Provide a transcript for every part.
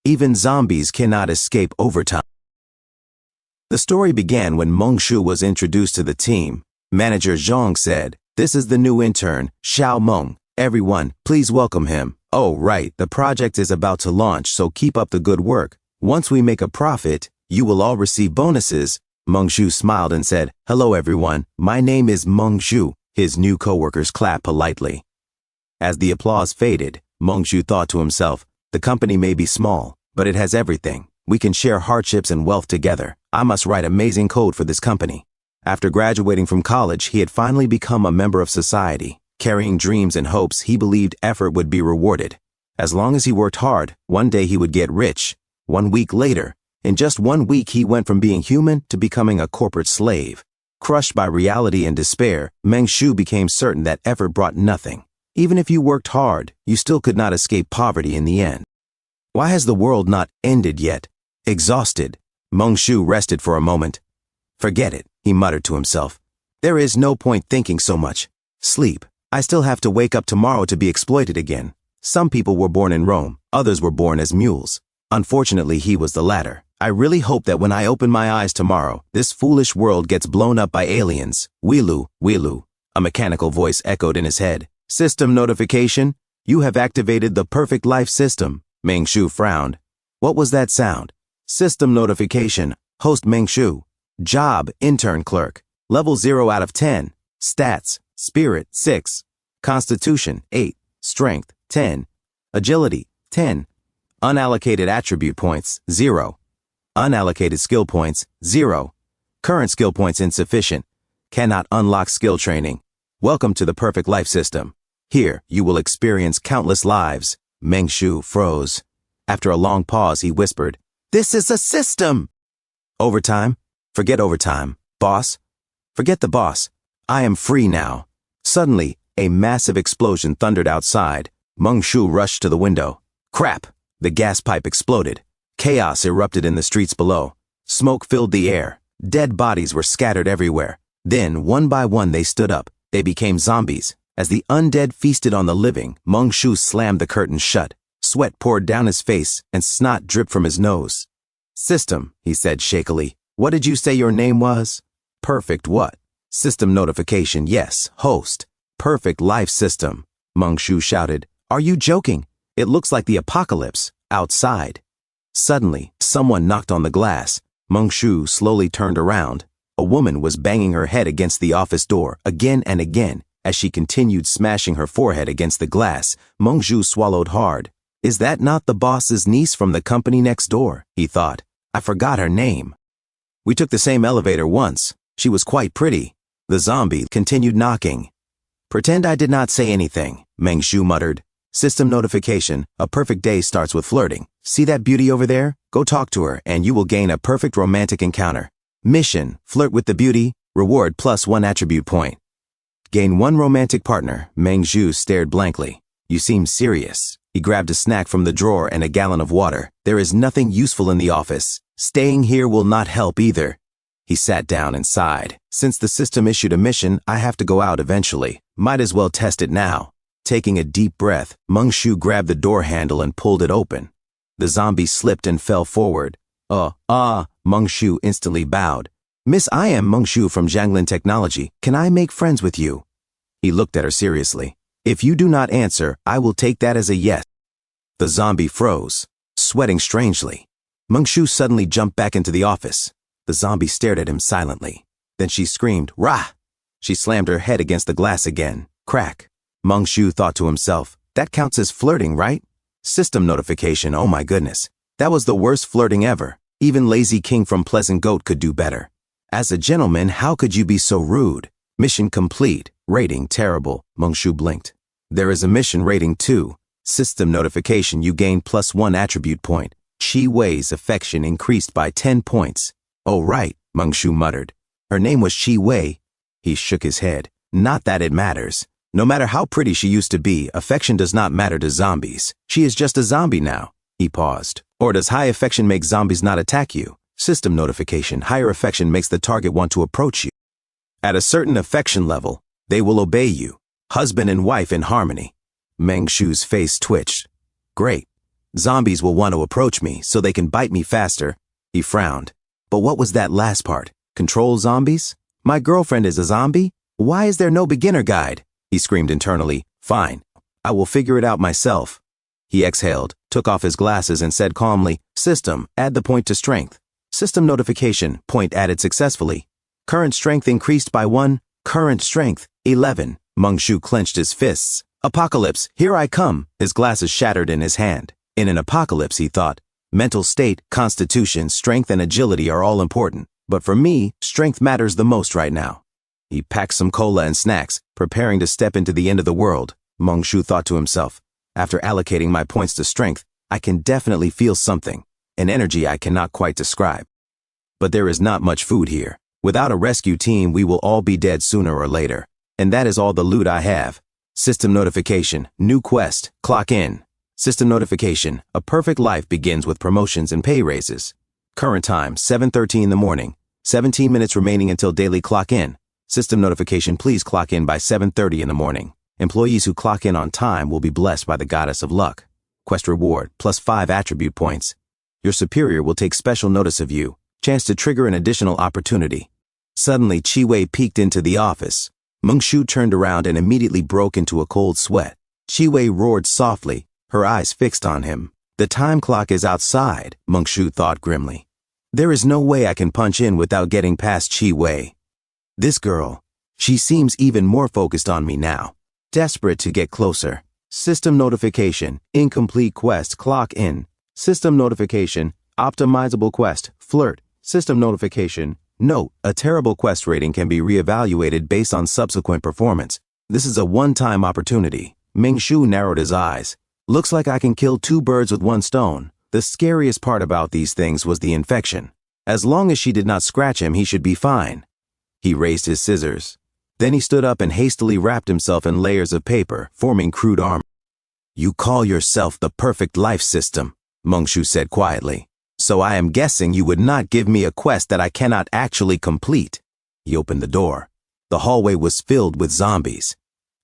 Even zombies cannot escape overtime. The story began when Meng Shu was introduced to the team. Manager Zhang said, "This is the new intern, Xiao Meng. Everyone, please welcome him. Oh, right, the project is about to launch, so keep up the good work. Once we make a profit, you will all receive bonuses." Meng Shu smiled and said, "Hello everyone, my name is Meng Shu." His new coworkers clapped politely. As the applause faded, Meng Shu thought to himself, "The company may be small, but it has everything. We can share hardships and wealth together. I must write amazing code for this company." After graduating from college, he had finally become a member of society. Carrying dreams and hopes, he believed effort would be rewarded. As long as he worked hard, one day he would get rich. 1 week later, in just 1 week, he went from being human to becoming a corporate slave. Crushed by reality and despair, Meng Shu became certain that effort brought nothing. Even if you worked hard, you still could not escape poverty in the end. Why has the world not ended yet? Exhausted, Meng Shu rested for a moment. "Forget it," he muttered to himself. "There is no point thinking so much. Sleep. I still have to wake up tomorrow to be exploited again." Some people were born in Rome, others were born as mules. Unfortunately, he was the latter. "I really hope that when I open my eyes tomorrow, this foolish world gets blown up by aliens. Wheelu, Wheelu," a mechanical voice echoed in his head. "System notification. You have activated the perfect life system." Meng Shu frowned. What was that sound? System notification. Host Meng Shu. Job, intern clerk. Level 0 out of 10. Stats, spirit, 6. Constitution, 8. Strength, 10. Agility, 10. Unallocated attribute points, 0. Unallocated skill points, 0. Current skill points insufficient. Cannot unlock skill training. Welcome to the perfect life system. Here, you will experience countless lives. Meng Shu froze. After a long pause, he whispered, "This is a system!" Overtime? Forget overtime. Boss? Forget the boss. I am free now. Suddenly, a massive explosion thundered outside. Meng Shu rushed to the window. Crap! The gas pipe exploded. Chaos erupted in the streets below. Smoke filled the air. Dead bodies were scattered everywhere. Then, one by one, they stood up. They became zombies. As the undead feasted on the living, Meng Shu slammed the curtains shut. Sweat poured down his face and snot dripped from his nose. "System," he said shakily. "What did you say your name was?" "Perfect what?" "System notification, yes. Host. Perfect life system." Meng Shu shouted. "Are you joking? It looks like the apocalypse. Outside." Suddenly, someone knocked on the glass. Meng Shu slowly turned around. A woman was banging her head against the office door again and again. As she continued smashing her forehead against the glass, Meng Shu swallowed hard. "Is that not the boss's niece from the company next door?" he thought. "I forgot her name. We took the same elevator once. She was quite pretty." The zombie continued knocking. "Pretend I did not say anything," Meng Shu muttered. "System notification. A perfect day starts with flirting. See that beauty over there? Go talk to her and you will gain a perfect romantic encounter. Mission, flirt with the beauty. Reward +1 attribute point. Gain 1 romantic partner." Meng Shu stared blankly. "You seem serious." He grabbed a snack from the drawer and a gallon of water. "There is nothing useful in the office. Staying here will not help either." He sat down and sighed. "Since the system issued a mission, I have to go out eventually. Might as well test it now." Taking a deep breath, Meng Shu grabbed the door handle and pulled it open. The zombie slipped and fell forward. Meng Shu instantly bowed. "Miss, I am Meng Shu from Jianglin Technology. Can I make friends with you?" He looked at her seriously. "If you do not answer, I will take that as a yes." The zombie froze, sweating strangely. Meng Shu suddenly jumped back into the office. The zombie stared at him silently. Then she screamed, "Rah!" She slammed her head against the glass again. Crack. Meng Shu thought to himself, "That counts as flirting, right? System notification, oh my goodness. That was the worst flirting ever. Even Lazy King from Pleasant Goat could do better. As a gentleman, how could you be so rude? Mission complete. Rating terrible." Meng Shu blinked. "There is a mission rating too. System notification, you gain +1 attribute point. Chi Wei's affection increased by 10 points. "Oh right," Meng Shu muttered. "Her name was Chi Wei." He shook his head. "Not that it matters. No matter how pretty she used to be, affection does not matter to zombies. She is just a zombie now." He paused. "Or does high affection make zombies not attack you? System notification, higher affection makes the target want to approach you. At a certain affection level, they will obey you. Husband and wife in harmony." Meng Shu's face twitched. "Great. Zombies will want to approach me so they can bite me faster. He frowned. But what was that last part? Control zombies? My girlfriend is a zombie? Why is there no beginner guide? He screamed internally. Fine. I will figure it out myself. He exhaled, took off his glasses and said calmly, System, add the point to strength. System notification, point added successfully. Current strength increased by 1. Current strength, 11. Meng-Shu clenched his fists. Apocalypse, here I come. His glasses shattered in his hand. In an apocalypse, he thought, mental state, constitution, strength, and agility are all important. But for me, strength matters the most right now. He packed some cola and snacks, preparing to step into the end of the world. Meng-Shu thought to himself, after allocating my points to strength, I can definitely feel something, an energy I cannot quite describe. But there is not much food here. Without a rescue team, we will all be dead sooner or later. And that is all the loot I have. System notification, new quest, clock in. System notification, a perfect life begins with promotions and pay raises. Current time, 7:13 in the morning. 17 minutes remaining until daily clock in. System notification, please clock in by 7:30 in the morning. Employees who clock in on time will be blessed by the goddess of luck. Quest reward, +5 attribute points. Your superior will take special notice of you. Chance to trigger an additional opportunity. Suddenly, Chi-Wei peeked into the office. Meng-Shu turned around and immediately broke into a cold sweat. Chi-Wei roared softly, her eyes fixed on him. The time clock is outside, Meng-Shu thought grimly. There is no way I can punch in without getting past Chi-Wei. This girl, she seems even more focused on me now. Desperate to get closer. System notification, incomplete quest, clock in. System notification, optimizable quest, flirt. System notification, note, a terrible quest rating can be reevaluated based on subsequent performance. This is a one-time opportunity. Meng-Shu narrowed his eyes. Looks like I can kill 2 birds with 1 stone. The scariest part about these things was the infection. As long as she did not scratch him, he should be fine. He raised his scissors. Then he stood up and hastily wrapped himself in layers of paper, forming crude armor. You call yourself the perfect life system, Meng-Shu said quietly. So I am guessing you would not give me a quest that I cannot actually complete. He opened the door. The hallway was filled with zombies.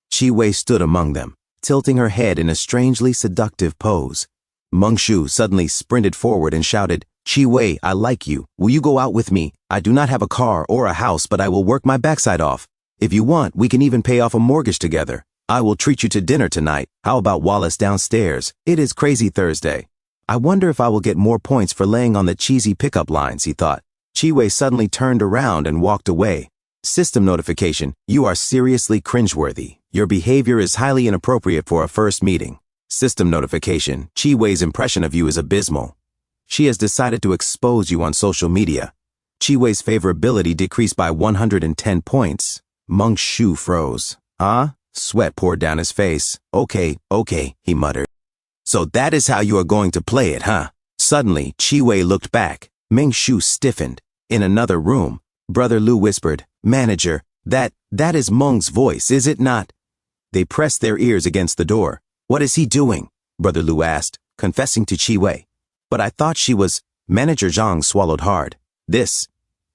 Chi-Wei stood among them, tilting her head in a strangely seductive pose. Meng-Shu suddenly sprinted forward and shouted, Chi-Wei, I like you. Will you go out with me? I do not have a car or a house, but I will work my backside off. If you want, we can even pay off a mortgage together. I will treat you to dinner tonight. How about Wallace downstairs? It is Crazy Thursday. I wonder if I will get more points for laying on the cheesy pickup lines, he thought. Chi-Wei suddenly turned around and walked away. System notification, you are seriously cringeworthy. Your behavior is highly inappropriate for a first meeting. System notification, Chi-Wei's impression of you is abysmal. She has decided to expose you on social media. Chi-Wei's favorability decreased by 110 points. Meng-Shu froze. Huh? Sweat poured down his face. Okay, he muttered. So that is how you are going to play it, huh? Suddenly, Chi-Wei looked back. Meng-Shu stiffened. In another room, Brother Lu whispered, Manager, that is Meng's voice, is it not? They pressed their ears against the door. What is he doing? Brother Lu asked, confessing to Chi-Wei. But I thought she was... Manager Zhang swallowed hard. This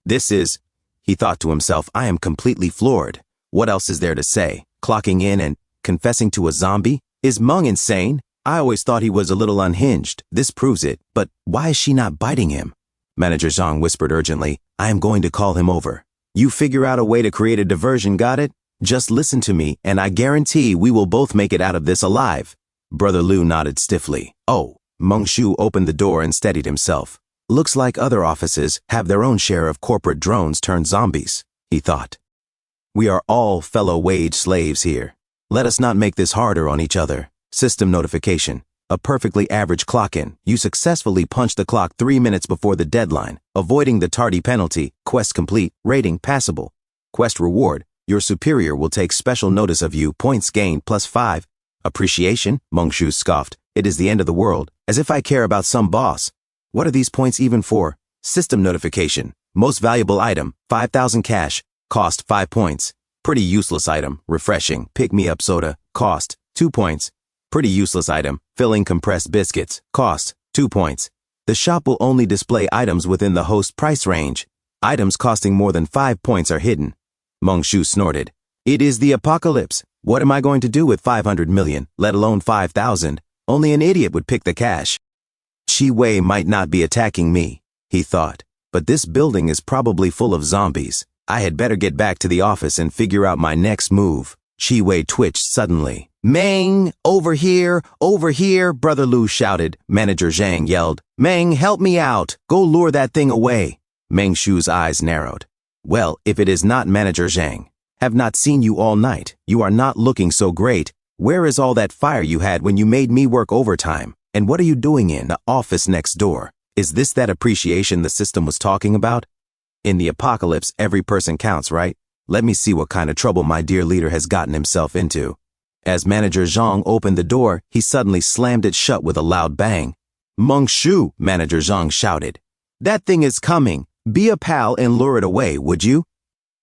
is... He thought to himself, I am completely floored. What else is there to say? Clocking in and confessing to a zombie? Is Meng insane? I always thought he was a little unhinged. This proves it. But why is she not biting him? Manager Zhang whispered urgently, I am going to call him over. You figure out a way to create a diversion, got it? Just listen to me, and I guarantee we will both make it out of this alive. Brother Lu nodded stiffly. Oh. Meng-Shu opened the door and steadied himself. Looks like other offices have their own share of corporate drones turned zombies, he thought. We are all fellow wage slaves here. Let us not make this harder on each other. System notification. A perfectly average clock-in. You successfully punched the clock 3 minutes before the deadline, avoiding the tardy penalty. Quest complete. Rating passable. Quest reward. Your superior will take special notice of you. Points gained +5. Appreciation? Meng-Shu scoffed. It is the end of the world. As if I care about some boss. What are these points even for? System notification. Most valuable item. 5,000 cash. Cost 5 points. Pretty useless item. Refreshing. Pick-me-up soda. Cost 2 points. Pretty useless item. Filling compressed biscuits. Cost 2 points. The shop will only display items within the host price range. Items costing more than 5 points are hidden. Meng-Shu snorted. It is the apocalypse. What am I going to do with 500 million, let alone 5,000? Only an idiot would pick the cash. Chi Wei might not be attacking me, he thought, but this building is probably full of zombies. I had better get back to the office and figure out my next move. Chi Wei twitched suddenly. Meng, over here, Brother Lu shouted. Manager Zhang yelled, Meng, help me out. Go lure that thing away. Meng Shu's eyes narrowed. Well, if it is not Manager Zhang. Have not seen you all night. You are not looking so great. Where is all that fire you had when you made me work overtime? And what are you doing in the office next door? Is this that appreciation the system was talking about? In the apocalypse, every person counts, right? Let me see what kind of trouble my dear leader has gotten himself into. As Manager Zhang opened the door, he suddenly slammed it shut with a loud bang. Meng Shu, Manager Zhang shouted. That thing is coming. Be a pal and lure it away, would you?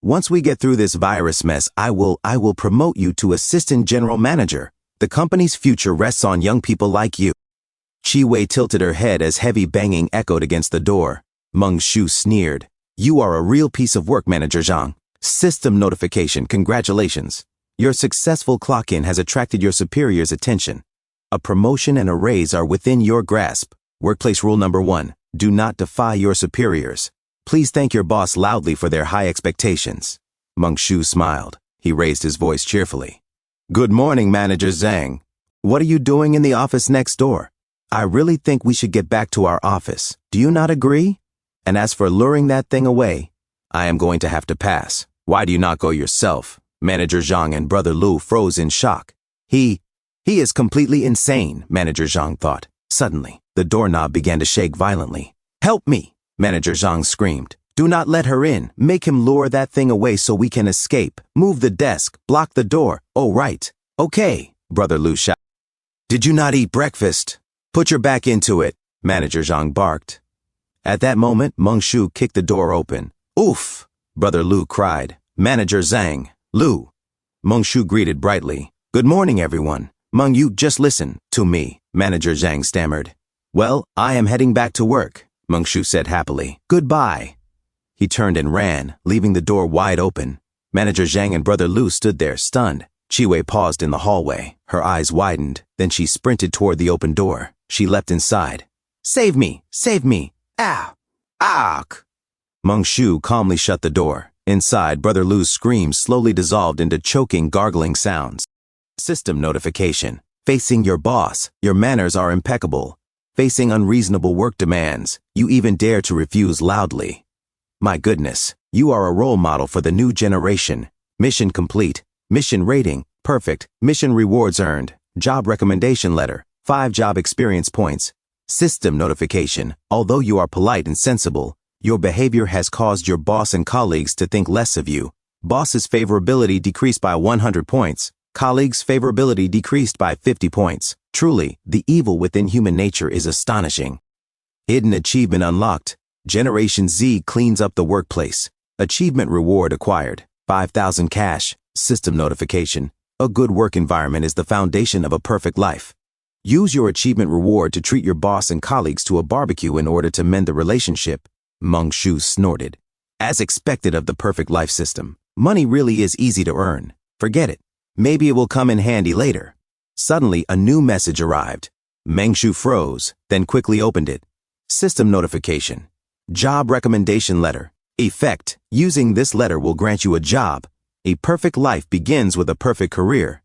Once we get through this virus mess, I will promote you to Assistant General Manager. The company's future rests on young people like you. Chi Wei tilted her head as heavy banging echoed against the door. Meng Shu sneered. You are a real piece of work, Manager Zhang. System notification, congratulations. Your successful clock-in has attracted your superior's attention. A promotion and a raise are within your grasp. Workplace rule number 1, do not defy your superiors. Please thank your boss loudly for their high expectations. Meng Shu smiled. He raised his voice cheerfully. Good morning, Manager Zhang. What are you doing in the office next door? I really think we should get back to our office. Do you not agree? And as for luring that thing away, I am going to have to pass. Why do you not go yourself? Manager Zhang and Brother Lu froze in shock. He is completely insane, Manager Zhang thought. Suddenly, the doorknob began to shake violently. Help me, Manager Zhang screamed. Do not let her in. Make him lure that thing away so we can escape. Move the desk. Block the door. Oh, right. Okay, Brother Lu shouted. Did you not eat breakfast? Put your back into it, Manager Zhang barked. At that moment, Meng Shu kicked the door open. Oof, Brother Lu cried. Manager Zhang, Lu. Meng Shu greeted brightly. Good morning, everyone. Meng, you just listen to me, Manager Zhang stammered. Well, I am heading back to work, Meng Shu said happily. Goodbye. He turned and ran, leaving the door wide open. Manager Zhang and Brother Lu stood there, stunned. Chi Wei paused in the hallway. Her eyes widened. Then she sprinted toward the open door. She leapt inside. Save me! Save me! Ow! Ah! Meng Shu calmly shut the door. Inside, Brother Lu's screams slowly dissolved into choking, gargling sounds. System notification. Facing your boss, your manners are impeccable. Facing unreasonable work demands, you even dare to refuse loudly. My goodness, you are a role model for the new generation. Mission complete. Mission rating, perfect. Mission rewards earned. Job recommendation letter, 5 job experience points. System notification. Although you are polite and sensible, your behavior has caused your boss and colleagues to think less of you. Boss's favorability decreased by 100 points. Colleagues' favorability decreased by 50 points. Truly, the evil within human nature is astonishing. Hidden achievement unlocked. Generation Z cleans up the workplace. Achievement reward acquired. 5,000 cash. System notification. A good work environment is the foundation of a perfect life. Use your achievement reward to treat your boss and colleagues to a barbecue in order to mend the relationship. Meng Shu snorted. As expected of the perfect life system, money really is easy to earn. Forget it. Maybe it will come in handy later. Suddenly, a new message arrived. Meng Shu froze, then quickly opened it. System notification. Job recommendation letter. Effect. Using this letter will grant you a job. A perfect life begins with a perfect career.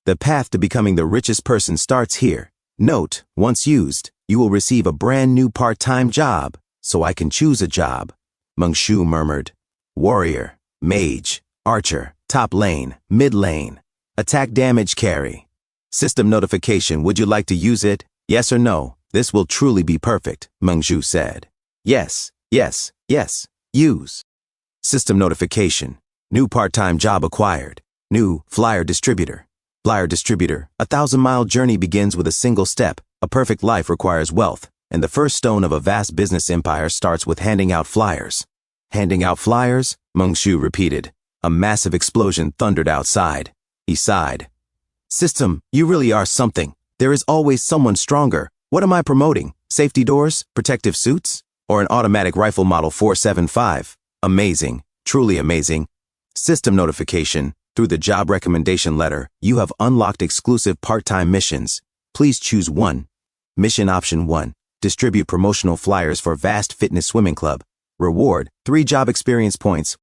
The path to becoming the richest person starts here. Note, once used, you will receive a brand new part-time job. So I can choose a job. Meng Shu murmured. Warrior, mage, archer, top lane, mid lane. Attack damage carry. System notification, would you like to use it? Yes or no? This will truly be perfect, Meng Shu said. Yes, yes, yes, use. System notification. New part-time job acquired. New flyer distributor. Flyer distributor. A 1,000-mile journey begins with a single step. A perfect life requires wealth. And the first stone of a vast business empire starts with handing out flyers. Handing out flyers? Meng Shu repeated. A massive explosion thundered outside. He sighed. System, you really are something. There is always someone stronger. What am I promoting? Safety doors? Protective suits? Or an automatic rifle model 475? Amazing. Truly amazing. System notification. Through the job recommendation letter, you have unlocked exclusive part-time missions. Please choose one. Mission option 1. Distribute promotional flyers for Vast Fitness Swimming Club. Reward, 3 job experience points.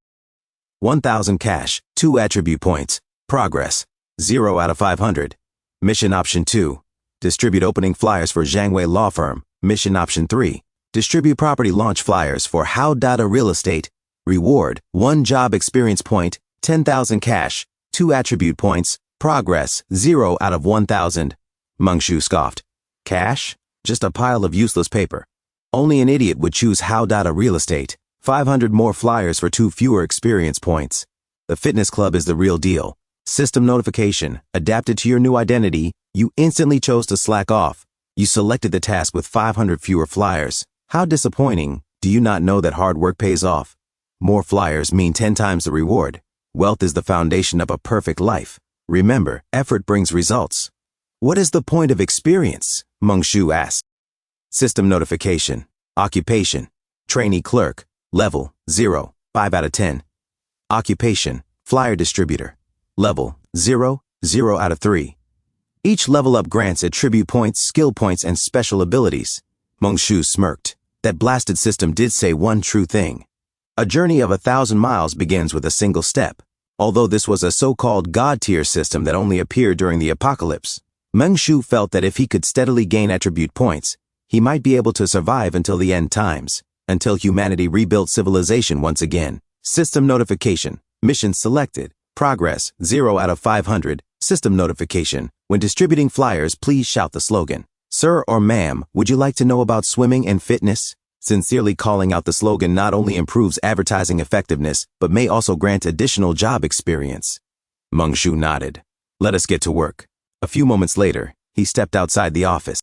1,000 cash, 2 attribute points. Progress, 0 out of 500. Mission Option 2. Distribute opening flyers for Zhangwei Law Firm. Mission Option 3. Distribute property launch flyers for How Data Real Estate. Reward, 1 job experience point, 10,000 cash, 2 attribute points. Progress, 0 out of 1,000. Mengshu scoffed. Cash? Just a pile of useless paper. Only an idiot would choose How Data Real Estate. 500 more flyers for 2 fewer experience points. The fitness club is the real deal. System notification, adapted to your new identity. You instantly chose to slack off. You selected the task with 500 fewer flyers. How disappointing. Do you not know that hard work pays off? More flyers mean 10 times the reward. Wealth is the foundation of a perfect life. Remember, effort brings results. What is the point of experience? Mengshu asked. System notification. Occupation. Trainee clerk. Level 0, 5 out of 10. Occupation. Flyer distributor. Level 0, 0 out of 3. Each level up grants attribute points, skill points, and special abilities. Mengshu smirked. That blasted system did say one true thing. A journey of 1,000 miles begins with a single step. Although this was a so-called God-tier system that only appeared during the apocalypse, Mengshu felt that if he could steadily gain attribute points, he might be able to survive until the end times, until humanity rebuilt civilization once again. System notification. Mission selected. Progress, 0 out of 500. System notification. When distributing flyers, please shout the slogan. Sir or ma'am, would you like to know about swimming and fitness? Sincerely calling out the slogan not only improves advertising effectiveness, but may also grant additional job experience. Mengshu nodded. Let us get to work. A few moments later, he stepped outside the office.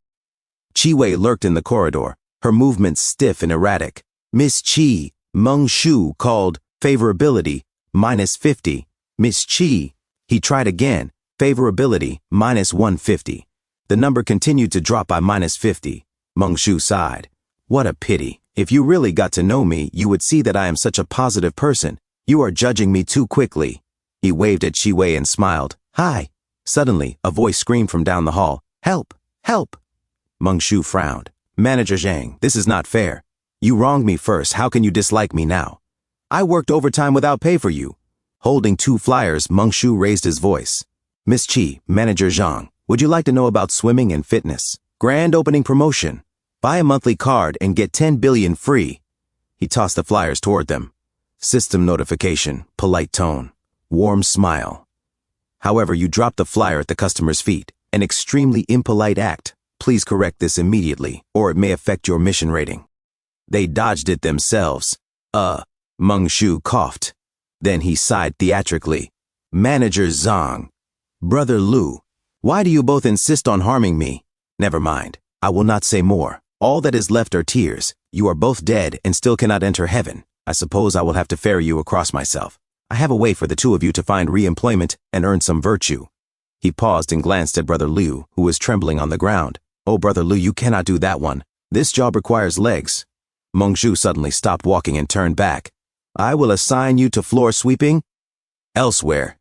Chi-Wei lurked in the corridor, her movements stiff and erratic. Miss Chi, Mengshu called, favorability, -50. Miss Chi. He tried again, favorability, -150. The number continued to drop by -50. Mengshu sighed. What a pity. If you really got to know me, you would see that I am such a positive person. You are judging me too quickly. He waved at Chi-Wei and smiled. Hi. Suddenly, a voice screamed from down the hall. Help! Help! Mengshu frowned. Manager Zhang, this is not fair. You wronged me first. How can you dislike me now? I worked overtime without pay for you. Holding 2 flyers, Mengshu raised his voice. Miss Chi, Manager Zhang, would you like to know about swimming and fitness? Grand opening promotion. Buy a monthly card and get 10 billion free. He tossed the flyers toward them. System notification, polite tone, warm smile. However, you dropped the flyer at the customer's feet, an extremely impolite act. Please correct this immediately, or it may affect your mission rating. They dodged it themselves. Mengshu coughed. Then he sighed theatrically. Manager Zhang. Brother Lu, why do you both insist on harming me? Never mind. I will not say more. All that is left are tears. You are both dead and still cannot enter heaven. I suppose I will have to ferry you across myself. I have a way for the 2 of you to find re-employment and earn some virtue. He paused and glanced at Brother Liu, who was trembling on the ground. Oh, Brother Liu, you cannot do that one. This job requires legs. Mengshu suddenly stopped walking and turned back. I will assign you to floor sweeping. Elsewhere.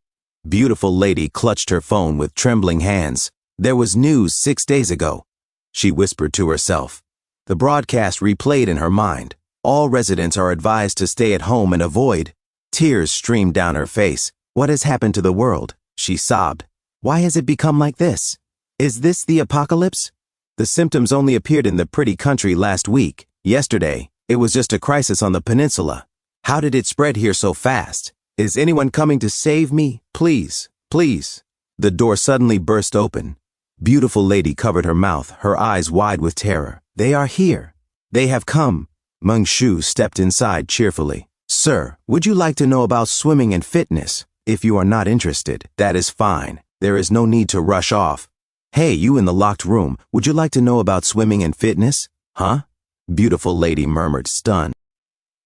Beautiful lady clutched her phone with trembling hands. There was news 6 days ago. She whispered to herself. The broadcast replayed in her mind. All residents are advised to stay at home and avoid. Tears streamed down her face. What has happened to the world? She sobbed. Why has it become like this? Is this the apocalypse? The symptoms only appeared in the pretty country last week. Yesterday, it was just a crisis on the peninsula. How did it spread here so fast? Is anyone coming to save me? Please, please. The door suddenly burst open. Beautiful lady covered her mouth, her eyes wide with terror. They are here. They have come. Mengshu stepped inside cheerfully. Sir, would you like to know about swimming and fitness? If you are not interested, that is fine. There is no need to rush off. Hey, you in the locked room, would you like to know about swimming and fitness? Huh? Beautiful lady murmured, stunned.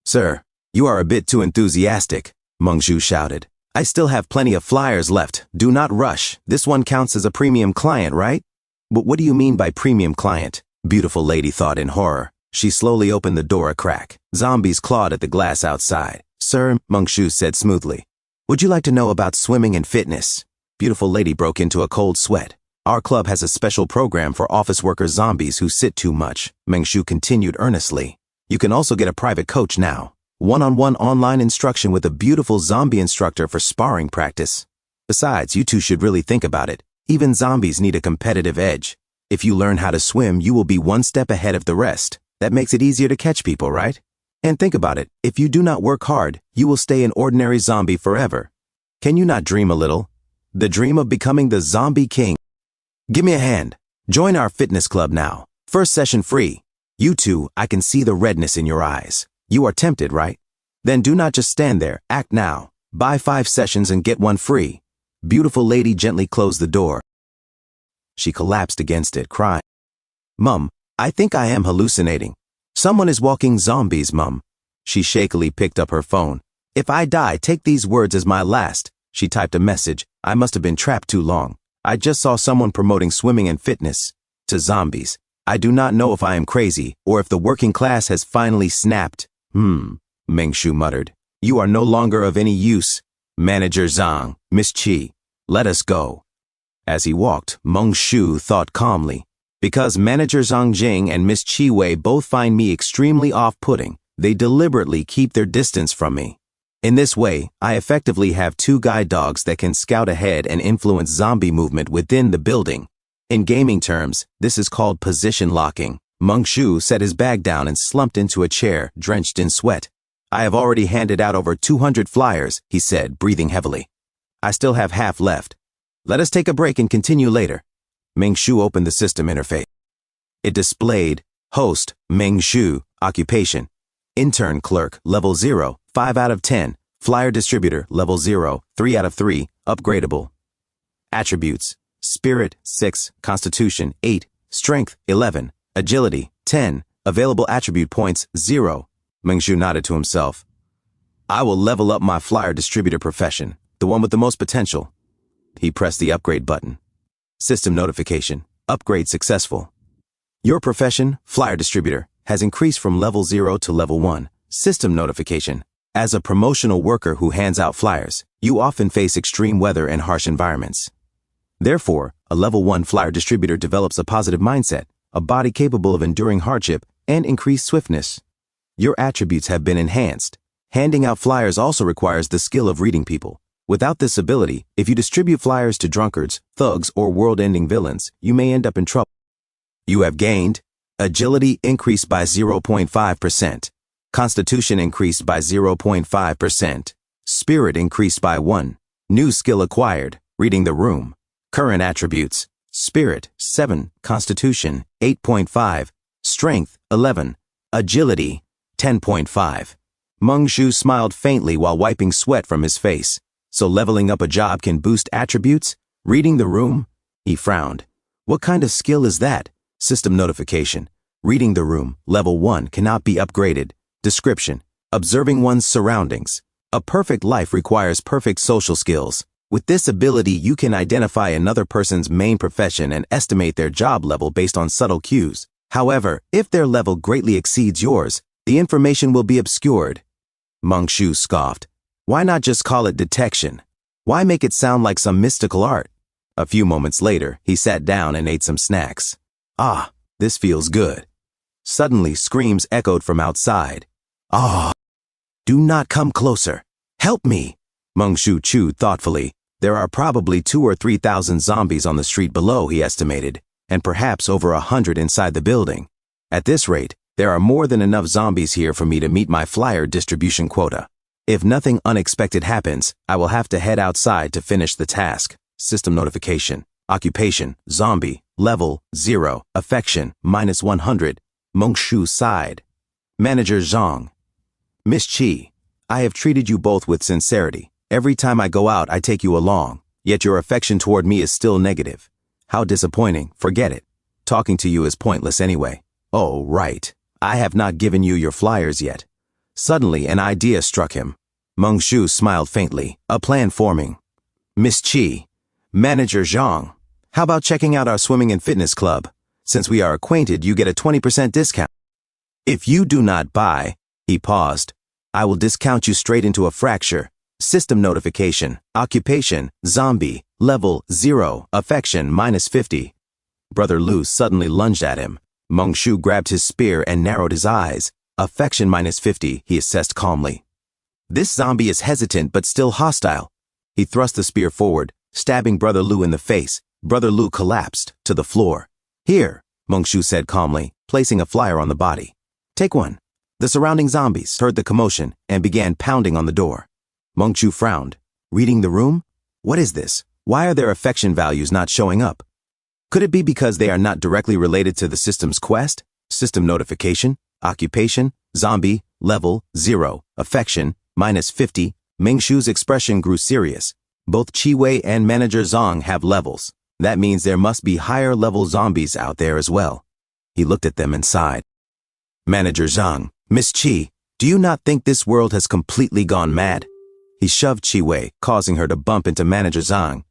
Sir, you are a bit too enthusiastic, Mengshu shouted. I still have plenty of flyers left. Do not rush. This one counts as a premium client, right? But what do you mean by premium client? Beautiful lady thought in horror. She slowly opened the door a crack. Zombies clawed at the glass outside. Sir, Mengshu said smoothly. Would you like to know about swimming and fitness? Beautiful lady broke into a cold sweat. Our club has a special program for office worker zombies who sit too much, Mengshu continued earnestly. You can also get a private coach now. One-on-one online instruction with a beautiful zombie instructor for sparring practice. Besides, you two should really think about it. Even zombies need a competitive edge. If you learn how to swim, you will be one step ahead of the rest. That makes it easier to catch people, right? And think about it. If you do not work hard, you will stay an ordinary zombie forever. Can you not dream a little? The dream of becoming the zombie king. Give me a hand. Join our fitness club now. First session free. You two, I can see the redness in your eyes. You are tempted, right? Then do not just stand there. Act now. Buy 5 sessions and get 1 free. Beautiful lady gently closed the door. She collapsed against it, crying. Mum, I think I am hallucinating. Someone is walking zombies, Mum. She shakily picked up her phone. If I die, take these words as my last. She typed a message. I must have been trapped too long. I just saw someone promoting swimming and fitness to zombies. I do not know if I am crazy or if the working class has finally snapped. Mengshu muttered. You are no longer of any use. Manager Zhang, Miss Chi, let us go. As he walked, Mengshu thought calmly. Because Manager Zhang Jing and Miss Chi Wei both find me extremely off-putting, they deliberately keep their distance from me. In this way, I effectively have 2 guide dogs that can scout ahead and influence zombie movement within the building. In gaming terms, this is called position locking. Mengshu set his bag down and slumped into a chair, drenched in sweat. I have already handed out over 200 flyers, he said, breathing heavily. I still have half left. Let us take a break and continue later. Mengshu opened the system interface. It displayed, Host, Mengshu, Occupation, Intern Clerk, Level 0, 5 out of 10, Flyer Distributor, Level 0, 3 out of 3, Upgradable. Attributes, Spirit, 6, Constitution, 8, Strength, 11, Agility, 10, Available Attribute Points, 0. Mengshu nodded to himself. I will level up my Flyer Distributor profession, the one with the most potential. He pressed the upgrade button. System notification, upgrade successful. Your profession, Flyer Distributor, has increased from level 0 to level 1. System notification. As a promotional worker who hands out flyers, you often face extreme weather and harsh environments. Therefore, a level 1 flyer distributor develops a positive mindset, a body capable of enduring hardship, and increased swiftness. Your attributes have been enhanced. Handing out flyers also requires the skill of reading people. Without this ability, if you distribute flyers to drunkards, thugs, or world-ending villains, you may end up in trouble. You have gained agility increased by 0.5%, constitution increased by 0.5%, spirit increased by 1, new skill acquired, reading the room, current attributes, spirit, 7, constitution, 8.5, strength, 11, agility, 10.5. Mengshu smiled faintly while wiping sweat from his face. So leveling up a job can boost attributes? Reading the room? He frowned. What kind of skill is that? System notification. Reading the room, level 1, cannot be upgraded. Description. Observing one's surroundings. A perfect life requires perfect social skills. With this ability, you can identify another person's main profession and estimate their job level based on subtle cues. However, if their level greatly exceeds yours, the information will be obscured. Mengshu scoffed. Why not just call it detection? Why make it sound like some mystical art? A few moments later, he sat down and ate some snacks. Ah, this feels good. Suddenly, screams echoed from outside. Ah! Do not come closer. Help me! Mengshu chewed thoughtfully. There are probably 2,000 or 3,000 zombies on the street below, he estimated, and perhaps over 100 inside the building. At this rate, there are more than enough zombies here for me to meet my flyer distribution quota. If nothing unexpected happens, I will have to head outside to finish the task. System notification. Occupation, zombie, level, 0, affection, -100. Mengshu sighed. Manager Zhang. Miss Chi, I have treated you both with sincerity. Every time I go out, I take you along, yet your affection toward me is still negative. How disappointing, forget it. Talking to you is pointless anyway. Oh, right. I have not given you your flyers yet. Suddenly, an idea struck him. Mengshu smiled faintly, a plan forming. Miss Chi, Manager Zhang, how about checking out our swimming and fitness club? Since we are acquainted, you get a 20% discount. If you do not buy, he paused, I will discount you straight into a fracture. System notification. Occupation. Zombie. Level 0. Affection -50. Brother Lu suddenly lunged at him. Meng Shu grabbed his spear and narrowed his eyes. Affection -50, he assessed calmly. This zombie is hesitant but still hostile. He thrust the spear forward, stabbing Brother Lu in the face. Brother Lu collapsed to the floor. Here, Meng Shu said calmly, placing a flyer on the body. Take one. The surrounding zombies heard the commotion and began pounding on the door. Meng Shu frowned. Reading the room? What is this? Why are their affection values not showing up? Could it be because they are not directly related to the system's quest? System notification, occupation, zombie, level 0, affection, -50. Meng Shu's expression grew serious. Both Chi Wei and Manager Zhang have levels. That means there must be higher level zombies out there as well. He looked at them and sighed. Manager Zhang, Miss Chi, do you not think this world has completely gone mad? He shoved Chi Wei, causing her to bump into Manager Zhang.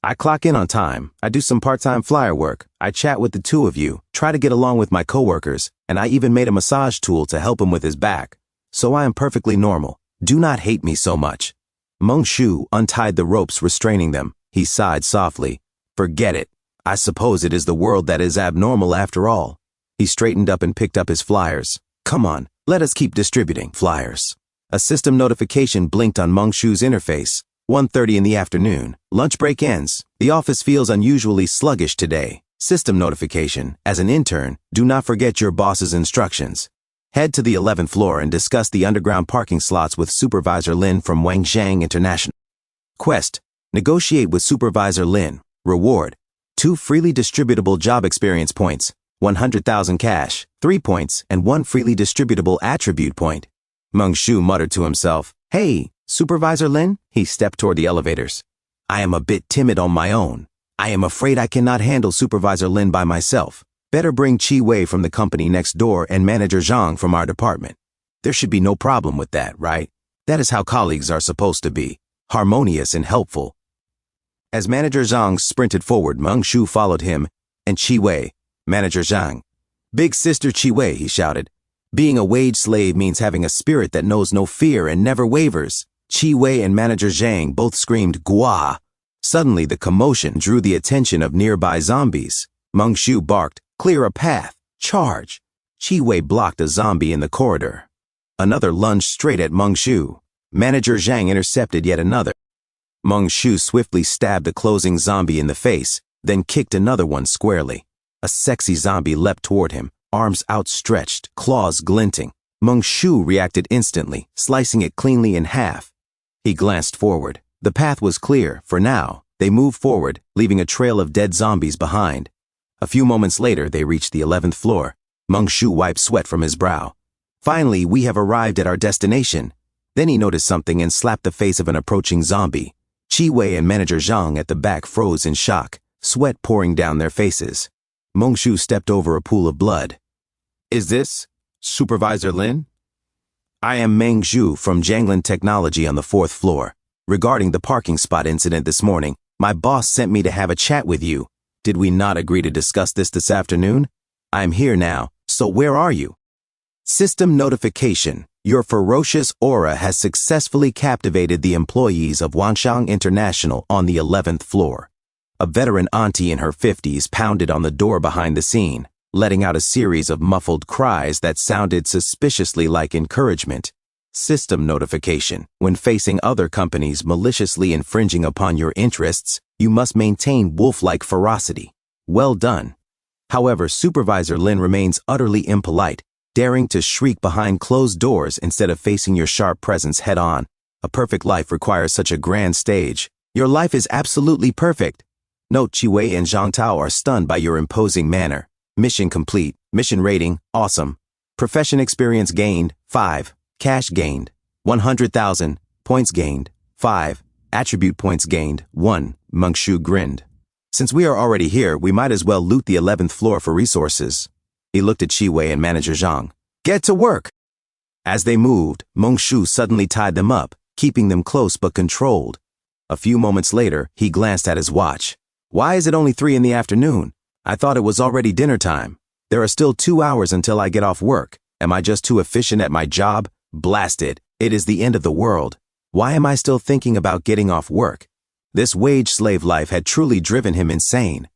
I clock in on time, I do some part-time flyer work, I chat with the two of you, try to get along with my coworkers, and I even made a massage tool to help him with his back. So I am perfectly normal. Do not hate me so much. Meng Shu untied the ropes restraining them. He sighed softly. Forget it. I suppose it is the world that is abnormal after all. He straightened up and picked up his flyers. Come on, let us keep distributing flyers. A system notification blinked on Meng Shu's interface. 1:30 in the afternoon. Lunch break ends. The office feels unusually sluggish today. System notification. As an intern, do not forget your boss's instructions. Head to the 11th floor and discuss the underground parking slots with Supervisor Lin from Wangzhang International. Quest. Negotiate with Supervisor Lin. Reward. 2 freely distributable job experience points, 100,000 cash, 3 points, and 1 freely distributable attribute point. Meng Shu muttered to himself, Hey, Supervisor Lin? He stepped toward the elevators. I am a bit timid on my own. I am afraid I cannot handle Supervisor Lin by myself. Better bring Chi Wei from the company next door and Manager Zhang from our department. There should be no problem with that, right? That is how colleagues are supposed to be, harmonious and helpful. As Manager Zhang sprinted forward, Meng Shu followed him, and Chi Wei, Manager Zhang. Big Sister Chi Wei, he shouted. Being a wage slave means having a spirit that knows no fear and never wavers. Chi Wei and Manager Zhang both screamed, Gua! Suddenly, the commotion drew the attention of nearby zombies. Meng Shu barked, Clear a path. Charge. Chi Wei blocked a zombie in the corridor. Another lunged straight at Meng Shu. Manager Zhang intercepted yet another. Meng Shu swiftly stabbed a closing zombie in the face, then kicked another one squarely. A sexy zombie leapt toward him, arms outstretched, claws glinting. Meng Shu reacted instantly, slicing it cleanly in half. He glanced forward. The path was clear, for now. They moved forward, leaving a trail of dead zombies behind. A few moments later, they reached the 11th floor. Meng Shu wiped sweat from his brow. Finally, we have arrived at our destination. Then he noticed something and slapped the face of an approaching zombie. Chi Wei and Manager Zhang at the back froze in shock, sweat pouring down their faces. Meng Shu stepped over a pool of blood. Is this Supervisor Lin? I am Meng Zhu from Jianglin Technology on the 4th floor. Regarding the parking spot incident this morning, my boss sent me to have a chat with you. Did we not agree to discuss this afternoon? I'm here now, so where are you? System notification. Your ferocious aura has successfully captivated the employees of Wangzhang International on the 11th floor. A veteran auntie in her 50s pounded on the door behind the scene, letting out a series of muffled cries that sounded suspiciously like encouragement. System notification. When facing other companies maliciously infringing upon your interests, you must maintain wolf-like ferocity. Well done. However, Supervisor Lin remains utterly impolite, daring to shriek behind closed doors instead of facing your sharp presence head-on. A perfect life requires such a grand stage. Your life is absolutely perfect. Note Chi Wei and Zhang Tao are stunned by your imposing manner. Mission complete. Mission rating, awesome. Profession experience gained, 5. Cash gained, 100,000. Points gained, 5. Attribute points gained, 1. Meng Shu grinned. Since we are already here, we might as well loot the 11th floor for resources. He looked at Chi Wei and Manager Zhang. Get to work! As they moved, Meng Shu suddenly tied them up, keeping them close but controlled. A few moments later, he glanced at his watch. Why is it only 3 in the afternoon? I thought it was already dinner time. There are still 2 hours until I get off work. Am I just too efficient at my job? Blast it. It is the end of the world. Why am I still thinking about getting off work? This wage slave life had truly driven him insane.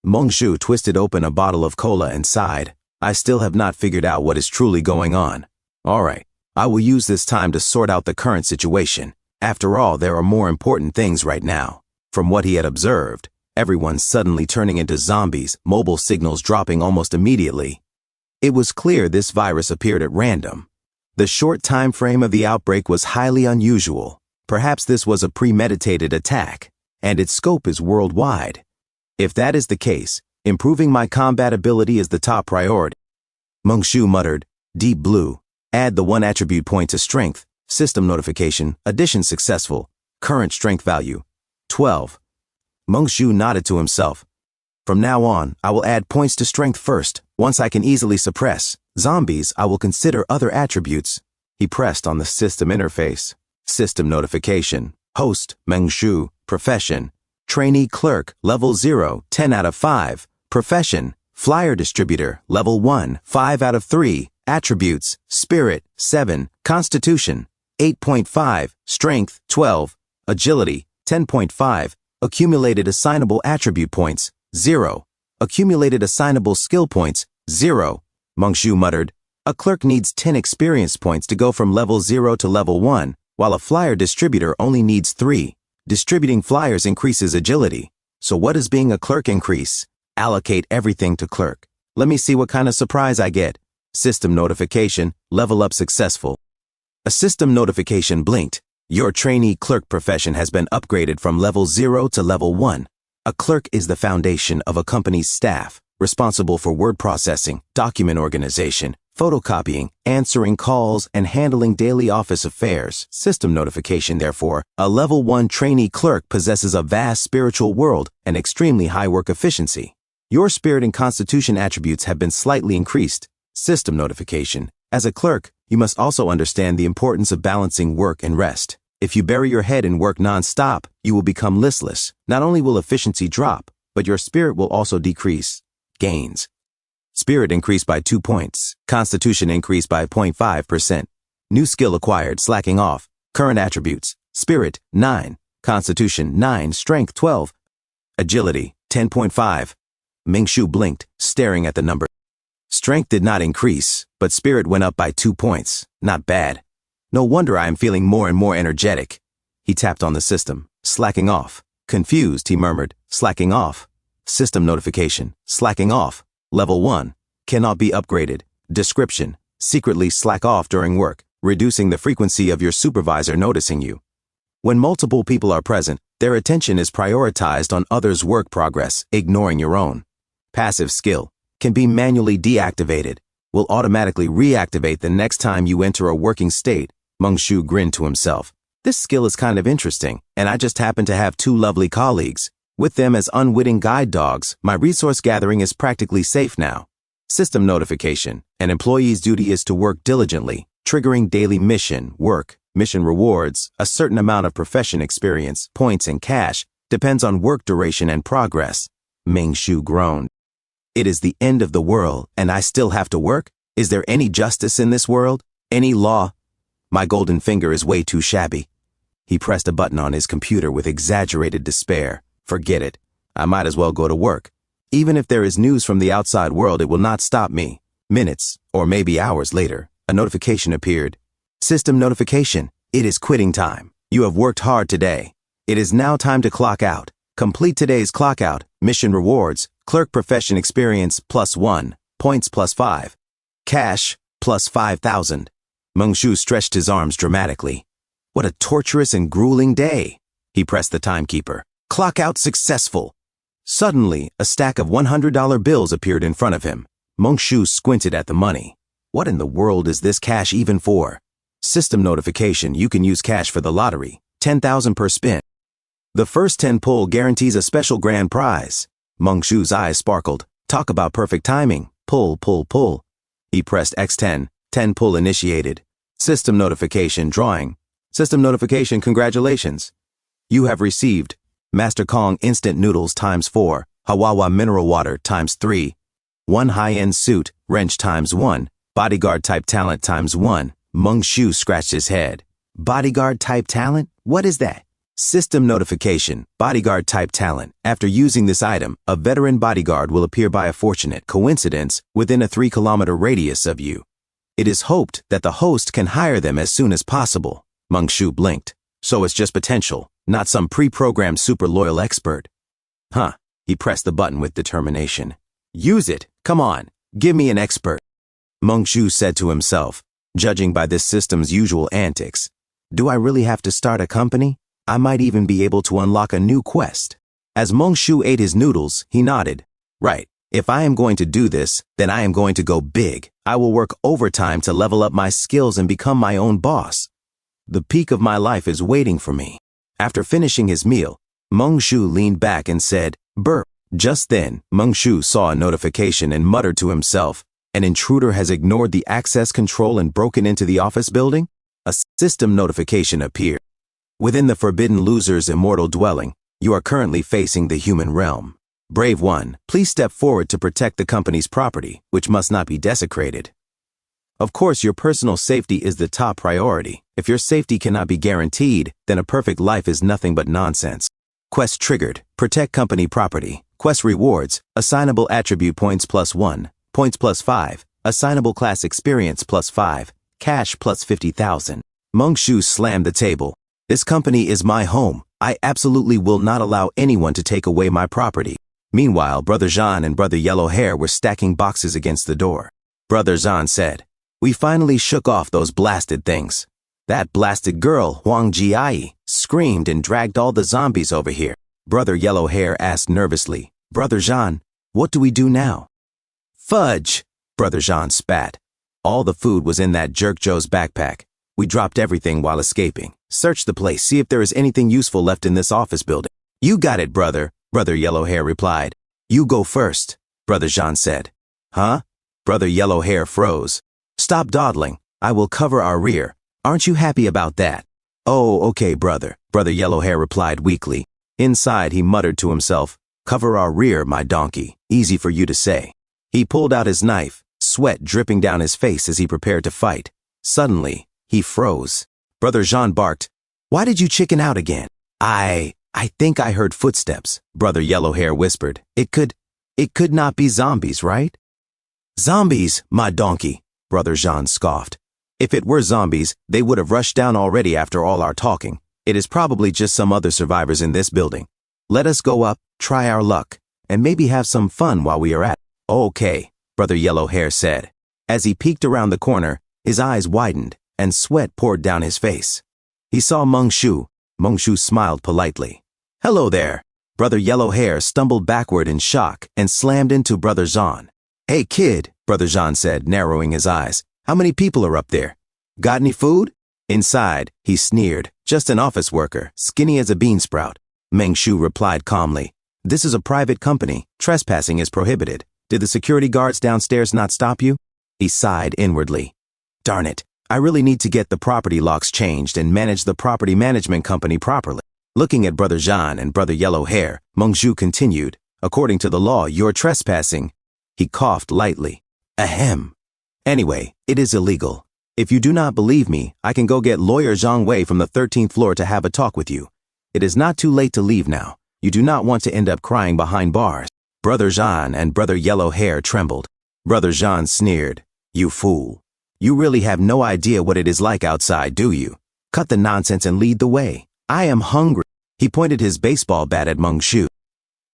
Mongshu twisted open a bottle of cola and sighed. I still have not figured out what is truly going on. All right, I will use this time to sort out the current situation. After all, there are more important things right now. From what he had observed, everyone suddenly turning into zombies, mobile signals dropping almost immediately. It was clear this virus appeared at random. The short time frame of the outbreak was highly unusual. Perhaps this was a premeditated attack, and its scope is worldwide. If that is the case, improving my combat ability is the top priority. Mongshu muttered, Deep Blue. Add the 1 attribute point to strength. System notification. Addition successful. Current strength value 12. Mongshu nodded to himself. From now on, I will add points to strength first. Once I can easily suppress zombies, I will consider other attributes. He pressed on the system interface. System notification. Host, Mongshu. Profession. Trainee clerk, level 0, 10 out of 5. Profession. Flyer distributor, level 1, 5 out of 3. Attributes, Spirit, 7. Constitution, 8.5. Strength, 12. Agility, 10.5. Accumulated assignable attribute points, 0. Accumulated assignable skill points, 0. Mongshu muttered, a clerk needs 10 experience points to go from level 0 to level 1, while a flyer distributor only needs 3. Distributing flyers increases agility. So what does being a clerk increase? Allocate everything to clerk. Let me see what kind of surprise I get. System notification, level up successful. A system notification blinked. Your trainee clerk profession has been upgraded from level 0 to level 1. A clerk is the foundation of a company's staff, responsible for word processing, document organization, photocopying, answering calls, and handling daily office affairs. System notification, therefore, a level 1 trainee clerk possesses a vast spiritual world and extremely high work efficiency. Your spirit and constitution attributes have been slightly increased. System notification. As a clerk, you must also understand the importance of balancing work and rest. If you bury your head in work non-stop, you will become listless. Not only will efficiency drop, but your spirit will also decrease. Gains. Spirit increased by 2 points. Constitution increased by 0.5%. New skill acquired, slacking off. Current attributes. Spirit, 9. Constitution, 9. Strength, 12. Agility, 10.5. Mongshu blinked, staring at the number. Strength did not increase, but spirit went up by 2 points. Not bad. No wonder I am feeling more and more energetic. He tapped on the system. Slacking off. Confused, he murmured. Slacking off. System notification. Slacking off. Level 1. Cannot be upgraded. Description. Secretly slack off during work, reducing the frequency of your supervisor noticing you. When multiple people are present, their attention is prioritized on others' work progress, ignoring your own. Passive skill. Can be manually deactivated. Will automatically reactivate the next time you enter a working state. Mongshu grinned to himself. This skill is kind of interesting, and I just happen to have 2 lovely colleagues. With them as unwitting guide dogs, my resource gathering is practically safe now. System notification. An employee's duty is to work diligently, triggering daily mission rewards, a certain amount of profession experience, points, and cash, depends on work duration and progress. Mongshu groaned. It is the end of the world, and I still have to work? Is there any justice in this world? Any law? My golden finger is way too shabby. He pressed a button on his computer with exaggerated despair. Forget it. I might as well go to work. Even if there is news from the outside world, it will not stop me. Minutes, or maybe hours later, a notification appeared. System notification. It is quitting time. You have worked hard today. It is now time to clock out. Complete today's clock out. Mission rewards. Clerk profession experience +1. Points +5. Cash +5,000. Mongshu stretched his arms dramatically. What a torturous and grueling day. He pressed the timekeeper. Clock out successful. Suddenly, a stack of $100 bills appeared in front of him. Mongshu squinted at the money. What in the world is this cash even for? System notification. You can use cash for the lottery. 10,000 per spin. The first 10 pull guarantees a special grand prize. Mongshu's eyes sparkled. Talk about perfect timing. Pull, pull, pull. He pressed X10. 10 pull initiated. System notification. Drawing. System notification. Congratulations. You have received Master Kong instant noodles ×4, Hawawa mineral water ×3, 1 high-end suit, wrench ×1, bodyguard type talent ×1. Mongshu scratched his head. Bodyguard type talent? What is that? System notification, bodyguard type talent. After using this item, a veteran bodyguard will appear by a fortunate coincidence within a 3-kilometer radius of you. It is hoped that the host can hire them as soon as possible. Meng-Shu blinked. So it's just potential, not some pre-programmed super loyal expert. Huh. He pressed the button with determination. Use it. Come on. Give me an expert. Meng-Shu said to himself, judging by this system's usual antics. Do I really have to start a company? I might even be able to unlock a new quest. As Meng-Shu ate his noodles, he nodded. Right. If I am going to do this, then I am going to go big. I will work overtime to level up my skills and become my own boss. The peak of my life is waiting for me. After finishing his meal, Meng-Shu leaned back and said, burp. Just then, Meng-Shu saw a notification and muttered to himself, an intruder has ignored the access control and broken into the office building? A system notification appeared. Within the Forbidden Loser's immortal dwelling, you are currently facing the human realm. Brave one, please step forward to protect the company's property, which must not be desecrated. Of course, your personal safety is the top priority. If your safety cannot be guaranteed, then a perfect life is nothing but nonsense. Quest triggered. Protect company property. Quest rewards. Assignable attribute points +1. Points +5. Assignable class experience +5. Cash +50,000. Meng-Shu slammed the table. This company is my home. I absolutely will not allow anyone to take away my property. Meanwhile, Brother Jean and Brother Yellow Hair were stacking boxes against the door. Brother Jean said, we finally shook off those blasted things. That blasted girl, Huang Jiai, screamed and dragged all the zombies over here. Brother Yellow Hair asked nervously, Brother Jean, what do we do now? Fudge! Brother Jean spat. All the food was in that jerk Joe's backpack. We dropped everything while escaping. Search the place, see if there is anything useful left in this office building. You got it, brother, Brother Yellow Hair replied. You go first, Brother Jean said. Huh? Brother Yellow Hair froze. Stop dawdling. I will cover our rear. Aren't you happy about that? Oh, okay, brother, Brother Yellow Hair replied weakly. Inside, he muttered to himself, cover our rear, my donkey. Easy for you to say. He pulled out his knife, sweat dripping down his face as he prepared to fight. Suddenly, he froze. Brother Jean barked, why did you chicken out again? I think I heard footsteps, Brother Yellow Hair whispered. It could not be zombies, right? Zombies, my donkey, Brother Jean scoffed. If it were zombies, they would have rushed down already after all our talking. It is probably just some other survivors in this building. Let us go up, try our luck, and maybe have some fun while we are at it. Okay, Brother Yellow Hair said. As he peeked around the corner, his eyes widened, and sweat poured down his face. He saw Meng-Shu. Meng-Shu smiled politely. Hello there. Brother Yellow Hair stumbled backward in shock and slammed into Brother Jean. Hey kid, Brother Jean said, narrowing his eyes. How many people are up there? Got any food? Inside, he sneered. Just an office worker, skinny as a bean sprout. Meng-Shu replied calmly. This is a private company. Trespassing is prohibited. Did the security guards downstairs not stop you? He sighed inwardly. Darn it. I really need to get the property locks changed and manage the property management company properly. Looking at Brother Jean and Brother Yellow Hair, Meng-Shu continued, according to the law, you're trespassing. He coughed lightly. Ahem. Anyway, it is illegal. If you do not believe me, I can go get Lawyer Zhang Wei from the 13th floor to have a talk with you. It is not too late to leave now. You do not want to end up crying behind bars. Brother Jean and Brother Yellow Hair trembled. Brother Jean sneered. You fool. You really have no idea what it is like outside, do you? Cut the nonsense and lead the way. I am hungry. He pointed his baseball bat at Meng-Shu.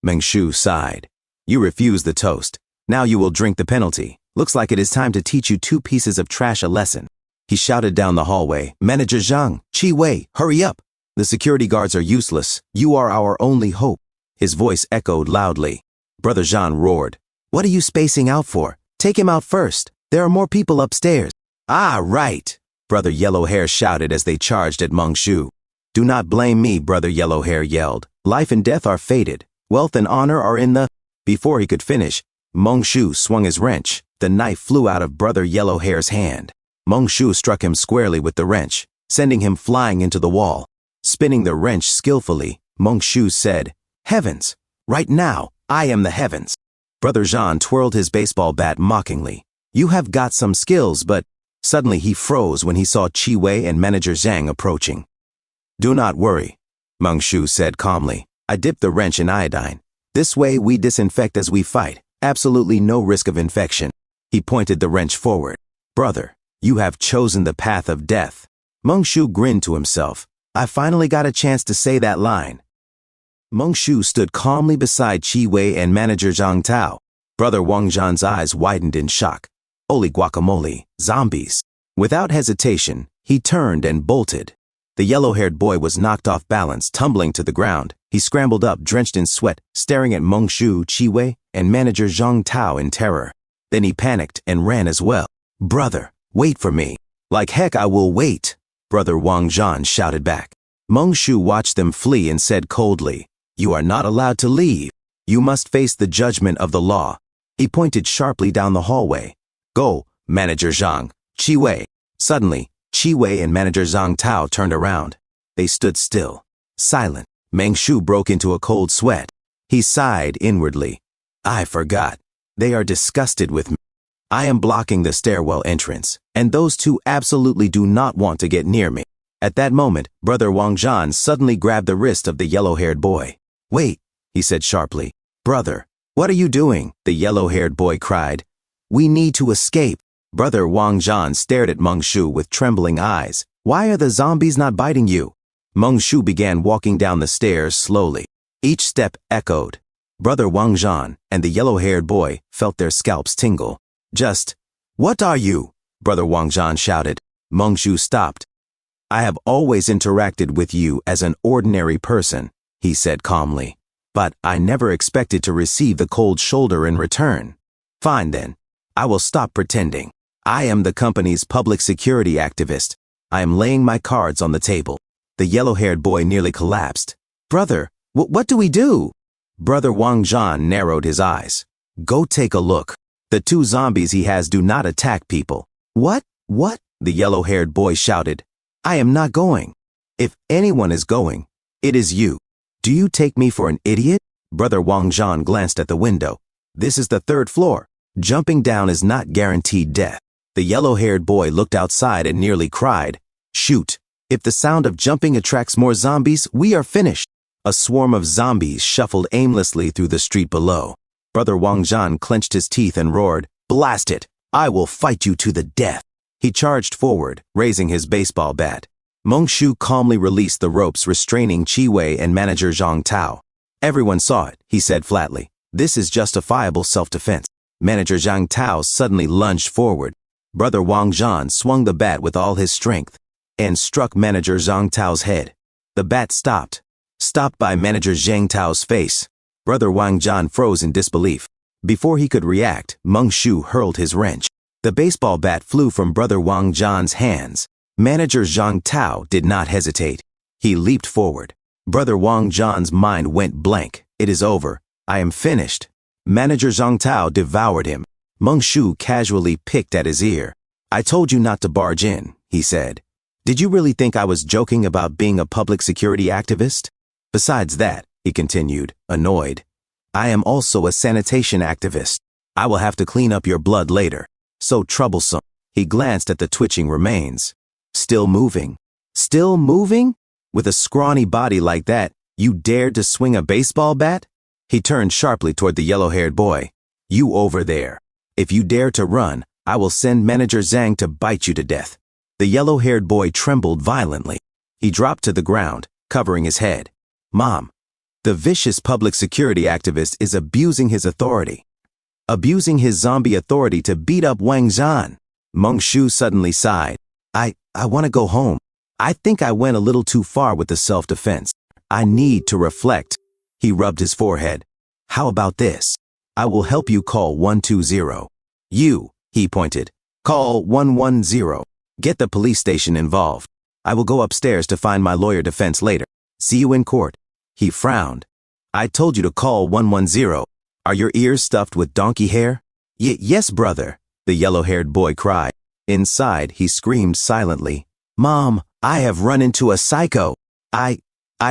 Meng-Shu sighed. You refuse the toast. Now you will drink the penalty. Looks like it is time to teach you 2 pieces of trash a lesson. He shouted down the hallway. Manager Zhang, Chi Wei, hurry up. The security guards are useless. You are our only hope. His voice echoed loudly. Brother Jean roared. What are you spacing out for? Take him out first. There are more people upstairs. Ah, right. Brother Yellow Hair shouted as they charged at Meng-Shu. Do not blame me, Brother Yellow Hair yelled. Life and death are fated. Wealth and honor are in the... Before he could finish, Meng-Shu swung his wrench. The knife flew out of Brother Yellow Hair's hand. Meng-Shu struck him squarely with the wrench, sending him flying into the wall. Spinning the wrench skillfully, Meng-Shu said, Heavens! Right now, I am the heavens. Brother Jean twirled his baseball bat mockingly. You have got some skills, but Suddenly he froze when he saw Chi Wei and Manager Zhang approaching. Do not worry, Meng Shu said calmly. I dipped the wrench in iodine. This way we disinfect as we fight. Absolutely no risk of infection. He pointed the wrench forward. Brother, you have chosen the path of death. Meng Shu grinned to himself. I finally got a chance to say that line. Meng Shu stood calmly beside Chi Wei and Manager Zhang Tao. Brother Wang Zhan's eyes widened in shock. Holy guacamole, zombies. Without hesitation, he turned and bolted. The yellow-haired boy was knocked off balance, tumbling to the ground. He scrambled up, drenched in sweat, staring at Meng Shu, Chi Wei, and Manager Zhang Tao in terror. Then he panicked and ran as well. Brother, wait for me. Like heck I will wait, Brother Wang Zhan shouted back. Meng Shu watched them flee and said coldly, You are not allowed to leave. You must face the judgment of the law. He pointed sharply down the hallway. Go, Manager Zhang, Chi Wei. Suddenly, Chi Wei and Manager Zhang Tao turned around. They stood still, silent. Meng Shu broke into a cold sweat. He sighed inwardly. I forgot. They are disgusted with me. I am blocking the stairwell entrance, and those two absolutely do not want to get near me. At that moment, Brother Wang Zhan suddenly grabbed the wrist of the yellow-haired boy. Wait, he said sharply. Brother, what are you doing? The yellow-haired boy cried. We need to escape. Brother Wang Zhan stared at Meng Shu with trembling eyes. Why are the zombies not biting you? Meng Shu began walking down the stairs slowly. Each step echoed. Brother Wang Zhan and the yellow-haired boy felt their scalps tingle. What are you? Brother Wang Zhan shouted. Meng Shu stopped. I have always interacted with you as an ordinary person, he said calmly. But I never expected to receive the cold shoulder in return. Fine then. I will stop pretending. I am the company's public security activist. I am laying my cards on the table. The yellow-haired boy nearly collapsed. Brother, what do we do? Brother Wang Zhan narrowed his eyes. Go take a look. The two zombies he has do not attack people. What? The yellow-haired boy shouted. I am not going. If anyone is going, it is you. Do you take me for an idiot? Brother Wang Zhan glanced at the window. This is the 3rd floor. Jumping down is not guaranteed death. The yellow-haired boy looked outside and nearly cried. Shoot. If the sound of jumping attracts more zombies, we are finished. A swarm of zombies shuffled aimlessly through the street below. Brother Wang Zhan clenched his teeth and roared, Blast it! I will fight you to the death. He charged forward, raising his baseball bat. Meng Shu calmly released the ropes restraining Chi Wei and Manager Zhang Tao. Everyone saw it, he said flatly. This is justifiable self-defense. Manager Zhang Tao suddenly lunged forward. Brother Wang Zhan swung the bat with all his strength and struck Manager Zhang Tao's head. The bat stopped by Manager Zhang Tao's face. Brother Wang Zhan froze in disbelief. Before he could react, Meng Shu hurled his wrench. The baseball bat flew from Brother Wang Zhan's hands. Manager Zhang Tao did not hesitate. He leaped forward. Brother Wang Zhan's mind went blank. It is over. I am finished. Manager Zhang Tao devoured him. Meng Shu casually picked at his ear. I told you not to barge in, he said. Did you really think I was joking about being a public security activist? Besides that, he continued, annoyed, I am also a sanitation activist. I will have to clean up your blood later. So troublesome. He glanced at the twitching remains. Still moving. Still moving? With a scrawny body like that, you dared to swing a baseball bat? He turned sharply toward the yellow-haired boy. You over there. If you dare to run, I will send Manager Zhang to bite you to death. The yellow-haired boy trembled violently. He dropped to the ground, covering his head. Mom, the vicious public security activist is abusing his authority. Abusing his zombie authority to beat up Wang Zhan. Meng Shu suddenly sighed. I want to go home. I think I went a little too far with the self-defense. I need to reflect. He rubbed his forehead. How about this? I will help you call 120. You, he pointed. Call 110. Get the police station involved. I will go upstairs to find my lawyer defense later. See you in court. He frowned. I told you to call 110. Are your ears stuffed with donkey hair? Yes, brother, the yellow-haired boy cried. Inside, he screamed silently. Mom, I have run into a psycho. I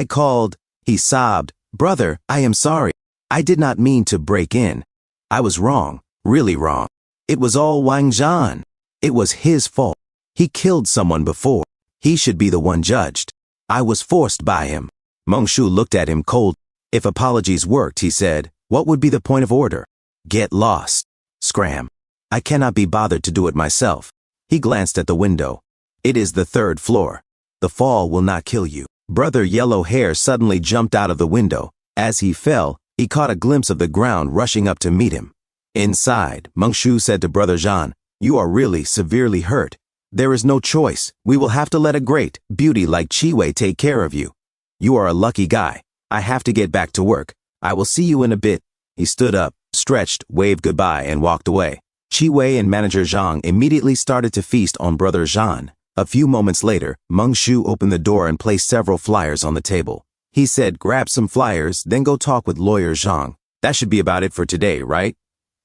called. He sobbed. Brother, I am sorry. I did not mean to break in. I was wrong, really wrong. It was all Wang Zhan. It was his fault. He killed someone before. He should be the one judged. I was forced by him. Mongshu looked at him cold. If apologies worked, he said, what would be the point of order? Get lost. Scram. I cannot be bothered to do it myself. He glanced at the window. It is the 3rd floor. The fall will not kill you. Brother Yellow Hair suddenly jumped out of the window. As he fell, he caught a glimpse of the ground rushing up to meet him. Inside, Mongshu said to Brother Jean, you are really severely hurt. There is no choice. We will have to let a great beauty like Chi-Wei take care of you. You are a lucky guy. I have to get back to work. I will see you in a bit. He stood up, stretched, waved goodbye, and walked away. Chi-Wei and Manager Zhang immediately started to feast on Brother Jean. A few moments later, Mongshu opened the door and placed several flyers on the table. He said, grab some flyers, then go talk with lawyer Zhang. That should be about it for today, right?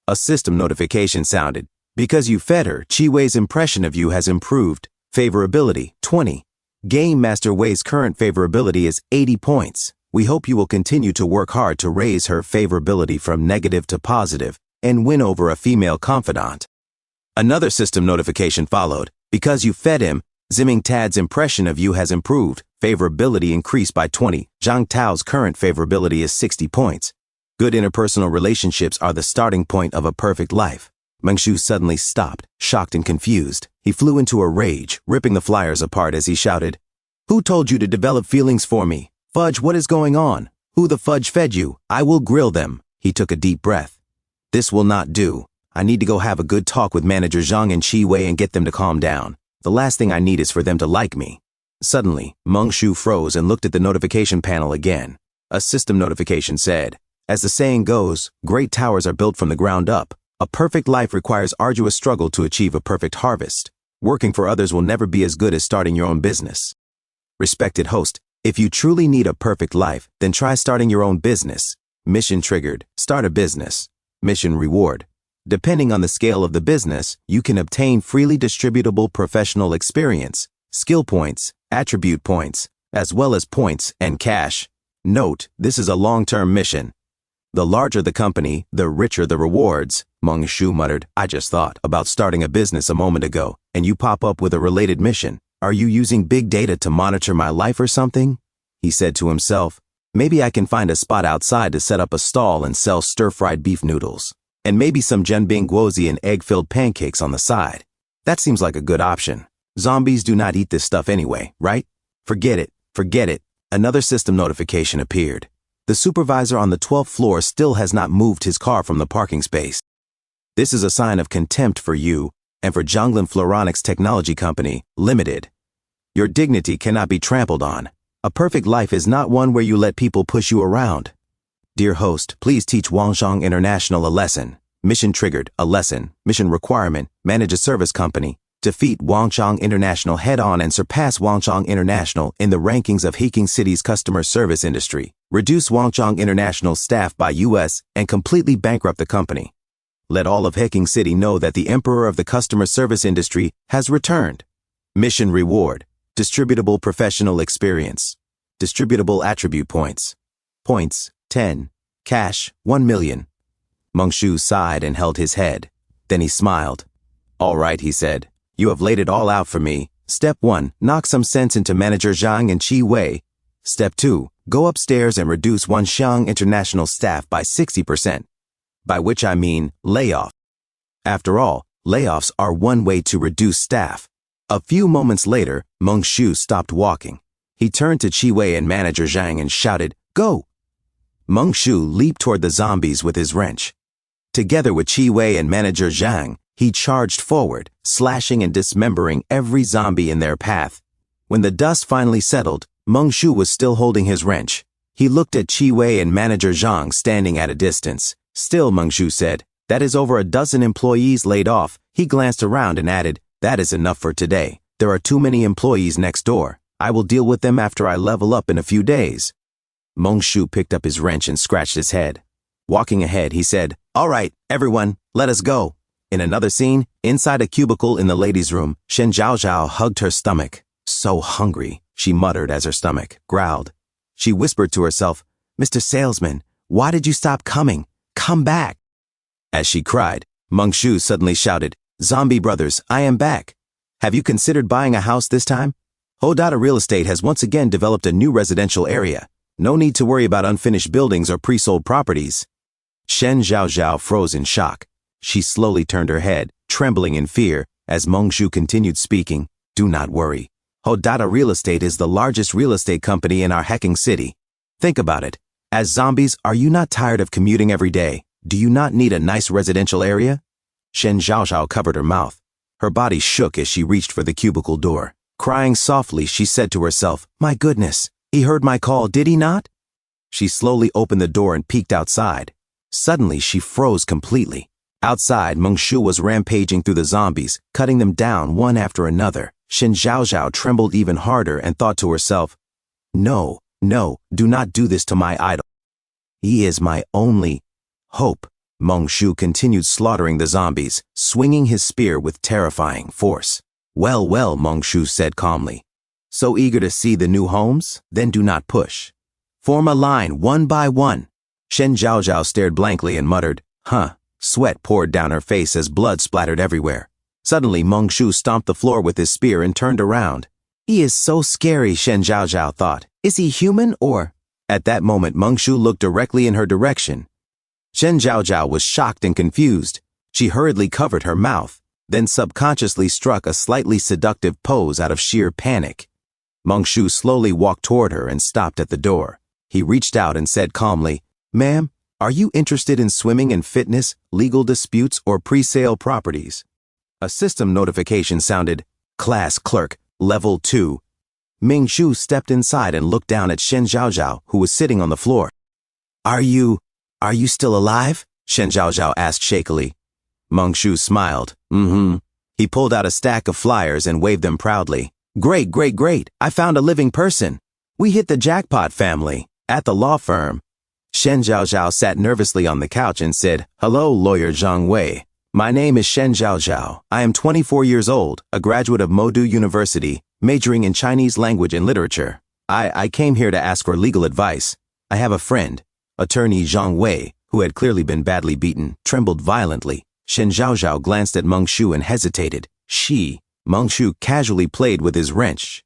A system notification sounded. Because you fed her, Chi-Wei's impression of you has improved. Favorability, 20. Game Master Wei's current favorability is 80 points. We hope you will continue to work hard to raise her favorability from negative to positive and win over a female confidant. Another system notification followed. Because you fed him, Zimming Tad's impression of you has improved. Favorability increased by 20. Zhang Tao's current favorability is 60 points. Good interpersonal relationships are the starting point of a perfect life. Mongshu suddenly stopped, shocked and confused. He flew into a rage, ripping the flyers apart as he shouted, who told you to develop feelings for me? Fudge, what is going on? Who the fudge fed you? I will grill them. He took a deep breath. This will not do. I need to go have a good talk with Manager Zhang and Chi-Wei and get them to calm down. The last thing I need is for them to like me. Suddenly, Mongshu froze and looked at the notification panel again. A system notification said, as the saying goes, great towers are built from the ground up. A perfect life requires arduous struggle to achieve a perfect harvest. Working for others will never be as good as starting your own business. Respected host, if you truly need a perfect life, then try starting your own business. Mission triggered. Start a business. Mission reward. Depending on the scale of the business, you can obtain freely distributable professional experience, skill points, attribute points, as well as points and cash. Note, this is a long-term mission. The larger the company, the richer the rewards. Mongshu muttered, I just thought about starting a business a moment ago, and you pop up with a related mission. Are you using big data to monitor my life or something? He said to himself, maybe I can find a spot outside to set up a stall and sell stir-fried beef noodles. And maybe some Jianbing guozi and egg-filled pancakes on the side. That seems like a good option. Zombies do not eat this stuff anyway, right? Forget it, forget it. Another system notification appeared. The supervisor on the 12th floor still has not moved his car from the parking space. This is a sign of contempt for you and for Zhonglin Floronics Technology Company, Limited. Your dignity cannot be trampled on. A perfect life is not one where you let people push you around. Dear host, please teach Wangshang International a lesson. Mission triggered, a lesson. Mission requirement, manage a service company. Defeat Wangshang International head-on and surpass Wangshang International in the rankings of Heking City's customer service industry. Reduce Wangshang International's staff by US and completely bankrupt the company. Let all of Heking City know that the emperor of the customer service industry has returned. Mission reward, distributable professional experience. Distributable attribute points. Points, 10. Cash, 1 million. Mongshu sighed and held his head. Then he smiled. All right, he said. You have laid it all out for me. Step 1, knock some sense into Manager Zhang and Chi-Wei. Step 2, go upstairs and reduce Wangshang International staff by 60%. By which I mean layoff. After all, layoffs are one way to reduce staff. A few moments later, Mongshu stopped walking. He turned to Chi-Wei and Manager Zhang and shouted, go! Mongshu leaped toward the zombies with his wrench. Together with Chi-Wei and Manager Zhang, he charged forward, slashing and dismembering every zombie in their path. When the dust finally settled, Mongshu was still holding his wrench. He looked at Chi-Wei and Manager Zhang standing at a distance. Still, Mongshu said, that is over a dozen employees laid off. He glanced around and added, that is enough for today. There are too many employees next door. I will deal with them after I level up in a few days. Mongshu picked up his wrench and scratched his head. Walking ahead, he said, all right, everyone, let us go. In another scene, inside a cubicle in the ladies' room, Shen Zhaozhao hugged her stomach. So hungry, she muttered as her stomach growled. She whispered to herself, Mr. Salesman, why did you stop coming? Come back. As she cried, Mongshu suddenly shouted, Zombie brothers, I am back. Have you considered buying a house this time? Odata Real Estate has once again developed a new residential area. No need to worry about unfinished buildings or pre-sold properties. Shen Zhaozhao froze in shock. She slowly turned her head, trembling in fear, as Mengshu continued speaking. Do not worry. Odata Real Estate is the largest real estate company in our hacking city. Think about it. As zombies, are you not tired of commuting every day? Do you not need a nice residential area? Shen Zhaozhao covered her mouth. Her body shook as she reached for the cubicle door. Crying softly, she said to herself, "My goodness, he heard my call, did he not?" She slowly opened the door and peeked outside. Suddenly, she froze completely. Outside, Mengshu was rampaging through the zombies, cutting them down one after another. Shen Zhaozhao trembled even harder and thought to herself, No, do not do this to my idol. He is my only hope. Mengshu continued slaughtering the zombies, swinging his spear with terrifying force. Well, Mengshu said calmly. So eager to see the new homes? Then do not push. Form a line one by one. Shen Zhaozhao stared blankly and muttered, Huh. Sweat poured down her face as blood splattered everywhere. Suddenly, Mengshu stomped the floor with his spear and turned around. He is so scary, Shen Zhaozhao thought. Is he human or? At that moment, Mengshu looked directly in her direction. Shen Zhaozhao was shocked and confused. She hurriedly covered her mouth, then subconsciously struck a slightly seductive pose out of sheer panic. Mengshu slowly walked toward her and stopped at the door. He reached out and said calmly, Ma'am, are you interested in swimming and fitness, legal disputes, or pre-sale properties? A system notification sounded, Class Clerk, Level 2. Mengshu stepped inside and looked down at Shen Zhaozhao, who was sitting on the floor. Are you still alive? Shen Zhaozhao asked shakily. Mengshu smiled. He pulled out a stack of flyers and waved them proudly. Great. I found a living person. We hit the jackpot, family. At the law firm. Shen Zhaozhao sat nervously on the couch and said, Hello, lawyer Zhang Wei. My name is Shen Zhaozhao. I am 24 years old, a graduate of Modu University, majoring in Chinese language and literature. I came here to ask for legal advice. I have a friend, attorney Zhang Wei, who had clearly been badly beaten, trembled violently. Shen Zhaozhao glanced at Mengshu and hesitated. Mengshu casually played with his wrench.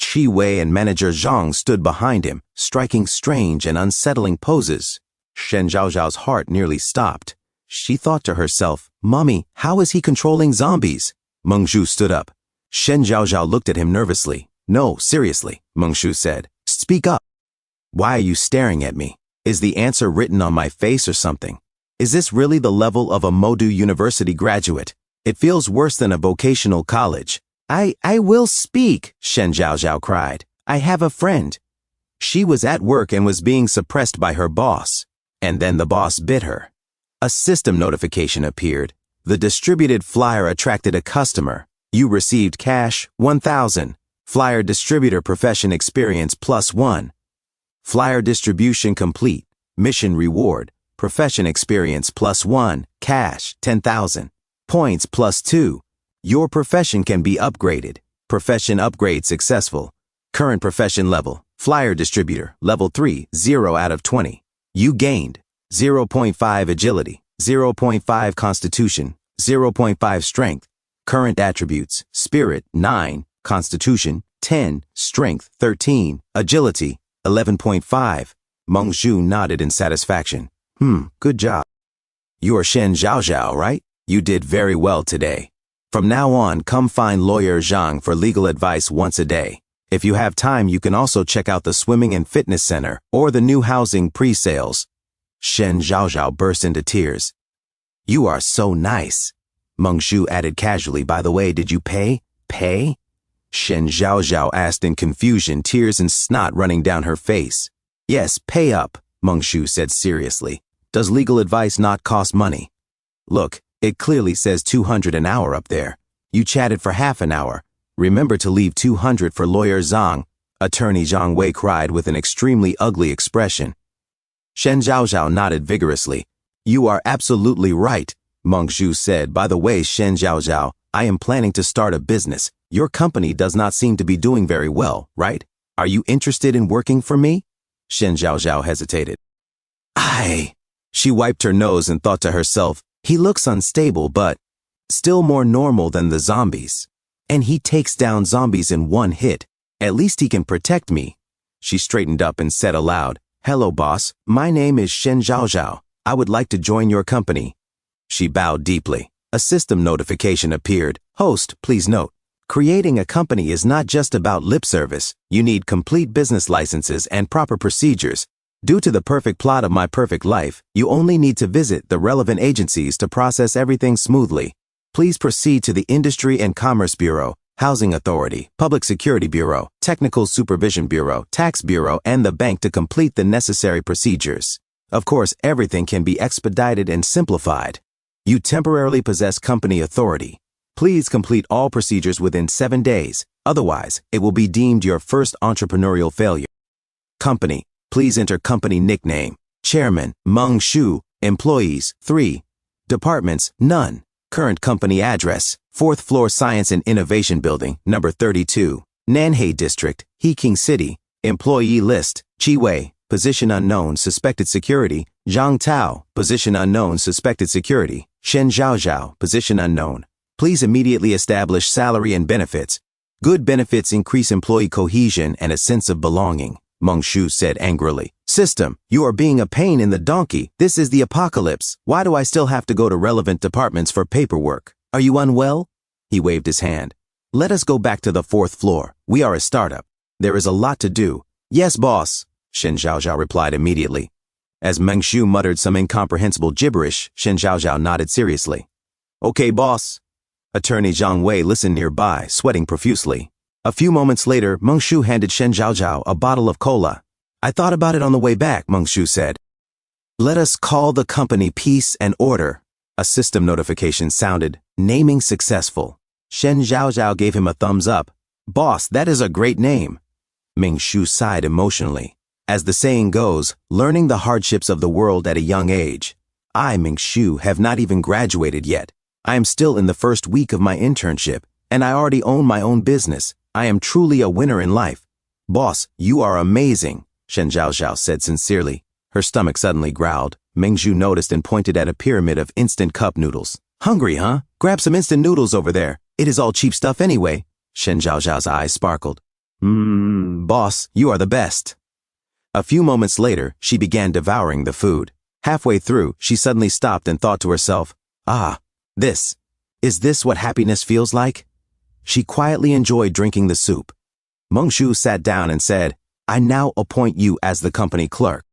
Chi Wei and manager Zhang stood behind him, striking strange and unsettling poses. Shen Zhaozhao's heart nearly stopped. She thought to herself, Mommy, how is he controlling zombies? Mengshu stood up. Shen Zhaozhao looked at him nervously. No, seriously, Mengshu said. Speak up. Why are you staring at me? Is the answer written on my face or something? Is this really the level of a Modu University graduate? It feels worse than a vocational college. I will speak, Shen Zhaozhao cried. I have a friend. She was at work and was being suppressed by her boss. And then the boss bit her. A system notification appeared. The distributed flyer attracted a customer. You received cash, 1,000. Flyer distributor profession experience +1. Flyer distribution complete. Mission reward. Profession experience +1. Cash, 10,000. Points +2. Your profession can be upgraded. Profession upgrade successful. Current profession level. Flyer distributor, level 3, 0 out of 20. You gained 0.5 agility, 0.5 constitution, 0.5 strength. Current attributes, spirit, 9, constitution, 10, strength, 13, agility, 11.5. Mengshu nodded in satisfaction. Good job. You're Shen Zhaozhao, right? You did very well today. From now on, come find lawyer Zhang for legal advice once a day. If you have time, you can also check out the swimming and fitness center or the new housing pre-sales. Shen Zhaozhao burst into tears. You are so nice. Mengshu added casually, by the way, did you pay? Pay? Shen Zhaozhao asked in confusion, tears and snot running down her face. Yes, pay up, Mengshu said seriously. Does legal advice not cost money? Look, it clearly says 200 an hour up there. You chatted for half an hour. Remember to leave 200 for lawyer Zhang, attorney Zhang Wei cried with an extremely ugly expression. Shen Zhaozhao nodded vigorously. You are absolutely right, Mengshu said. By the way, Shen Zhaozhao, I am planning to start a business. Your company does not seem to be doing very well, right? Are you interested in working for me? Shen Zhaozhao hesitated. She wiped her nose and thought to herself, he looks unstable but still more normal than the zombies. And he takes down zombies in one hit. At least he can protect me. She straightened up and said aloud, "Hello, boss. My name is Shen Zhaozhao. I would like to join your company." She bowed deeply. A system notification appeared. "Host, please note. Creating a company is not just about lip service. You need complete business licenses and proper procedures. Due to the perfect plot of My Perfect Life, you only need to visit the relevant agencies to process everything smoothly. Please proceed to the Industry and Commerce Bureau, Housing Authority, Public Security Bureau, Technical Supervision Bureau, Tax Bureau, and the bank to complete the necessary procedures. Of course, everything can be expedited and simplified. You temporarily possess company authority. Please complete all procedures within 7 days. Otherwise, it will be deemed your first entrepreneurial failure. Company. Please enter company nickname. Chairman, Meng Shu. Employees, 3. Departments, none. Current company address, 4th floor Science and Innovation Building, number 32. Nanhei District, Heking City. Employee list, Chi Wei, position unknown, suspected security. Zhang Tao, position unknown, suspected security. Shen Zhaozhao, position unknown. Please immediately establish salary and benefits. Good benefits increase employee cohesion and a sense of belonging, Meng Shu said angrily. System, you are being a pain in the donkey. This is the apocalypse. Why do I still have to go to relevant departments for paperwork? Are you unwell? He waved his hand. Let us go back to the 4th floor. We are a startup. There is a lot to do. Yes, boss, Shen Zhaozhao replied immediately. As Meng Shu muttered some incomprehensible gibberish, Shen Zhaozhao nodded seriously. Okay, boss. Attorney Zhang Wei listened nearby, sweating profusely. A few moments later, Meng Shu handed Shen Zhaozhao a bottle of cola. I thought about it on the way back, Meng Shu said. Let us call the company Peace and Order. A system notification sounded. Naming successful. Shen Zhaozhao gave him a thumbs up. Boss, that is a great name. Meng Shu sighed emotionally. As the saying goes, learning the hardships of the world at a young age. I, Meng Shu, have not even graduated yet. I am still in the first week of my internship, and I already own my own business. I am truly a winner in life. Boss, you are amazing, Shen Zhaozhao said sincerely. Her stomach suddenly growled. Meng Shu noticed and pointed at a pyramid of instant cup noodles. Hungry, huh? Grab some instant noodles over there. It is all cheap stuff anyway. Shen Zhaozhao's eyes sparkled. Boss, you are the best. A few moments later, she began devouring the food. Halfway through, she suddenly stopped and thought to herself, is this what happiness feels like? She quietly enjoyed drinking the soup. Meng Shu sat down and said, I now appoint you as the company clerk.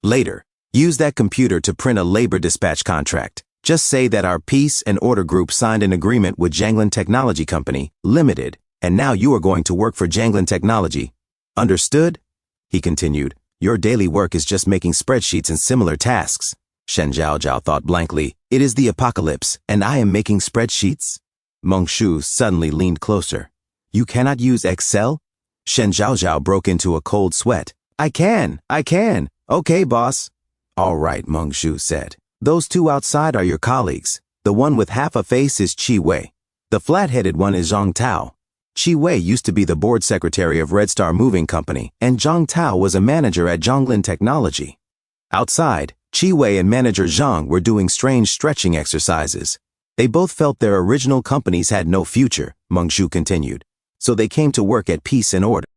Later, use that computer to print a labor dispatch contract. Just say that our Peace and Order Group signed an agreement with Jiangling Technology Company, Limited, and now you are going to work for Jiangling Technology. Understood? He continued, your daily work is just making spreadsheets and similar tasks. Shen Zhaozhao thought blankly, it is the apocalypse, and I am making spreadsheets? Meng Shu suddenly leaned closer. You cannot use Excel? Shen Zhaozhao broke into a cold sweat. I can. Okay, boss. All right, Meng Shu said. Those two outside are your colleagues. The one with half a face is Chi Wei. The flat-headed one is Zhang Tao. Chi Wei used to be the board secretary of Red Star Moving Company, and Zhang Tao was a manager at Jiangling Technology. Outside, Chi Wei and manager Zhang were doing strange stretching exercises. They both felt their original companies had no future, Meng Shu continued, so they came to work at Peace and Order.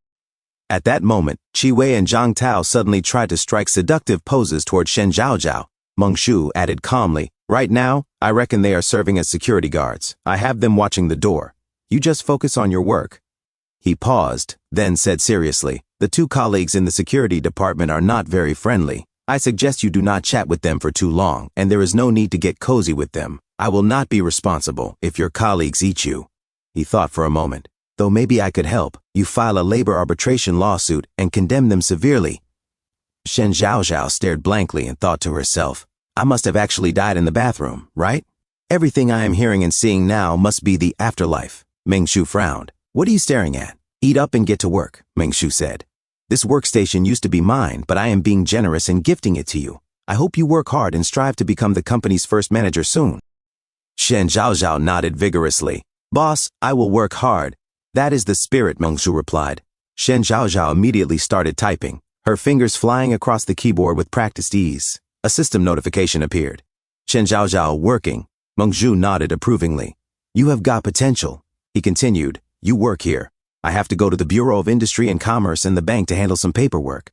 At that moment, Chi Wei and Zhang Tao suddenly tried to strike seductive poses toward Shen Zhaozhao. Meng Shu added calmly, right now, I reckon they are serving as security guards. I have them watching the door. You just focus on your work. He paused, then said seriously, the two colleagues in the security department are not very friendly. I suggest you do not chat with them for too long, and there is no need to get cozy with them. I will not be responsible if your colleagues eat you. He thought for a moment. Though maybe I could help. You file a labor arbitration lawsuit and condemn them severely. Shen Zhaozhao stared blankly and thought to herself, I must have actually died in the bathroom, right? Everything I am hearing and seeing now must be the afterlife. Meng Shu frowned. What are you staring at? Eat up and get to work, Meng Shu said. This workstation used to be mine, but I am being generous and gifting it to you. I hope you work hard and strive to become the company's first manager soon. Shen Zhaozhao nodded vigorously. Boss, I will work hard. That is the spirit, Meng Shu replied. Shen Zhaozhao immediately started typing, her fingers flying across the keyboard with practiced ease. A system notification appeared. Shen Zhaozhao working. Meng Shu nodded approvingly. You have got potential. He continued, "You work here. I have to go to the Bureau of Industry and Commerce and the bank to handle some paperwork."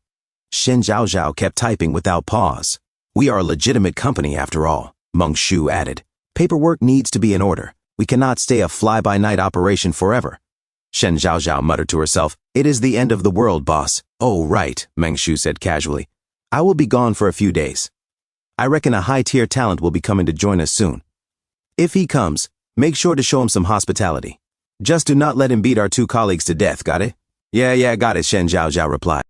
Shen Zhaozhao kept typing without pause. "We are a legitimate company after all," Meng Shu added. "Paperwork needs to be in order. We cannot stay a fly-by-night operation forever." Shen Zhaozhao muttered to herself, "It is the end of the world, boss." "Oh, right," Meng Shu said casually. "I will be gone for a few days. I reckon a high-tier talent will be coming to join us soon. If he comes, make sure to show him some hospitality. Just do not let him beat our 2 colleagues to death, got it?" Yeah, got it," Shen Zhaozhao replied.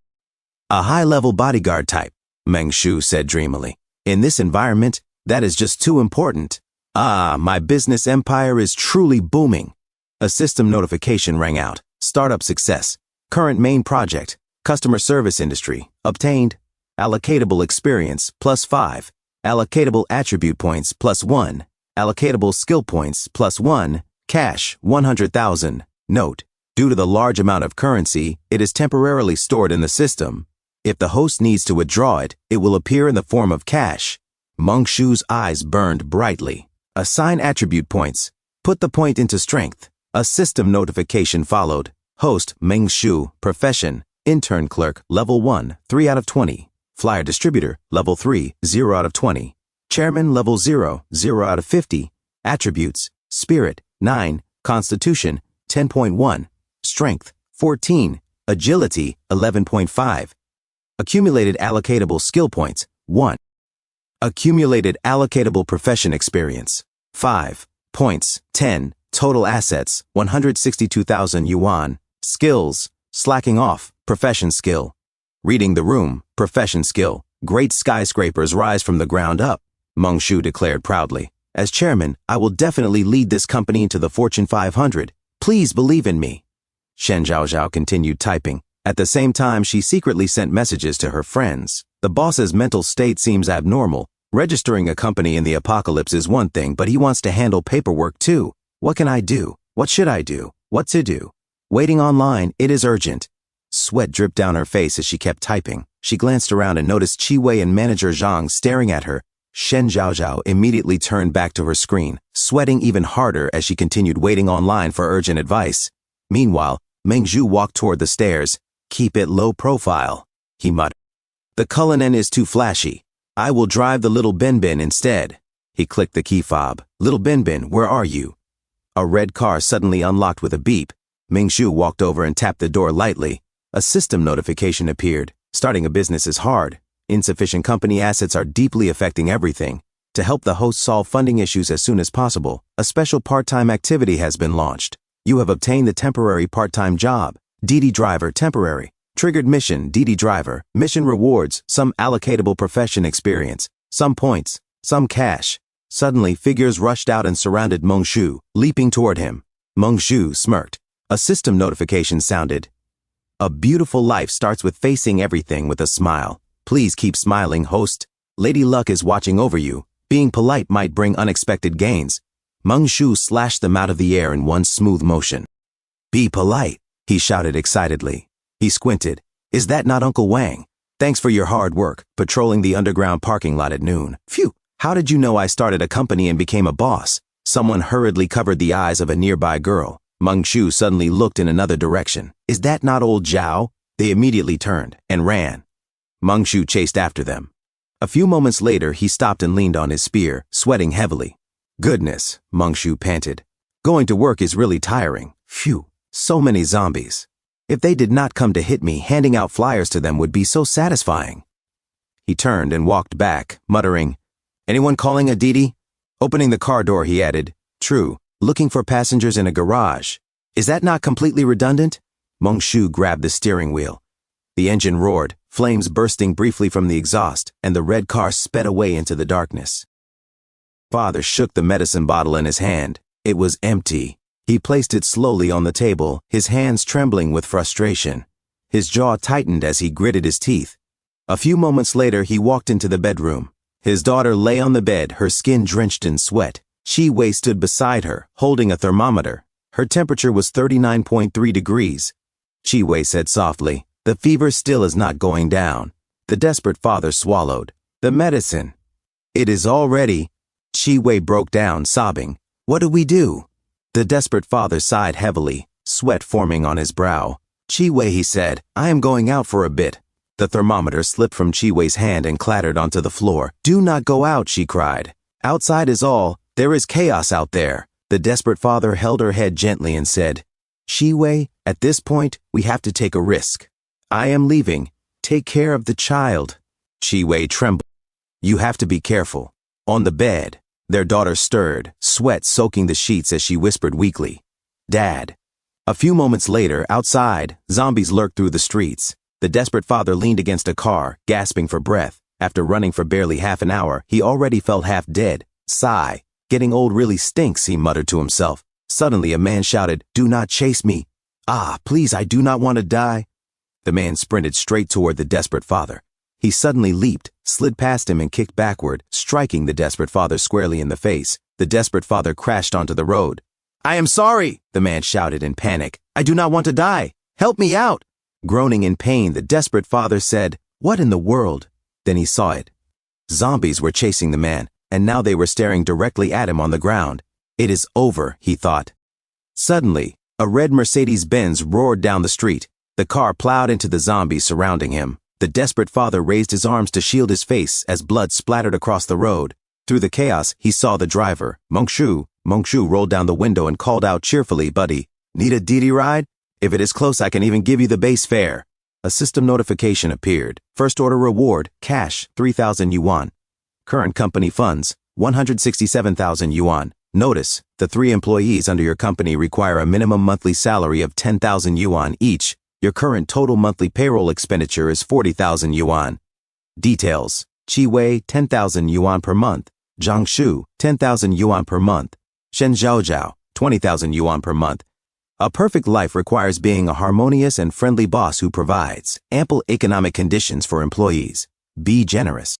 "A high-level bodyguard type," Meng Shu said dreamily. "In this environment, that is just too important. Ah, my business empire is truly booming." A system notification rang out. Startup success. Current main project. Customer service industry. Obtained. Allocatable experience, +5. Allocatable attribute points, +1. Allocatable skill points, +1. Cash, 100,000. Note: due to the large amount of currency, it is temporarily stored in the system. If the host needs to withdraw it, it will appear in the form of cash. Meng Shu's eyes burned brightly. Assign attribute points. Put the point into strength. A system notification followed. Host, Meng Shu, profession, intern clerk, level 1, 3 out of 20. Flyer distributor, level 3, 0 out of 20. Chairman, level 0, 0 out of 50. Attributes, spirit, 9, constitution, 10.1, strength, 14, agility, 11.5. Accumulated allocatable skill points, 1. Accumulated allocatable profession experience, 5 points, 10. Total assets, 162,000 yuan. Skills, slacking off, profession skill. Reading the room, profession skill. Great skyscrapers rise from the ground up, Meng Shu declared proudly. As chairman, I will definitely lead this company into the Fortune 500. Please believe in me. Shen Zhaozhao continued typing. At the same time, she secretly sent messages to her friends. The boss's mental state seems abnormal. Registering a company in the apocalypse is one thing, but he wants to handle paperwork too. What can I do? What should I do? What to do? Waiting online, it is urgent. Sweat dripped down her face as she kept typing. She glanced around and noticed Qi Wei and manager Zhang staring at her. Shen Zhaozhao immediately turned back to her screen, sweating even harder as she continued waiting online for urgent advice. Meanwhile, Meng Zhu walked toward the stairs. Keep it low profile, he muttered. The Cullinan is too flashy. I will drive the little Bin instead. He clicked the key fob. Little Bin, where are you? A red car suddenly unlocked with a beep. Meng Zhu walked over and tapped the door lightly. A system notification appeared. Starting a business is hard. Insufficient company assets are deeply affecting everything. To help the host solve funding issues as soon as possible, a special part-time activity has been launched. You have obtained the temporary part-time job. DD driver temporary. Triggered mission, DD driver. Mission rewards, some allocatable profession experience. Some points, some cash. Suddenly, figures rushed out and surrounded Meng Shu, leaping toward him. Meng Shu smirked. A system notification sounded. A beautiful life starts with facing everything with a smile. Please keep smiling, host. Lady Luck is watching over you. Being polite might bring unexpected gains. Meng Shu slashed them out of the air in one smooth motion. Be polite, he shouted excitedly. He squinted. Is that not Uncle Wang? Thanks for your hard work, patrolling the underground parking lot at noon. Phew, how did you know I started a company and became a boss? Someone hurriedly covered the eyes of a nearby girl. Meng Shu suddenly looked in another direction. Is that not old Zhao? They immediately turned and ran. Meng Shu chased after them. A few moments later, he stopped and leaned on his spear, sweating heavily. Goodness, Meng Shu panted. Going to work is really tiring. Phew, so many zombies. If they did not come to hit me, handing out flyers to them would be so satisfying. He turned and walked back, muttering, Anyone calling a Didi? Opening the car door, he added, True, looking for passengers in a garage. Is that not completely redundant? Meng Shu grabbed the steering wheel. The engine roared, flames bursting briefly from the exhaust, and the red car sped away into the darkness. Father shook the medicine bottle in his hand. It was empty. He placed it slowly on the table, his hands trembling with frustration. His jaw tightened as he gritted his teeth. A few moments later, he walked into the bedroom. His daughter lay on the bed, her skin drenched in sweat. Qi Wei stood beside her, holding a thermometer. Her temperature was 39.3 degrees. Qi Wei said softly, The fever still is not going down. The desperate father swallowed. The medicine. It is all ready. Qi Wei broke down, sobbing. What do we do? The desperate father sighed heavily, sweat forming on his brow. Chi-Wei, he said, I am going out for a bit. The thermometer slipped from Chi-Wei's hand and clattered onto the floor. Do not go out, she cried. Outside is all. There is chaos out there. The desperate father held her head gently and said, Chi-Wei, at this point, we have to take a risk. I am leaving. Take care of the child. Chi-Wei trembled. You have to be careful. On the bed, their daughter stirred, sweat soaking the sheets as she whispered weakly, Dad. A few moments later, outside, zombies lurked through the streets. The desperate father leaned against a car, gasping for breath. After running for barely half an hour, he already felt half dead. Sigh. Getting old really stinks, he muttered to himself. Suddenly, a man shouted, Do not chase me. Ah, please, I do not want to die. The man sprinted straight toward the desperate father. He suddenly leaped, slid past him and kicked backward, striking the desperate father squarely in the face. The desperate father crashed onto the road. I am sorry, the man shouted in panic. I do not want to die. Help me out. Groaning in pain, the desperate father said, What in the world? Then he saw it. Zombies were chasing the man, and now they were staring directly at him on the ground. It is over, he thought. Suddenly, a red Mercedes-Benz roared down the street. The car plowed into the zombies surrounding him. The desperate father raised his arms to shield his face as blood splattered across the road. Through the chaos, he saw the driver, Mongshu. Mongshu rolled down the window and called out cheerfully, Buddy, need a DD ride? If it is close, I can even give you the base fare. A system notification appeared. First order reward, cash, 3,000 yuan. Current company funds, 167,000 yuan. Notice, the 3 employees under your company require a minimum monthly salary of 10,000 yuan each. Your current total monthly payroll expenditure is 40,000 yuan. Details, Chi-Wei, 10,000 yuan per month. Jiangshu, 10,000 yuan per month. Shen Zhaozhao, 20,000 yuan per month. A perfect life requires being a harmonious and friendly boss who provides ample economic conditions for employees. Be generous.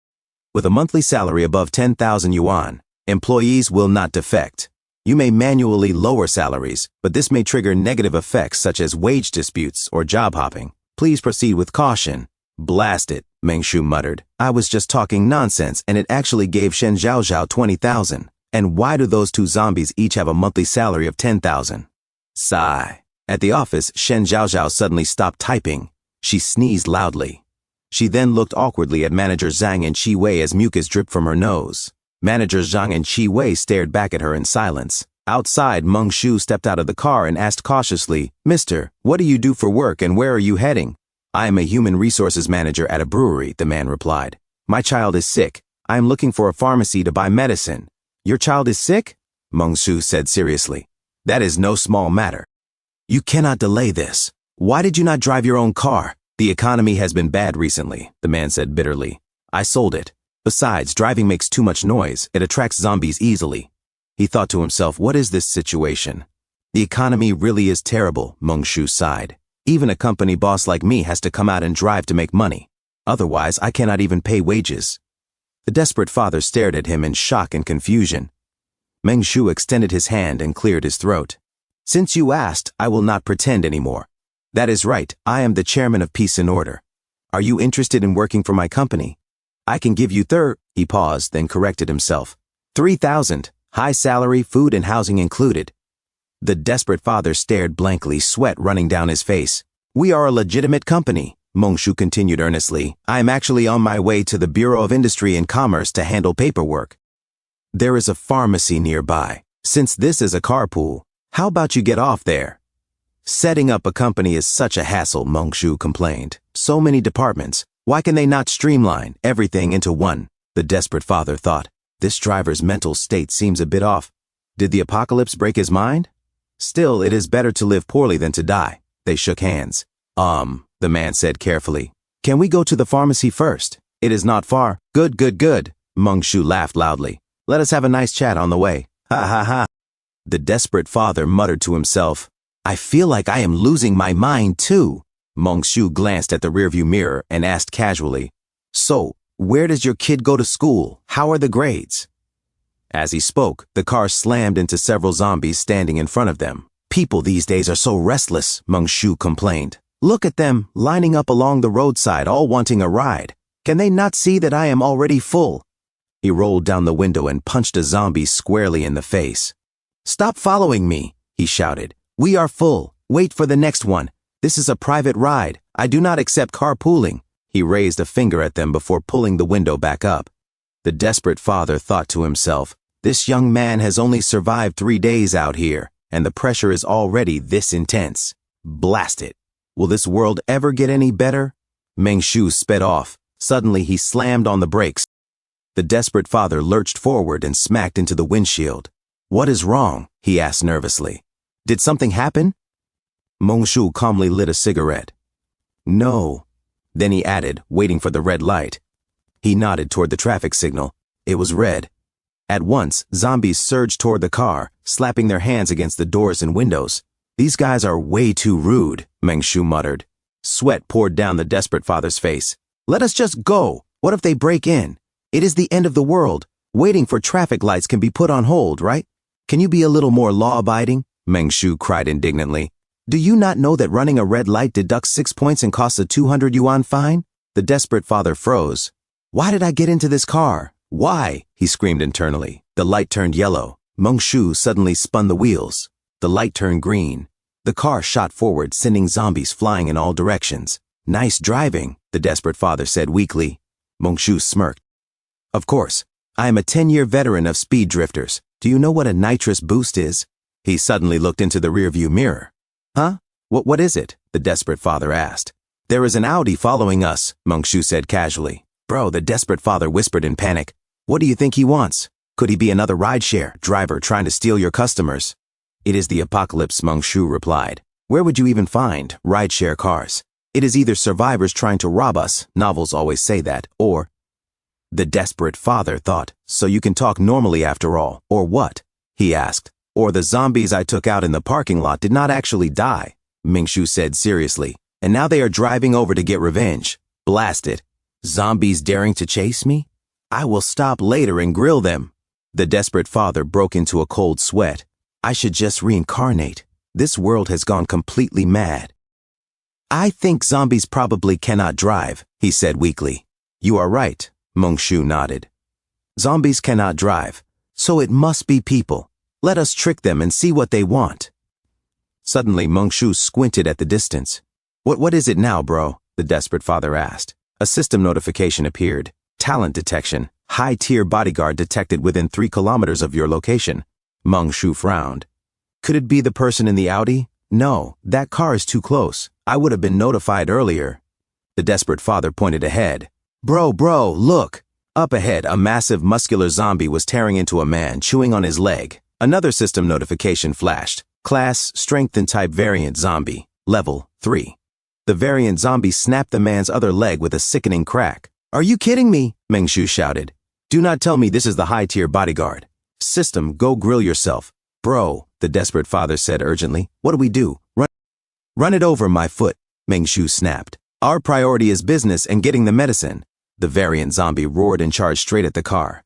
With a monthly salary above 10,000 yuan, employees will not defect. You may manually lower salaries, but this may trigger negative effects such as wage disputes or job hopping. Please proceed with caution. Blast it, Mengshu muttered. I was just talking nonsense and it actually gave Shen Zhaozhao 20,000. And why do those 2 zombies each have a monthly salary of 10,000? Sigh. At the office, Shen Zhaozhao suddenly stopped typing. She sneezed loudly. She then looked awkwardly at Manager Zhang and Chi-Wei as mucus dripped from her nose. Manager Zhang and Chi-Wei stared back at her in silence. Outside, Mongshu stepped out of the car and asked cautiously, Mister, what do you do for work and where are you heading? I am a human resources manager at a brewery, the man replied. My child is sick. I am looking for a pharmacy to buy medicine. Your child is sick? Mongshu said seriously. That is no small matter. You cannot delay this. Why did you not drive your own car? The economy has been bad recently, the man said bitterly. I sold it. Besides, driving makes too much noise. It attracts zombies easily. He thought to himself, what is this situation? The economy really is terrible, Mongshu sighed. Even a company boss like me has to come out and drive to make money. Otherwise, I cannot even pay wages. The desperate father stared at him in shock and confusion. Mengshu extended his hand and cleared his throat. Since you asked, I will not pretend anymore. That is right, I am the chairman of Peace and Order. Are you interested in working for my company? I can give you He paused, then corrected himself. 3,000, high salary, food and housing included. The desperate father stared blankly, sweat running down his face. We are a legitimate company, Mongshu continued earnestly. I am actually on my way to the Bureau of Industry and Commerce to handle paperwork. There is a pharmacy nearby. Since this is a carpool, how about you get off there? Setting up a company is such a hassle, Mongshu complained. So many departments. Why can they not streamline everything into one? The desperate father thought. This driver's mental state seems a bit off. Did the apocalypse break his mind? Still, it is better to live poorly than to die. They shook hands. The man said carefully. Can we go to the pharmacy first? It is not far. Good. Mongshu laughed loudly. Let us have a nice chat on the way. Ha ha ha. The desperate father muttered to himself. I feel like I am losing my mind too. Mongshu glanced at the rearview mirror and asked casually, So, where does your kid go to school? How are the grades? As he spoke, the car slammed into several zombies standing in front of them. People these days are so restless, Mongshu complained. Look at them, lining up along the roadside, all wanting a ride. Can they not see that I am already full? He rolled down the window and punched a zombie squarely in the face. Stop following me. he shouted. We are full. Wait for the next one. This is a private ride. I do not accept carpooling. He raised a finger at them before pulling the window back up. The desperate father thought to himself, this young man has only survived 3 days out here, and the pressure is already this intense. Blast it. Will this world ever get any better? Meng Shu sped off. Suddenly he slammed on the brakes. The desperate father lurched forward and smacked into the windshield. What is wrong? He asked nervously. Did something happen? Meng Shu calmly lit a cigarette. No. Then he added, waiting for the red light. He nodded toward the traffic signal. It was red. At once, zombies surged toward the car, slapping their hands against the doors and windows. These guys are way too rude, Meng Shu muttered. Sweat poured down the desperate father's face. Let us just go. What if they break in? It is the end of the world. Waiting for traffic lights can be put on hold, right? Can you be a little more law-abiding? Meng Shu cried indignantly. Do you not know that running a red light deducts 6 points and costs a 200 yuan fine? The desperate father froze. Why did I get into this car? Why? He screamed internally. The light turned yellow. Meng Shu suddenly spun the wheels. The light turned green. The car shot forward, sending zombies flying in all directions. Nice driving, the desperate father said weakly. Meng Shu smirked. Of course, I am a 10-year veteran of speed drifters. Do you know what a nitrous boost is? He suddenly looked into the rearview mirror. Huh? What is it? The desperate father asked. There is an Audi following us, Meng Shu said casually. Bro, the desperate father whispered in panic. What do you think he wants? Could he be another rideshare driver trying to steal your customers? It is the apocalypse, Meng Shu replied. Where would you even find rideshare cars? It is either survivors trying to rob us, novels always say that, or... The desperate father thought, so you can talk normally after all, or what? He asked. Or the zombies I took out in the parking lot did not actually die, Meng Shu said seriously, and now they are driving over to get revenge. Blast it. Zombies daring to chase me? I will stop later and grill them. The desperate father broke into a cold sweat. I should just reincarnate. This world has gone completely mad. I think zombies probably cannot drive, he said weakly. You are right, Meng Shu nodded. Zombies cannot drive, so it must be people. Let us trick them and see what they want. Suddenly, Meng Shu squinted at the distance. What is it now, bro? The desperate father asked. A system notification appeared. Talent detection. High-tier bodyguard detected within 3 kilometers of your location. Meng Shu frowned. Could it be the person in the Audi? No, that car is too close. I would have been notified earlier. The desperate father pointed ahead. Bro, look. Up ahead, a massive muscular zombie was tearing into a man, chewing on his leg. Another system notification flashed. Class, Strength and Type Variant Zombie. Level 3. The variant zombie snapped the man's other leg with a sickening crack. Are you kidding me? Meng Shu shouted. Do not tell me this is the high-tier bodyguard. System, go grill yourself. Bro, the desperate father said urgently. What do we do? Run it over my foot, Meng Shu snapped. Our priority is business and getting the medicine. The variant zombie roared and charged straight at the car.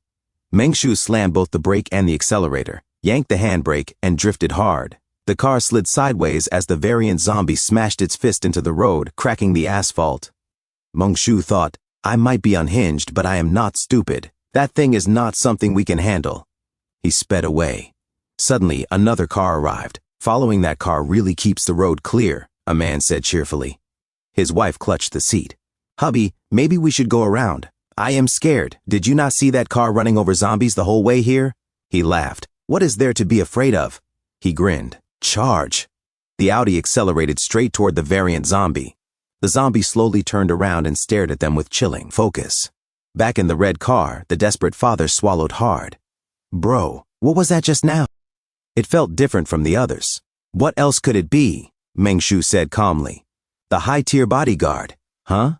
Meng Shu slammed both the brake and the accelerator, yanked the handbrake, and drifted hard. The car slid sideways as the variant zombie smashed its fist into the road, cracking the asphalt. Meng Shu thought, I might be unhinged, but I am not stupid. That thing is not something we can handle. He sped away. Suddenly, another car arrived. Following that car really keeps the road clear, a man said cheerfully. His wife clutched the seat. Hubby, maybe we should go around. I am scared. Did you not see that car running over zombies the whole way here? He laughed. What is there to be afraid of? He grinned. Charge. The Audi accelerated straight toward the variant zombie. The zombie slowly turned around and stared at them with chilling focus. Back in the red car, the desperate father swallowed hard. Bro, what was that just now? It felt different from the others. What else could it be? Meng Shu said calmly. The high-tier bodyguard. Huh?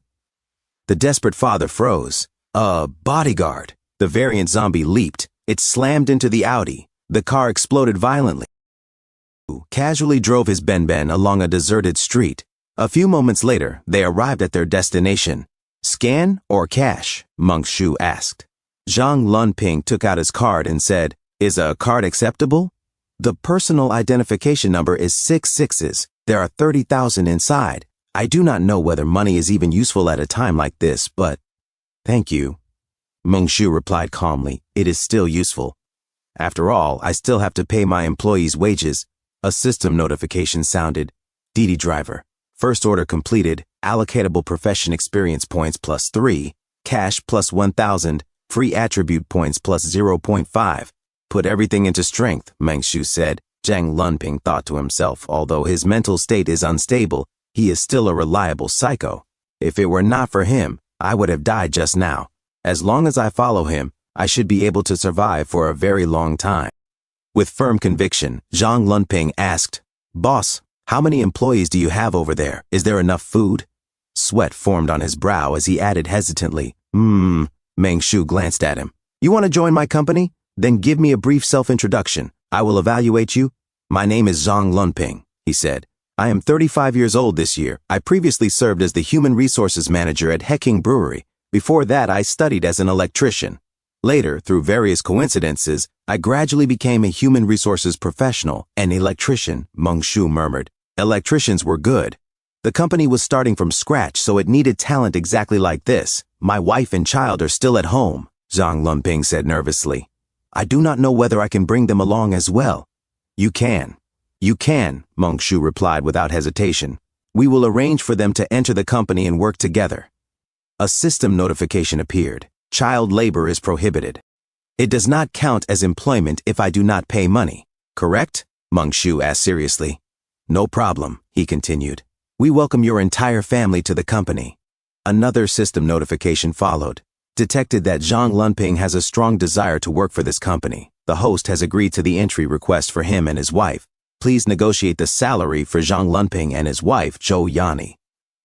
The desperate father froze. Bodyguard. The variant zombie leaped. It slammed into the Audi. The car exploded violently. Casually drove his Ben along a deserted street. A few moments later, they arrived at their destination. Scan or cash? Meng Shu asked. Zhang Lunping took out his card and said, Is a card acceptable? The personal identification number is 6 sixes. There are 30,000 inside. I do not know whether money is even useful at a time like this, but... Thank you. Meng Shu replied calmly. It is still useful. After all, I still have to pay my employees' wages. A system notification sounded. DD driver. First order completed. Allocatable profession experience points +3. Cash +1,000. Free attribute points +0.5. Put everything into strength, Mengshu said. Zhang Lunping thought to himself, although his mental state is unstable, he is still a reliable psycho. If it were not for him, I would have died just now. As long as I follow him, I should be able to survive for a very long time. With firm conviction, Zhang Lunping asked, Boss, how many employees do you have over there? Is there enough food? Sweat formed on his brow as he added hesitantly, Mengshu glanced at him. You want to join my company? Then give me a brief self-introduction. I will evaluate you. My name is Zhang Lunping, he said. I am 35 years old this year. I previously served as the Human Resources Manager at Heking Brewery. Before that, I studied as an electrician. Later, through various coincidences, I gradually became a human resources professional, an electrician, Mengshu murmured. Electricians were good. The company was starting from scratch, so it needed talent exactly like this. My wife and child are still at home, Zhang Lunping said nervously. I do not know whether I can bring them along as well. You can, Mengshu replied without hesitation. We will arrange for them to enter the company and work together. A system notification appeared. Child labor is prohibited. It does not count as employment if I do not pay money, correct? Mengshu asked seriously. No problem, he continued. We welcome your entire family to the company. Another system notification followed. Detected that Zhang Lunping has a strong desire to work for this company. The host has agreed to the entry request for him and his wife. Please negotiate the salary for Zhang Lunping and his wife, Zhou Yani.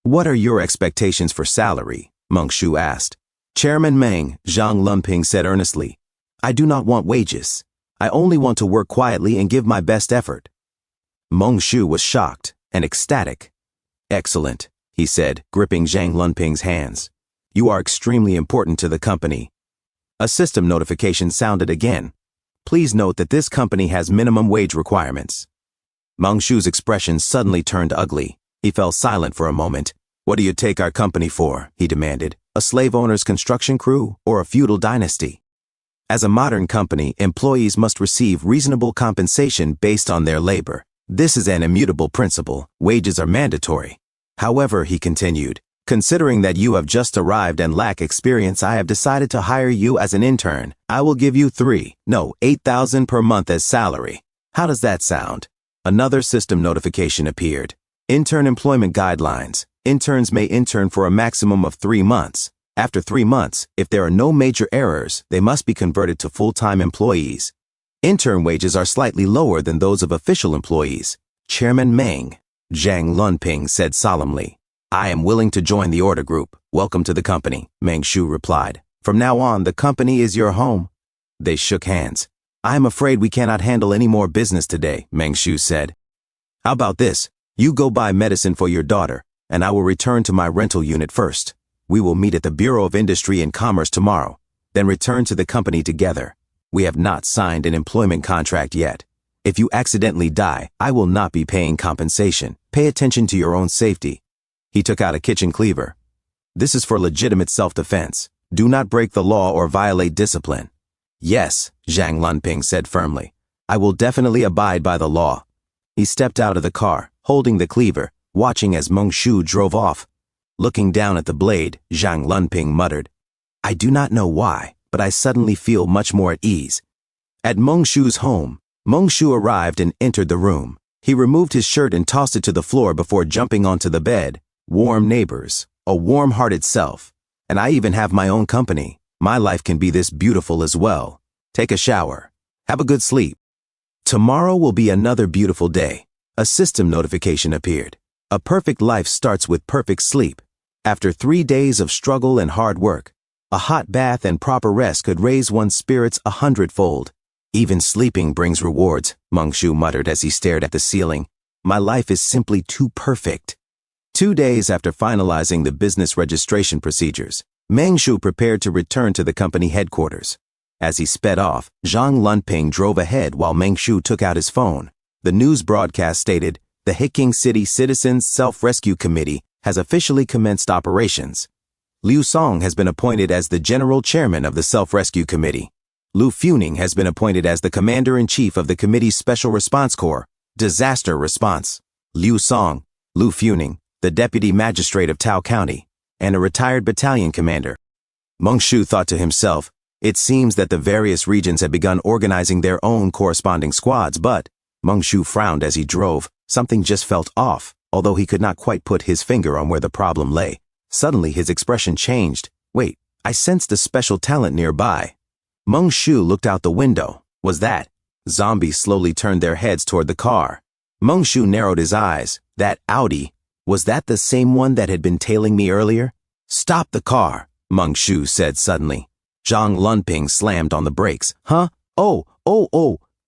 What are your expectations for salary? Mengshu asked. Chairman Meng, Zhang Lunping said earnestly. I do not want wages. I only want to work quietly and give my best effort. Mengshu was shocked and ecstatic. Excellent, he said, gripping Zhang Lunping's hands. You are extremely important to the company. A system notification sounded again. Please note that this company has minimum wage requirements. Mengshu's expression suddenly turned ugly. He fell silent for a moment. What do you take our company for? He demanded. A slave owner's construction crew or a feudal dynasty? As a modern company, employees must receive reasonable compensation based on their labor. This is an immutable principle. Wages are mandatory. However, he continued, considering that you have just arrived and lack experience, I have decided to hire you as an intern. I will give you 8,000 per month as salary. How does that sound? Another system notification appeared. Intern employment guidelines. Interns may intern for a maximum of 3 months. After 3 months, if there are no major errors, they must be converted to full-time employees. Intern wages are slightly lower than those of official employees. Chairman Meng, Zhang Lunping said solemnly. I am willing to join the order group. Welcome to the company, Mengshu replied. From now on, the company is your home. They shook hands. I am afraid we cannot handle any more business today, Mengshu said. How about this? You go buy medicine for your daughter, and I will return to my rental unit first. We will meet at the Bureau of Industry and Commerce tomorrow, then return to the company together. We have not signed an employment contract yet. If you accidentally die, I will not be paying compensation. Pay attention to your own safety. He took out a kitchen cleaver. This is for legitimate self-defense. Do not break the law or violate discipline. Yes, Zhang Lunping said firmly. I will definitely abide by the law. He stepped out of the car, holding the cleaver, watching as Mengshu drove off. Looking down at the blade, Zhang Lunping muttered, I do not know why, but I suddenly feel much more at ease. At Mengshu's home, Mengshu arrived and entered the room. He removed his shirt and tossed it to the floor before jumping onto the bed. Warm neighbors, a warm-hearted self, and I even have my own company. My life can be this beautiful as well. Take a shower. Have a good sleep. Tomorrow will be another beautiful day. A system notification appeared. A perfect life starts with perfect sleep. After 3 days of struggle and hard work, a hot bath and proper rest could raise one's spirits 100-fold. Even sleeping brings rewards, Mengshu muttered as he stared at the ceiling. My life is simply too perfect. 2 days after finalizing the business registration procedures, Mengshu prepared to return to the company headquarters. As he sped off, Zhang Lunping drove ahead while Mengshu took out his phone. The news broadcast stated, the Heking City Citizens Self-Rescue Committee has officially commenced operations. Liu Song has been appointed as the General Chairman of the Self-Rescue Committee. Lu Funing has been appointed as the Commander-in-Chief of the committee's Special Response Corps. Disaster response. Liu Song, Lu Funing, the deputy magistrate of Tao County, and a retired battalion commander. Meng Shu thought to himself, it seems that the various regions had begun organizing their own corresponding squads, but Meng Shu frowned as he drove. Something just felt off, although he could not quite put his finger on where the problem lay. Suddenly his expression changed. Wait, I sensed a special talent nearby. Meng Shu looked out the window. Was that? Zombies slowly turned their heads toward the car. Meng Shu narrowed his eyes. That Audi, was that the same one that had been tailing me earlier? Stop the car, Meng Shu said suddenly. Zhang Lunping slammed on the brakes. Huh? Oh.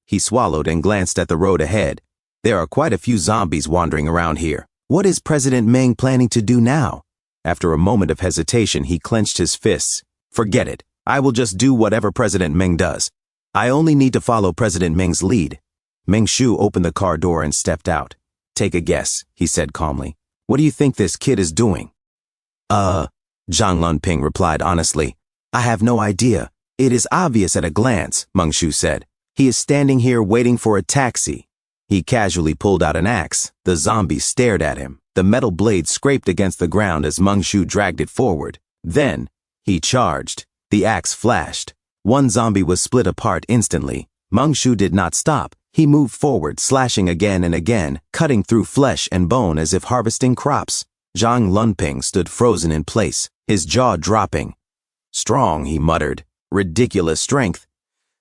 He swallowed and glanced at the road ahead. There are quite a few zombies wandering around here. What is President Meng planning to do now? After a moment of hesitation, he clenched his fists. Forget it. I will just do whatever President Meng does. I only need to follow President Meng's lead. Meng Shu opened the car door and stepped out. Take a guess, he said calmly. What do you think this kid is doing? Zhang Lunping replied honestly. I have no idea. It is obvious at a glance, Meng Shu said. He is standing here waiting for a taxi. He casually pulled out an axe. The zombie stared at him. The metal blade scraped against the ground as Meng Shu dragged it forward. Then, he charged. The axe flashed. One zombie was split apart instantly. Meng Shu did not stop. He moved forward, slashing again and again, cutting through flesh and bone as if harvesting crops. Zhang Lunping stood frozen in place, his jaw dropping. Strong, he muttered. Ridiculous strength.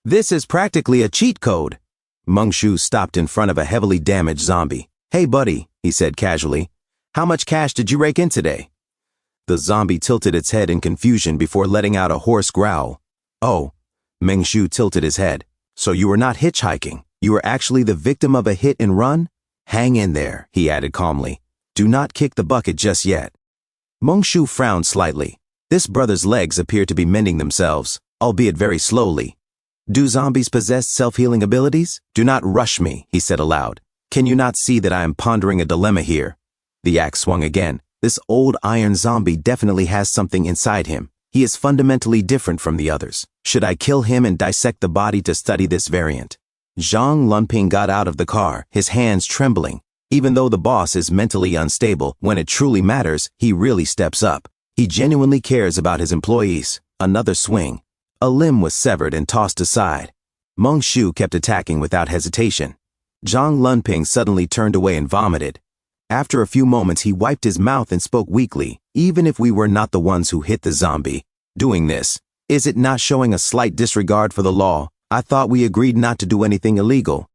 This is practically a cheat code. Meng Shu stopped in front of a heavily damaged zombie. Hey buddy, he said casually. How much cash did you rake in today? The zombie tilted its head in confusion before letting out a hoarse growl. Oh, Meng Shu tilted his head. So you were not hitchhiking. You were actually the victim of a hit and run? Hang in there, he added calmly. Do not kick the bucket just yet. Meng Shu frowned slightly. This brother's legs appeared to be mending themselves, albeit very slowly. Do zombies possess self-healing abilities? Do not rush me, he said aloud. Can you not see that I am pondering a dilemma here? The axe swung again. This old iron zombie definitely has something inside him. He is fundamentally different from the others. Should I kill him and dissect the body to study this variant? Zhang Lunping got out of the car, his hands trembling. Even though the boss is mentally unstable, when it truly matters, he really steps up. He genuinely cares about his employees. Another swing. A limb was severed and tossed aside. Meng Shu kept attacking without hesitation. Zhang Lunping suddenly turned away and vomited. After a few moments, he wiped his mouth and spoke weakly. Even if we were not the ones who hit the zombie, doing this, is it not showing a slight disregard for the law? I thought we agreed not to do anything illegal.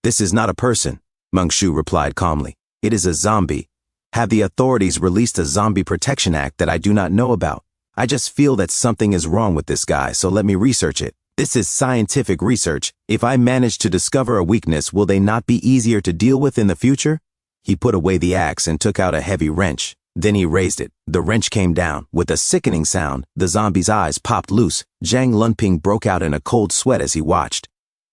This is not a person, Meng Shu replied calmly. It is a zombie. Have the authorities released a zombie protection act that I do not know about? I just feel that something is wrong with this guy, so let me research it. This is scientific research. If I manage to discover a weakness, will they not be easier to deal with in the future? He put away the axe and took out a heavy wrench. Then he raised it. The wrench came down. With a sickening sound, the zombie's eyes popped loose. Zhang Lunping broke out in a cold sweat as he watched.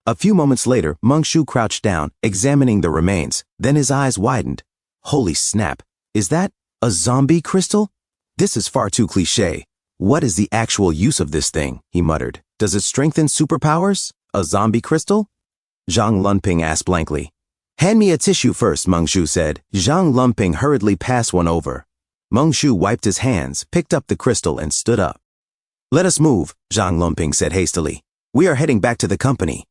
A few moments later, Meng Shu crouched down, examining the remains. Then his eyes widened. Holy snap. Is that a zombie crystal? This is far too cliché. What is the actual use of this thing? He muttered. Does it strengthen superpowers? A zombie crystal? Zhang Lunping asked blankly. Hand me a tissue first, Meng Shu said. Zhang Lunping hurriedly passed one over. Meng Shu wiped his hands, picked up the crystal, and stood up. Let us move, Zhang Lunping said hastily. We are heading back to the company.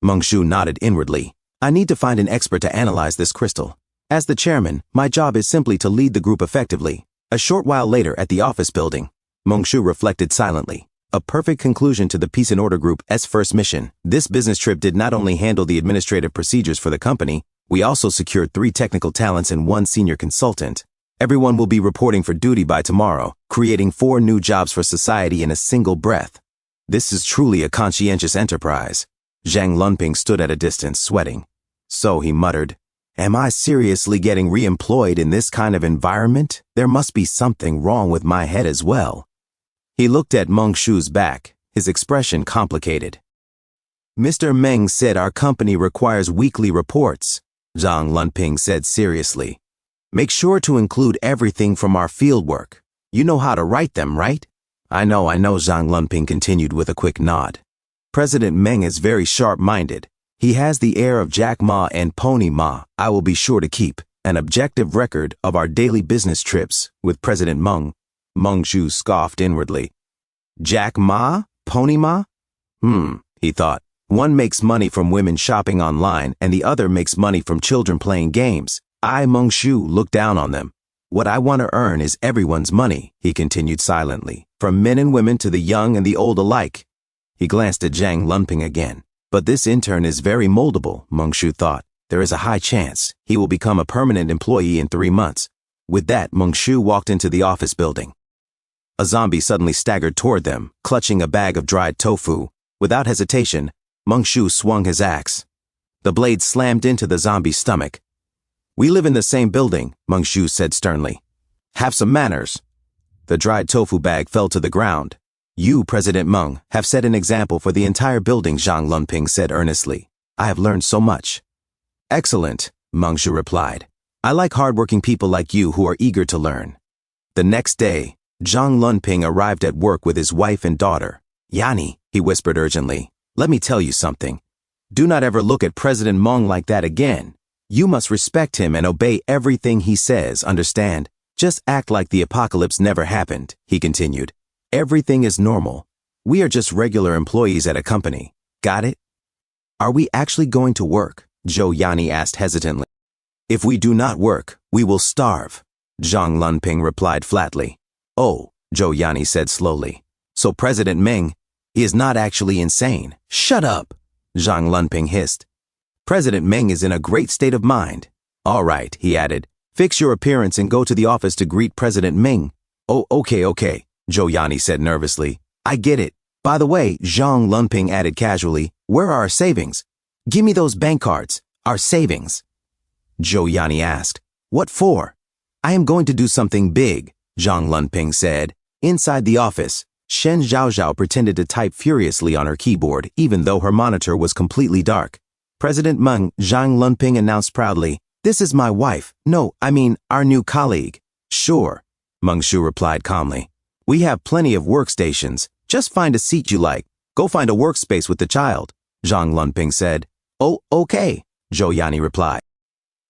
Meng Shu nodded inwardly. I need to find an expert to analyze this crystal. As the chairman, my job is simply to lead the group effectively. A short while later at the office building, Meng Shu reflected silently. A perfect conclusion to the Peace and Order Group's first mission. This business trip did not only handle the administrative procedures for the company, we also secured 3 technical talents and 1 senior consultant. Everyone will be reporting for duty by tomorrow, creating 4 new jobs for society in a single breath. This is truly a conscientious enterprise. Zhang Lunping stood at a distance, sweating. So he muttered, am I seriously getting re-employed in this kind of environment? There must be something wrong with my head as well. He looked at Meng Shu's back, his expression complicated. Mr. Meng said our company requires weekly reports, Zhang Lunping said seriously. Make sure to include everything from our fieldwork. You know how to write them, right? I know, Zhang Lunping continued with a quick nod. President Meng is very sharp-minded. He has the air of Jack Ma and Pony Ma. I will be sure to keep an objective record of our daily business trips with President Meng. Meng Shu scoffed inwardly. Jack Ma? Pony Ma? He thought. One makes money from women shopping online and the other makes money from children playing games. Meng Shu looked down on them. What I want to earn is everyone's money, he continued silently, from men and women to the young and the old alike. He glanced at Zhang Lunping again. But this intern is very moldable, Meng Shu thought. There is a high chance he will become a permanent employee in 3 months. With that, Meng Shu walked into the office building. A zombie suddenly staggered toward them, clutching a bag of dried tofu. Without hesitation, Meng Shu swung his axe. The blade slammed into the zombie's stomach. We live in the same building, Meng Shu said sternly. Have some manners. The dried tofu bag fell to the ground. You, President Meng, have set an example for the entire building, Zhang Lunping said earnestly. I have learned so much. Excellent, Meng Shu replied. I like hardworking people like you who are eager to learn. The next day, Zhang Lunping arrived at work with his wife and daughter. Yani, he whispered urgently, let me tell you something. Do not ever look at President Meng like that again. You must respect him and obey everything he says, understand? Just act like the apocalypse never happened, he continued. Everything is normal. We are just regular employees at a company. Got it? Are we actually going to work? Zhou Yani asked hesitantly. If we do not work, we will starve, Zhang Lunping replied flatly. Oh, Zhou Yani said slowly. So President Meng, he is not actually insane. Shut up, Zhang Lunping hissed. President Meng is in a great state of mind. All right, he added. Fix your appearance and go to the office to greet President Meng. Oh, okay, Zhou Yani said nervously. I get it. By the way, Zhang Lunping added casually, where are our savings? Give me those bank cards. Our savings. Zhou Yani asked. What for? I am going to do something big, Zhang Lunping said. Inside the office, Shen Zhaozhao pretended to type furiously on her keyboard, even though her monitor was completely dark. President Meng, Zhang Lunping announced proudly, this is my wife. No, I mean, our new colleague. Sure, Meng Shu replied calmly. We have plenty of workstations. Just find a seat you like. Go find a workspace with the child, Zhang Lunping said. Oh, okay, Zhou Yani replied.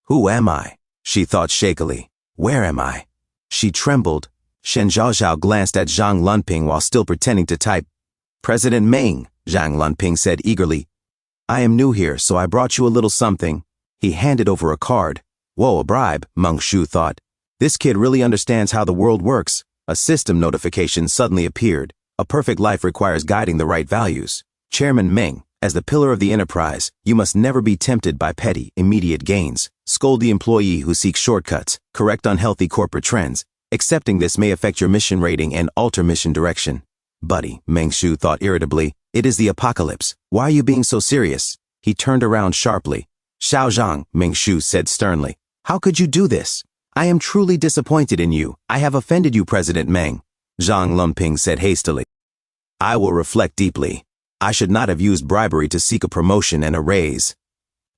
Who am I? She thought shakily. Where am I? She trembled. Shen Zhaozhao glanced at Zhang Lunping while still pretending to type. President Meng, Zhang Lunping said eagerly. I am new here, so I brought you a little something. He handed over a card. Whoa, a bribe, Meng Shu thought. This kid really understands how the world works. A system notification suddenly appeared. A perfect life requires guiding the right values. Chairman Meng, as the pillar of the enterprise, you must never be tempted by petty, immediate gains. Scold the employee who seeks shortcuts. Correct unhealthy corporate trends. Accepting this may affect your mission rating and alter mission direction. Buddy, Meng Shu thought irritably, it is the apocalypse. Why are you being so serious? He turned around sharply. Xiao Zhang, Meng Shu said sternly. How could you do this? I am truly disappointed in you. I have offended you, President Meng, Zhang Lunping said hastily. I will reflect deeply. I should not have used bribery to seek a promotion and a raise.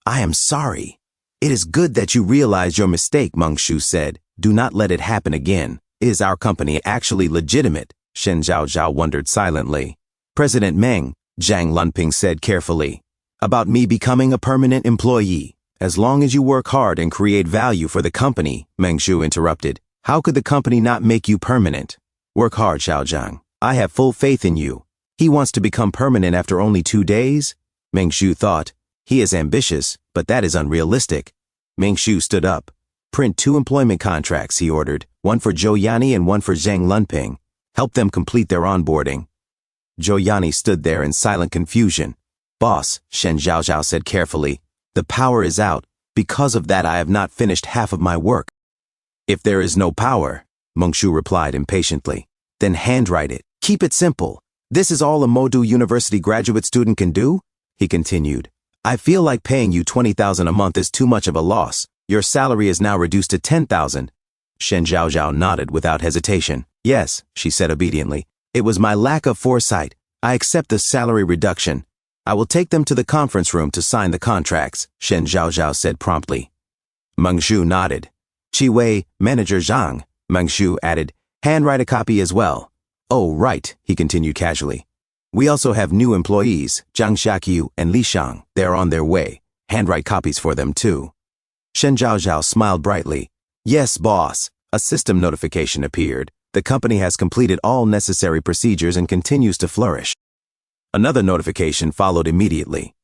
I am sorry. It is good that you realized your mistake, Meng Shu said. Do not let it happen again. Is our company actually legitimate? Shen Zhaozhao wondered silently. President Meng, Zhang Lunping said carefully. About me becoming a permanent employee. As long as you work hard and create value for the company, Meng Shu interrupted. How could the company not make you permanent? Work hard, Xiao Zhang. I have full faith in you. He wants to become permanent after only 2 days? Meng Shu thought. He is ambitious, but that is unrealistic. Meng Shu stood up. Print 2 employment contracts, he ordered. One for Zhou Yani and one for Zhang Lunping. Help them complete their onboarding. Zhou Yani stood there in silent confusion. Boss, Shen Zhaozhao said carefully. The power is out. Because of that, I have not finished half of my work. If there is no power, Meng Shu replied impatiently, then handwrite it. Keep it simple. This is all a Modu University graduate student can do? He continued. I feel like paying you 20,000 a month is too much of a loss. Your salary is now reduced to 10,000. Shen Zhaozhao nodded without hesitation. Yes, she said obediently. It was my lack of foresight. I accept the salary reduction. I will take them to the conference room to sign the contracts, Shen Zhaozhao said promptly. Meng Shu nodded. Chi Wei, Manager Zhang, Meng Shu added, handwrite a copy as well. Oh, right, he continued casually. We also have new employees, Zhang Xiaqiu and Li Shang. They're on their way. Handwrite copies for them too. Shen Zhaozhao smiled brightly. Yes, boss. A system notification appeared. The company has completed all necessary procedures and continues to flourish. Another notification followed immediately.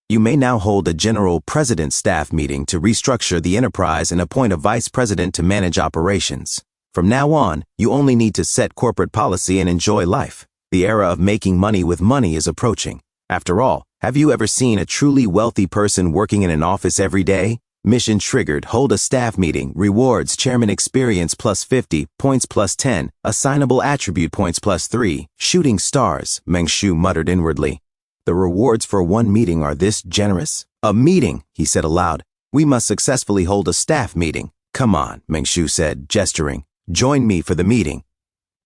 You may now hold a general president staff meeting to restructure the enterprise and appoint a vice president to manage operations. From now on, you only need to set corporate policy and enjoy life. The era of making money with money is approaching. After all, have you ever seen a truly wealthy person working in an office every day? Mission triggered, hold a staff meeting, rewards, chairman experience plus 50, points plus 10, assignable attribute points plus 3, shooting stars, Meng Shu muttered inwardly. The rewards for one meeting are this generous? A meeting, he said aloud. We must successfully hold a staff meeting. Come on, Meng Shu said, gesturing. Join me for the meeting.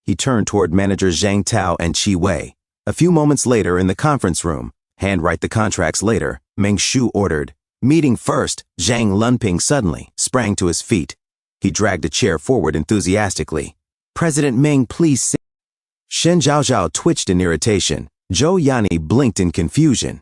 He turned toward managers Zhang Tao and Qi Wei. A few moments later in the conference room, handwrite the contracts later, Meng Shu ordered. Meeting first, Zhang Lunping suddenly sprang to his feet. He dragged a chair forward enthusiastically. President Meng, please sit. Shen Zhaozhao twitched in irritation. Zhou Yani blinked in confusion.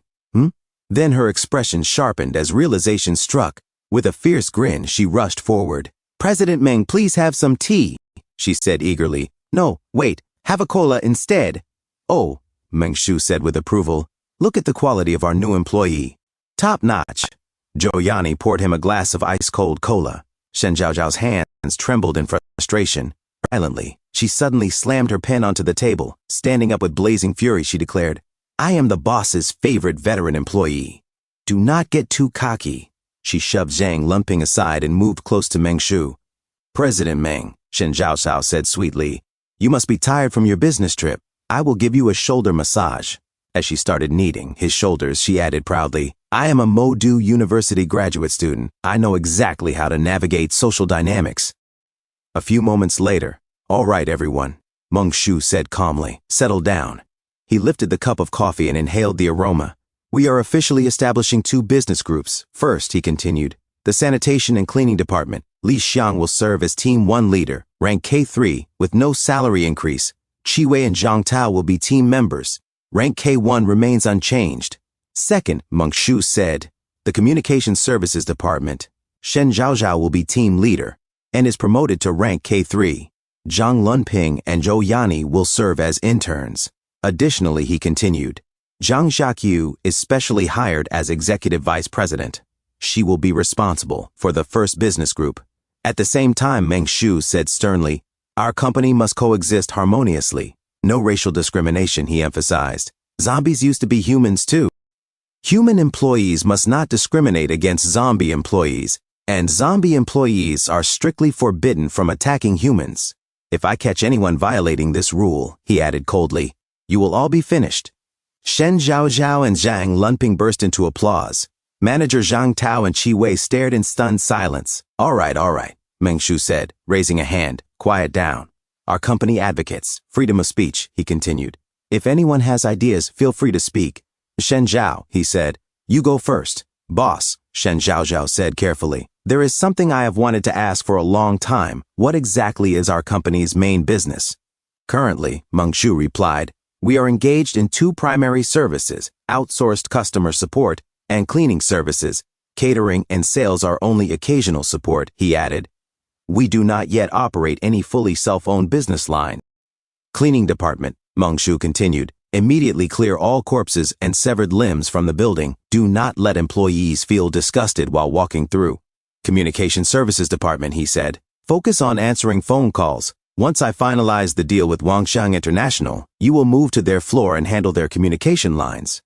Then her expression sharpened as realization struck. With a fierce grin, she rushed forward. President Meng, please have some tea, she said eagerly. No, wait, have a cola instead. Oh, Meng Shu said with approval. Look at the quality of our new employee. Top notch. Zhou Yani poured him a glass of ice-cold cola. Shen Zhaozhao's hands trembled in frustration. Violently, she suddenly slammed her pen onto the table. Standing up with blazing fury, she declared, I am the boss's favorite veteran employee. Do not get too cocky. She shoved Zhang Lunping aside and moved close to Meng Shu. President Meng, Shen Zhaozhao said sweetly, you must be tired from your business trip. I will give you a shoulder massage. As she started kneading his shoulders, she added proudly, I am a Modu University graduate student. I know exactly how to navigate social dynamics. A few moments later, all right, everyone, Meng Shu said calmly, settle down. He lifted the cup of coffee and inhaled the aroma. We are officially establishing two business groups. First, he continued, the sanitation and cleaning department. Li Xiang will serve as Team 1 leader, rank K3, with no salary increase. Qi Wei and Zhang Tao will be team members. Rank K1 remains unchanged. Second, Meng Shu said, the Communication Services Department. Shen Zhaozhao will be team leader and is promoted to rank K3. Zhang Lunping and Zhou Yani will serve as interns. Additionally, he continued, Zhang Xiaqiu is specially hired as executive vice president. She will be responsible for the first business group. At the same time, Meng Shu said sternly, our company must coexist harmoniously. No racial discrimination, he emphasized. Zombies used to be humans too. Human employees must not discriminate against zombie employees, and zombie employees are strictly forbidden from attacking humans. If I catch anyone violating this rule, he added coldly, you will all be finished. Shen Zhaozhao and Zhang Lunping burst into applause. Manager Zhang Tao and Qi Wei stared in stunned silence. All right, Meng Shu said, raising a hand. Quiet down. Our company advocates freedom of speech, he continued. If anyone has ideas, feel free to speak. Shen Zhao, he said, you go first. Boss, Shen Zhaozhao said carefully. There is something I have wanted to ask for a long time. What exactly is our company's main business? Currently, Meng Shu replied, we are engaged in two primary services, outsourced customer support and cleaning services. Catering and sales are only occasional support, he added. We do not yet operate any fully self-owned business line. Cleaning department, Meng Shu continued, immediately clear all corpses and severed limbs from the building. Do not let employees feel disgusted while walking through. Communication Services Department, he said, focus on answering phone calls. Once I finalize the deal with Wangxiang International, you will move to their floor and handle their communication lines.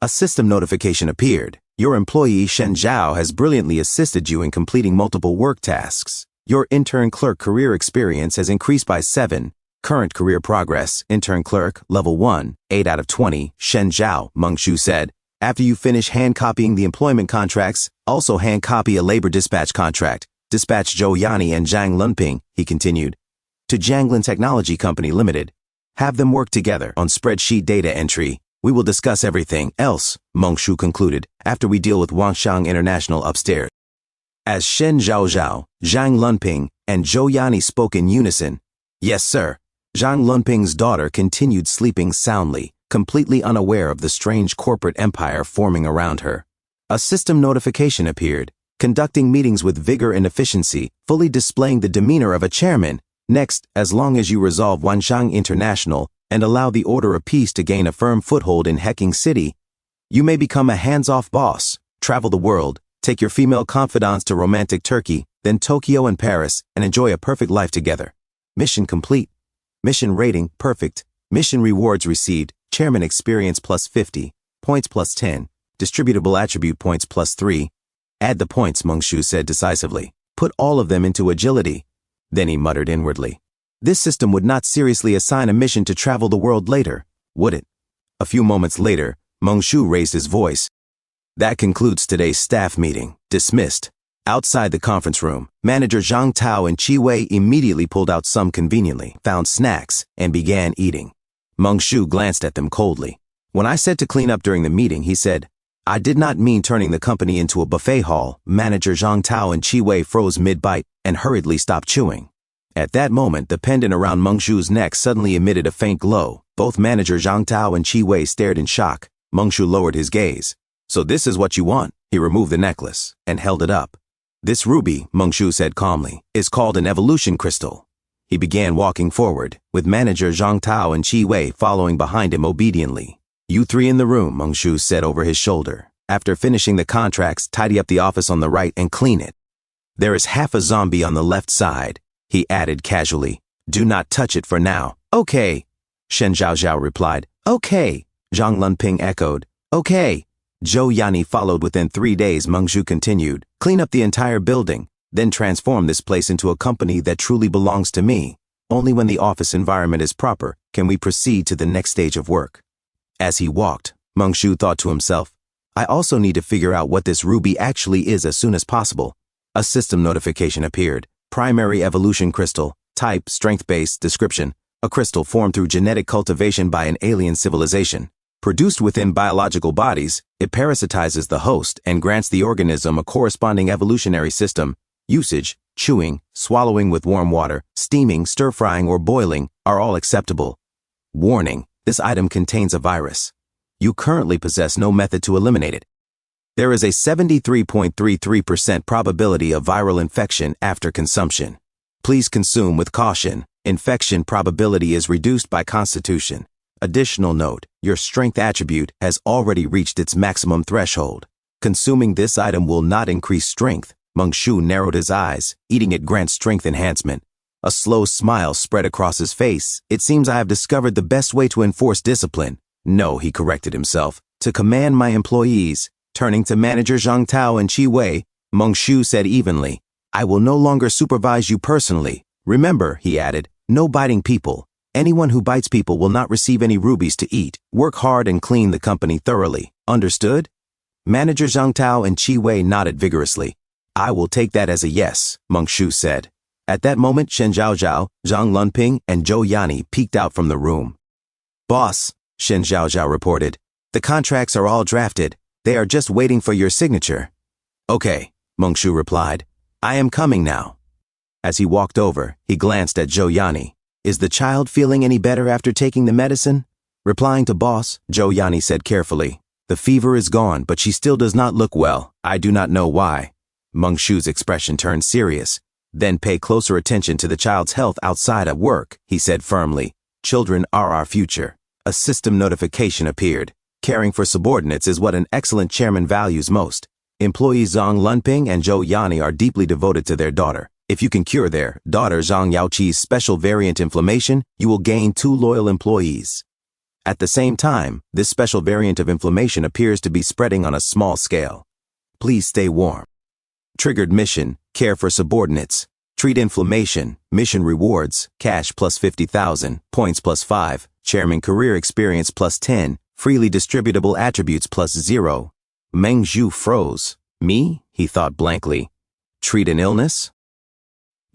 A system notification appeared. Your employee Shen Zhao has brilliantly assisted you in completing multiple work tasks. Your intern clerk career experience has increased by 7. Current career progress, intern clerk, level 1, 8 out of 20, Shen Zhao, Meng Shu said. After you finish hand copying the employment contracts, also hand copy a labor dispatch contract. Dispatch Zhou Yani and Zhang Lunping, he continued, to Jianglin Technology Company Limited. Have them work together on spreadsheet data entry. We will discuss everything else, Meng Shu concluded, after we deal with Wangxiang International upstairs. As Shen Zhaozhao, Zhang Lunping, and Zhou Yani spoke in unison, yes, sir. Zhang Lunping's daughter continued sleeping soundly. completely unaware of the strange corporate empire forming around her. A system notification appeared, conducting meetings with vigor and efficiency, fully displaying the demeanor of a chairman. Next, as long as you resolve Wanshang International and allow the Order of Peace to gain a firm foothold in Heking City, you may become a hands-off boss, travel the world, take your female confidants to romantic Turkey, then Tokyo and Paris, and enjoy a perfect life together. Mission complete. Mission rating, perfect. Mission rewards received, Chairman experience plus 50, points plus 10, distributable attribute points plus 3. Add the points, Mengshu said decisively. Put all of them into agility. Then he muttered inwardly. This system would not seriously assign a mission to travel the world later, would it? A few moments later, Mengshu raised his voice. That concludes today's staff meeting. Dismissed. Outside the conference room, manager Zhang Tao and Chi Wei immediately pulled out some conveniently found snacks and began eating. Mengshu glanced at them coldly. When I said to clean up during the meeting, he said, I did not mean turning the company into a buffet hall. Manager Zhang Tao and Chi Wei froze mid-bite and hurriedly stopped chewing. At that moment, the pendant around Mengshu's neck suddenly emitted a faint glow. Both manager Zhang Tao and Chi Wei stared in shock. Mengshu lowered his gaze. So this is what you want? He removed the necklace and held it up. This ruby, Mengshu said calmly, is called an evolution crystal. He began walking forward, with manager Zhang Tao and Chi Wei following behind him obediently. You three in the room, Mengshu said over his shoulder. After finishing the contracts, tidy up the office on the right and clean it. There is half a zombie on the left side, he added casually. Do not touch it for now. Okay, Shen Zhaozhao replied. Okay, Zhang Lunping echoed. Okay. Zhou Yani followed within 3 days. Mengshu continued. Clean up the entire building, then transform this place into a company that truly belongs to me. Only when the office environment is proper can we proceed to the next stage of work. As he walked, Mengshu thought to himself, I also need to figure out what this ruby actually is as soon as possible. A system notification appeared. Primary evolution crystal, type, strength-based, description, a crystal formed through genetic cultivation by an alien civilization. Produced within biological bodies, it parasitizes the host and grants the organism a corresponding evolutionary system. Usage, chewing, swallowing with warm water, steaming, stir-frying, or boiling are all acceptable. Warning, this item contains a virus. You currently possess no method to eliminate it. There is a 73.33% probability of viral infection after consumption. Please consume with caution. Infection probability is reduced by constitution. Additional note, your strength attribute has already reached its maximum threshold. Consuming this item will not increase strength. Mengshu narrowed his eyes. Eating it grants strength enhancement. A slow smile spread across his face. It seems I have discovered the best way to enforce discipline. No, he corrected himself. To command my employees. Turning to manager Zhang Tao and Chi Wei, Mengshu said evenly, I will no longer supervise you personally. Remember, he added, no biting people. Anyone who bites people will not receive any rubies to eat. Work hard and clean the company thoroughly. Understood? Manager Zhang Tao and Chi Wei nodded vigorously. I will take that as a yes, Mengshu said. At that moment, Shen Zhaozhao, Zhang Lunping, and Zhou Yani peeked out from the room. Boss, Shen Zhaozhao reported, the contracts are all drafted. They are just waiting for your signature. Okay, Mengshu replied. I am coming now. As he walked over, he glanced at Zhou Yani. Is the child feeling any better after taking the medicine? Replying to boss, Zhou Yani said carefully. The fever is gone, but she still does not look well. I do not know why. Mengshu's expression turned serious. Then pay closer attention to the child's health outside of work, he said firmly. Children are our future. A system notification appeared. Caring for subordinates is what an excellent chairman values most. Employees Zhang Lunping and Zhou Yani are deeply devoted to their daughter. If you can cure their daughter Zhang Yaoqi's special variant inflammation, you will gain 2 loyal employees. At the same time, this special variant of inflammation appears to be spreading on a small scale. Please stay warm. Triggered mission, care for subordinates. Treat inflammation, mission rewards, cash plus 50,000, points plus 5, chairman career experience plus 10, freely distributable attributes plus 0. Mengshu froze. Me? He thought blankly. Treat an illness?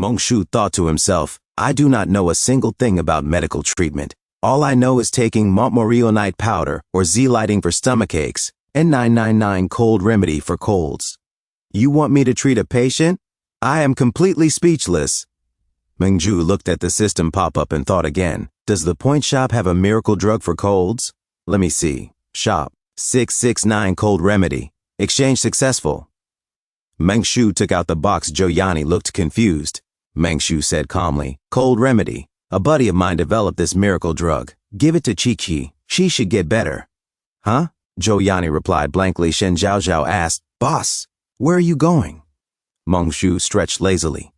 Mengshu thought to himself, I do not know a single thing about medical treatment. All I know is taking Montmorillonite powder or Z-lighting for stomach aches and 999 cold remedy for colds. You want me to treat a patient? I am completely speechless. Mengshu looked at the system pop up and thought again. Does the point shop have a miracle drug for colds? Let me see. Shop. 669 Cold Remedy. Exchange successful. Mengshu took out the box. Joyani looked confused. Mengshu said calmly, Cold Remedy. A buddy of mine developed this miracle drug. Give it to Chi-Chi. She should get better. Huh? Joyani replied blankly. Shen Zhaozhao asked, Boss, where are you going? Mengshu stretched lazily.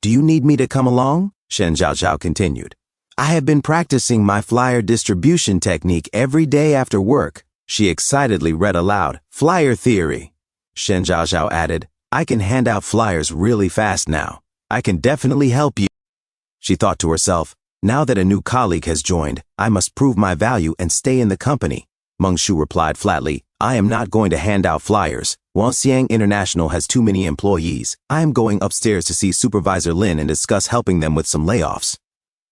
Do you need me to come along? Shen Zhaozhao continued. I have been practicing my flyer distribution technique every day after work. She excitedly read aloud, Flyer theory. Shen Zhaozhao added, I can hand out flyers really fast now. I can definitely help you. She thought to herself, now that a new colleague has joined, I must prove my value and stay in the company. Mengshu replied flatly, I am not going to hand out flyers. Wanxiang International has too many employees. I am going upstairs to see Supervisor Lin and discuss helping them with some layoffs.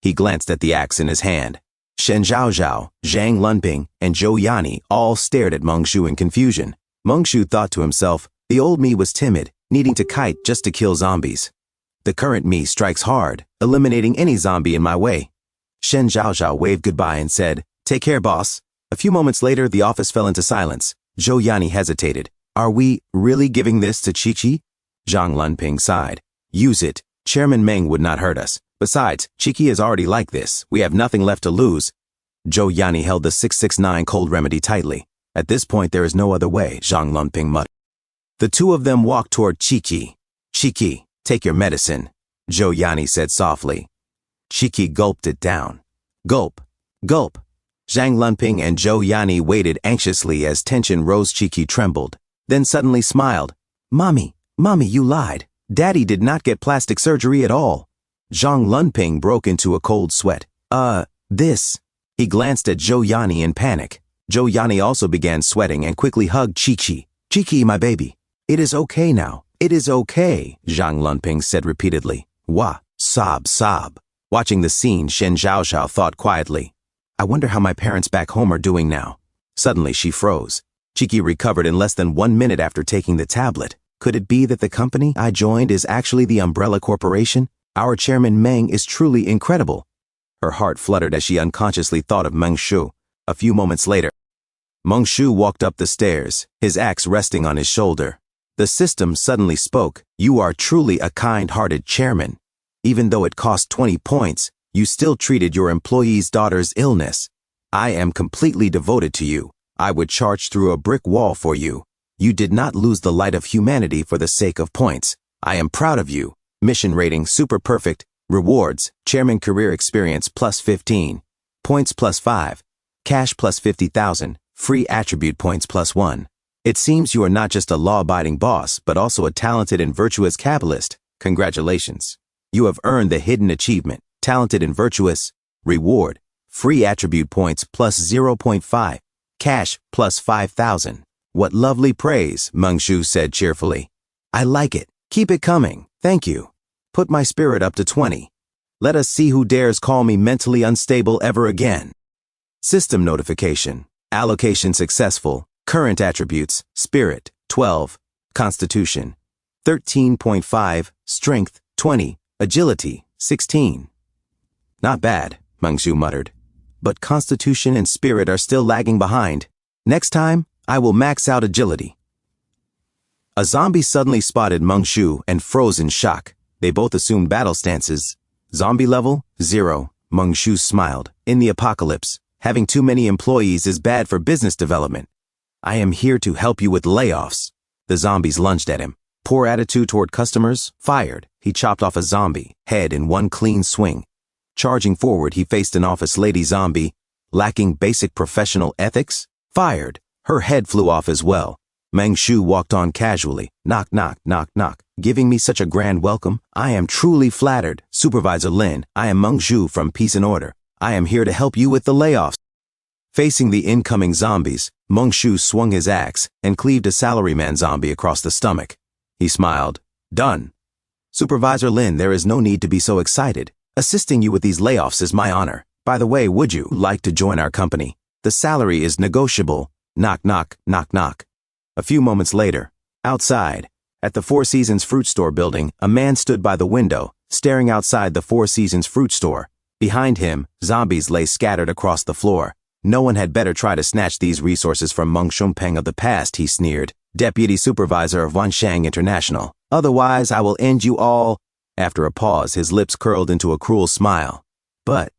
He glanced at the axe in his hand. Shen Zhaozhao, Zhang Lunping, and Zhou Yani all stared at Mengshu in confusion. Mengshu thought to himself, the old me was timid, needing to kite just to kill zombies. The current me strikes hard, eliminating any zombie in my way. Shen Zhaozhao waved goodbye and said, Take care, boss. A few moments later, the office fell into silence. Zhou Yani hesitated. Are we really giving this to Chi-Chi? Zhang Lunping sighed. Use it. Chairman Meng would not hurt us. Besides, Chi-Chi is already like this. We have nothing left to lose. Zhou Yani held the 669 Cold Remedy tightly. At this point, there is no other way, Zhang Lunping muttered. The two of them walked toward Chi-Chi. Chi-Chi, take your medicine, Zhou Yani said softly. Chi-Chi gulped it down. Gulp. Gulp. Zhang Lunping and Zhou Yani waited anxiously as tension rose. Chi-Chi trembled, then suddenly smiled. Mommy, you lied. Daddy did not get plastic surgery at all. Zhang Lunping broke into a cold sweat. This. He glanced at Zhou Yani in panic. Zhou Yani also began sweating and quickly hugged Chi-Chi. Chi-Chi, my baby. It is okay now. It is okay, Zhang Lunping said repeatedly. Wah, sob, sob. Watching the scene, Shen Zhaozhao thought quietly. I wonder how my parents back home are doing now. Suddenly she froze. Chi-Chi recovered in less than 1 minute after taking the tablet. Could it be that the company I joined is actually the Umbrella Corporation? Our chairman Meng is truly incredible. Her heart fluttered as she unconsciously thought of Mengshu. A few moments later, Mengshu walked up the stairs, his axe resting on his shoulder. The system suddenly spoke. You are truly a kind-hearted chairman. Even though it cost 20 points, you still treated your employee's daughter's illness. I am completely devoted to you. I would charge through a brick wall for you. You did not lose the light of humanity for the sake of points. I am proud of you. Mission rating super perfect. Rewards, chairman career experience plus 15. Points plus 5. Cash plus 50,000. Free attribute points plus 1. It seems you are not just a law-abiding boss, but also a talented and virtuous capitalist. Congratulations. You have earned the hidden achievement, talented and virtuous. Reward, free attribute points plus 0.5. Cash plus 5,000. What lovely praise, Mengshu said cheerfully. I like it. Keep it coming. Thank you. Put my spirit up to 20. Let us see who dares call me mentally unstable ever again. System notification. Allocation successful. Current attributes. Spirit, 12. Constitution, 13.5. Strength, 20. Agility, 16. Not bad, Mengshu muttered. But Constitution and Spirit are still lagging behind. Next time, I will max out agility. A zombie suddenly spotted Mengshu and froze in shock. They both assumed battle stances. Zombie level, 0. Mengshu smiled. In the apocalypse, having too many employees is bad for business development. I am here to help you with layoffs. The zombies lunged at him. Poor attitude toward customers, fired. He chopped off a zombie, head in one clean swing. Charging forward, he faced an office lady zombie. Lacking basic professional ethics, fired. Her head flew off as well. Mengshu walked on casually. Knock, knock, knock, knock. Giving me such a grand welcome. I am truly flattered. Supervisor Lin, I am Mengshu from Peace and Order. I am here to help you with the layoffs. Facing the incoming zombies, Mengshu swung his axe and cleaved a salaryman zombie across the stomach. He smiled. Done. Supervisor Lin, there is no need to be so excited. Assisting you with these layoffs is my honor. By the way, would you like to join our company? The salary is negotiable. Knock, knock, knock, knock. A few moments later, outside, at the Four Seasons Fruit Store building, a man stood by the window, staring outside the Four Seasons Fruit Store. Behind him, zombies lay scattered across the floor. No one had better try to snatch these resources from Meng Shumpeng of the past, he sneered, deputy supervisor of Wanshang International. Otherwise, I will end you all. After a pause, his lips curled into a cruel smile. But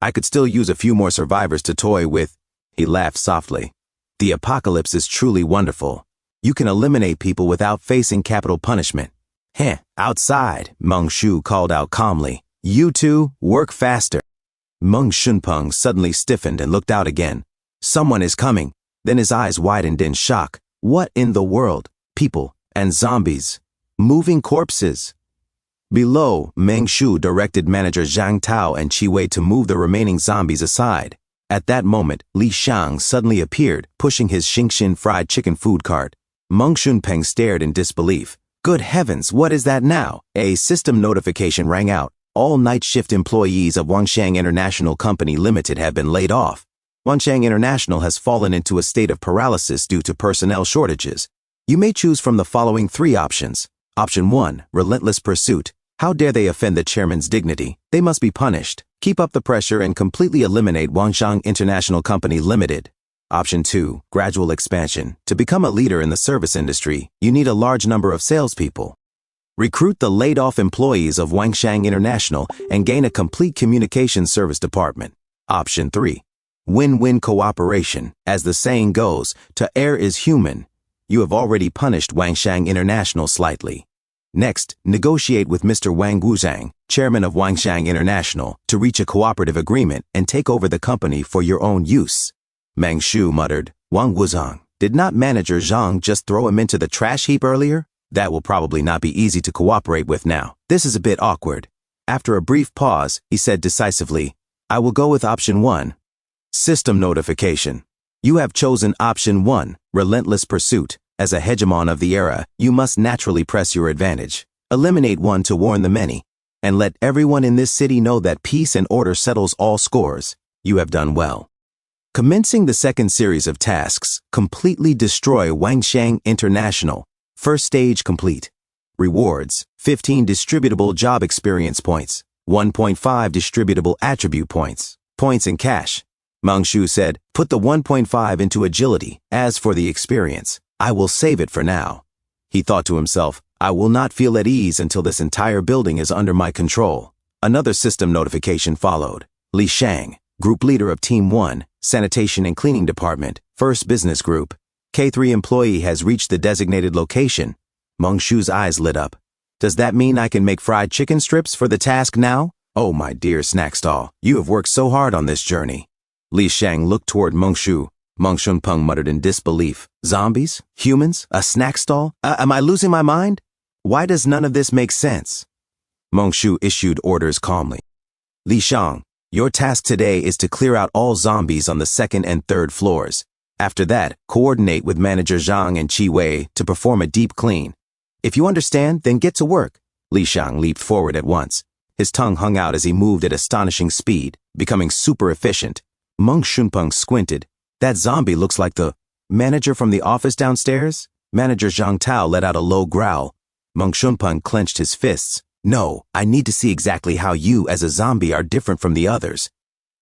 I could still use a few more survivors to toy with. He laughed softly. The apocalypse is truly wonderful. You can eliminate people without facing capital punishment. Heh, outside, Meng Shu called out calmly. You two, work faster. Meng Shunpeng suddenly stiffened and looked out again. Someone is coming. Then his eyes widened in shock. What in the world? People and zombies. Moving corpses. Below, Meng Shu directed manager Zhang Tao and Qi Wei to move the remaining zombies aside. At that moment, Li Shang suddenly appeared, pushing his Xingxin fried chicken food cart. Meng Shunpeng stared in disbelief. Good heavens, what is that now? A system notification rang out. All night shift employees of Wanshang International Company Limited have been laid off. Wanshang International has fallen into a state of paralysis due to personnel shortages. You may choose from the following 3 options. Option 1, relentless pursuit. How dare they offend the chairman's dignity? They must be punished. Keep up the pressure and completely eliminate Wanshang International Company Limited. Option 2, gradual expansion. To become a leader in the service industry, you need a large number of salespeople. Recruit the laid-off employees of Wanshang International and gain a complete communication service department. Option 3, win-win cooperation. As the saying goes, to err is human. You have already punished Wanshang International slightly. Next, negotiate with Mr. Wang Wuzhang, chairman of Wanshang International, to reach a cooperative agreement and take over the company for your own use. Meng Shu muttered. Wang Wuzhang, did not manager Zhang just throw him into the trash heap earlier? That will probably not be easy to cooperate with now. This is a bit awkward. After a brief pause, he said decisively, I will go with option 1. System notification. You have chosen option 1, relentless pursuit. As a hegemon of the era, you must naturally press your advantage. Eliminate one to warn the many. And let everyone in this city know that peace and order settles all scores. You have done well. Commencing the second series of tasks, completely destroy Wanshang International. First stage complete. Rewards, 15 distributable job experience points, 1.5 distributable attribute points, points in cash. Meng Shu said, put the 1.5 into agility. As for the experience, I will save it for now. He thought to himself, I will not feel at ease until this entire building is under my control. Another system notification followed. Li Shang, group leader of Team 1, Sanitation and Cleaning Department, First Business Group. K3 employee has reached the designated location. Meng Shu's eyes lit up. Does that mean I can make fried chicken strips for the task now? Oh, my dear snack stall, you have worked so hard on this journey. Li Shang looked toward Meng Shu. Meng Shunpeng muttered in disbelief. Zombies? Humans? A snack stall? Am I losing my mind? Why does none of this make sense? Meng Shu issued orders calmly. Li Shang, your task today is to clear out all zombies on the 2nd and 3rd floors. After that, coordinate with manager Zhang and Qi Wei to perform a deep clean. If you understand, then get to work. Li Shang leaped forward at once. His tongue hung out as he moved at astonishing speed, becoming super efficient. Meng Shunpeng squinted. That zombie looks like the manager from the office downstairs? Manager Zhang Tao let out a low growl. Meng Shunpeng clenched his fists. No, I need to see exactly how you as a zombie are different from the others.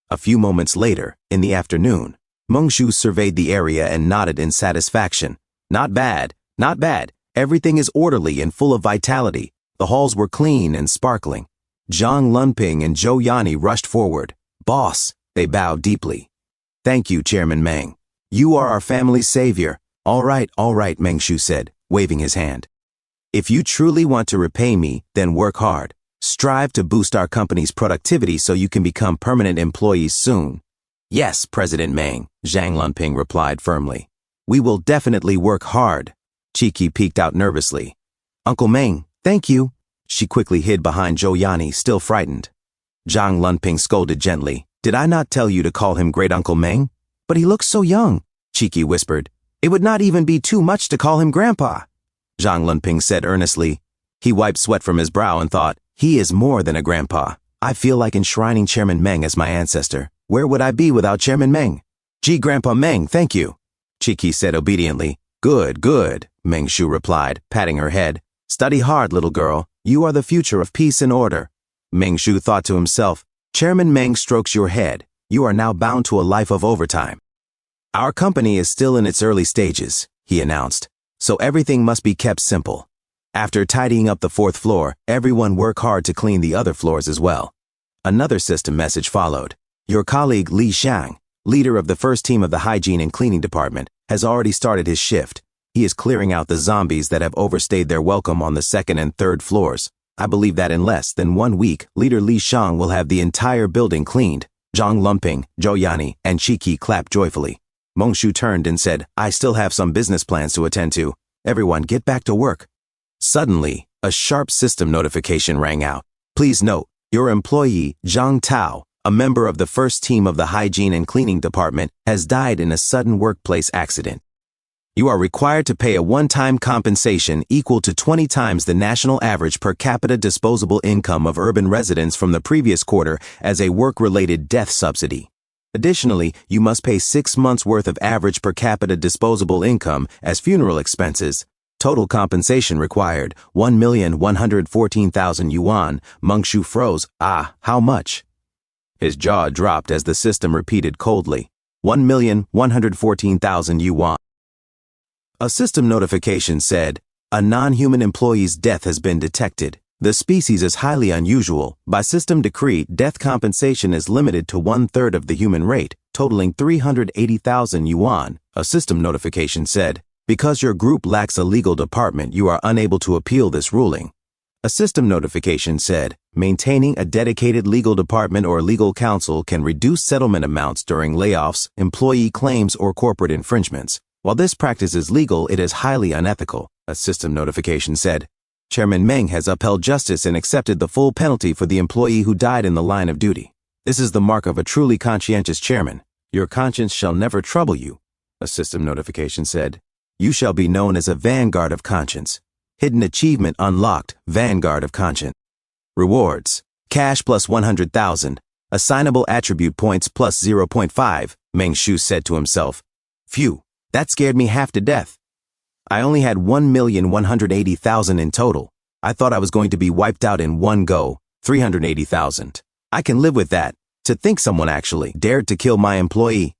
A few moments later, in the afternoon, Meng Shu surveyed the area and nodded in satisfaction. Not bad, not bad. Everything is orderly and full of vitality. The halls were clean and sparkling. Zhang Lunping and Zhou Yani rushed forward. Boss, they bowed deeply. Thank you, Chairman Meng. You are our family's savior. All right, Meng Shu said, waving his hand. If you truly want to repay me, then work hard. Strive to boost our company's productivity so you can become permanent employees soon. Yes, President Meng, Zhang Lunping replied firmly. We will definitely work hard. Qi peeked out nervously. Uncle Meng, thank you. She quickly hid behind Zhou Yani, still frightened. Zhang Lunping scolded gently. Did I not tell you to call him Great Uncle Meng? But he looks so young, Qi whispered. It would not even be too much to call him Grandpa. Zhang Lunping said earnestly. He wiped sweat from his brow and thought, he is more than a grandpa. I feel like enshrining Chairman Meng as my ancestor. Where would I be without Chairman Meng? Gee, Grandpa Meng, thank you. Qi said obediently. Good, Meng Shu replied, patting her head. Study hard, little girl. You are the future of peace and order. Meng Shu thought to himself, Chairman Meng strokes your head. You are now bound to a life of overtime. Our company is still in its early stages, he announced, so everything must be kept simple. After tidying up the 4th floor, everyone work hard to clean the other floors as well. Another system message followed. Your colleague Li Xiang, leader of the first team of the hygiene and cleaning department, has already started his shift. He is clearing out the zombies that have overstayed their welcome on the 2nd and 3rd floors. I believe that in less than 1 week, leader Li Xiang will have the entire building cleaned. Zhang Lumping, Zhou Yani, and Qi clapped joyfully. Meng Shu turned and said, I still have some business plans to attend to. Everyone get back to work. Suddenly, a sharp system notification rang out. Please note, your employee, Zhang Tao, a member of the first team of the hygiene and cleaning department, has died in a sudden workplace accident. You are required to pay a one-time compensation equal to 20 times the national average per capita disposable income of urban residents from the previous quarter as a work-related death subsidy. Additionally, you must pay 6 months' worth of average per capita disposable income as funeral expenses. Total compensation required, 1,114,000 yuan. Meng Shu froze. Ah, how much? His jaw dropped as the system repeated coldly, 1,114,000 yuan. A system notification said, a non-human employee's death has been detected. The species is highly unusual. By system decree, death compensation is limited to 1/3 of the human rate, totaling 380,000 yuan. A system notification said, because your group lacks a legal department, you are unable to appeal this ruling. A system notification said, maintaining a dedicated legal department or legal counsel can reduce settlement amounts during layoffs, employee claims, or corporate infringements. While this practice is legal, it is highly unethical. A system notification said, Chairman Meng has upheld justice and accepted the full penalty for the employee who died in the line of duty. This is the mark of a truly conscientious chairman. Your conscience shall never trouble you. A system notification said, you shall be known as a vanguard of conscience. Hidden achievement unlocked, vanguard of conscience. Rewards, cash plus 100,000, assignable attribute points plus 0.5, Meng Shu said to himself. Phew, that scared me half to death. I only had 1,180,000 in total. I thought I was going to be wiped out in one go, 380,000. I can live with that. To think someone actually dared to kill my employee.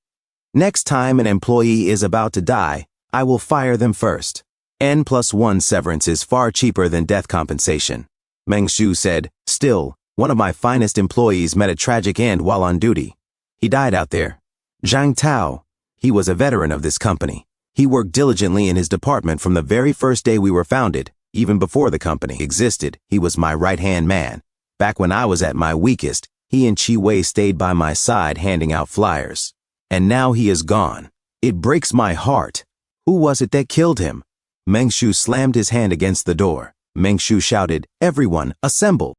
Next time an employee is about to die, I will fire them first. N+1 severance is far cheaper than death compensation. Meng Shu said, still, one of my finest employees met a tragic end while on duty. He died out there. Zhang Tao. He was a veteran of this company. He worked diligently in his department from the very first day we were founded. Even before the company existed, he was my right-hand man. Back when I was at my weakest, he and Qi Wei stayed by my side handing out flyers. And now he is gone. It breaks my heart. Who was it that killed him? Meng Shu slammed his hand against the door. Meng Shu shouted, everyone, assemble.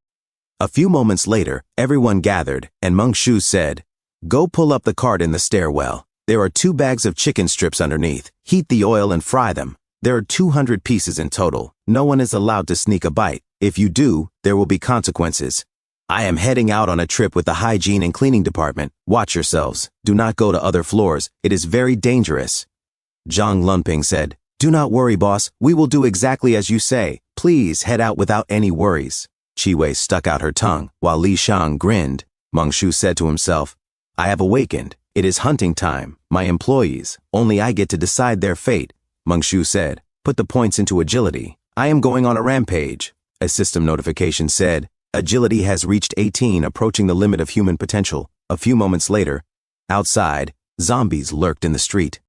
A few moments later, everyone gathered, and Meng Shu said, go pull up the cart in the stairwell. There are 2 bags of chicken strips underneath. Heat the oil and fry them. There are 200 pieces in total. No one is allowed to sneak a bite. If you do, there will be consequences. I am heading out on a trip with the hygiene and cleaning department. Watch yourselves. Do not go to other floors. It is very dangerous. Zhang Lumping said, do not worry, boss. We will do exactly as you say. Please head out without any worries. Qi Wei stuck out her tongue, while Li Xiang grinned. Meng Shu said to himself, I have awakened. It is hunting time. My employees. Only I get to decide their fate. Meng Shu said, put the points into agility. I am going on a rampage. A system notification said, agility has reached 18, approaching the limit of human potential. A few moments later, outside, zombies lurked in the street.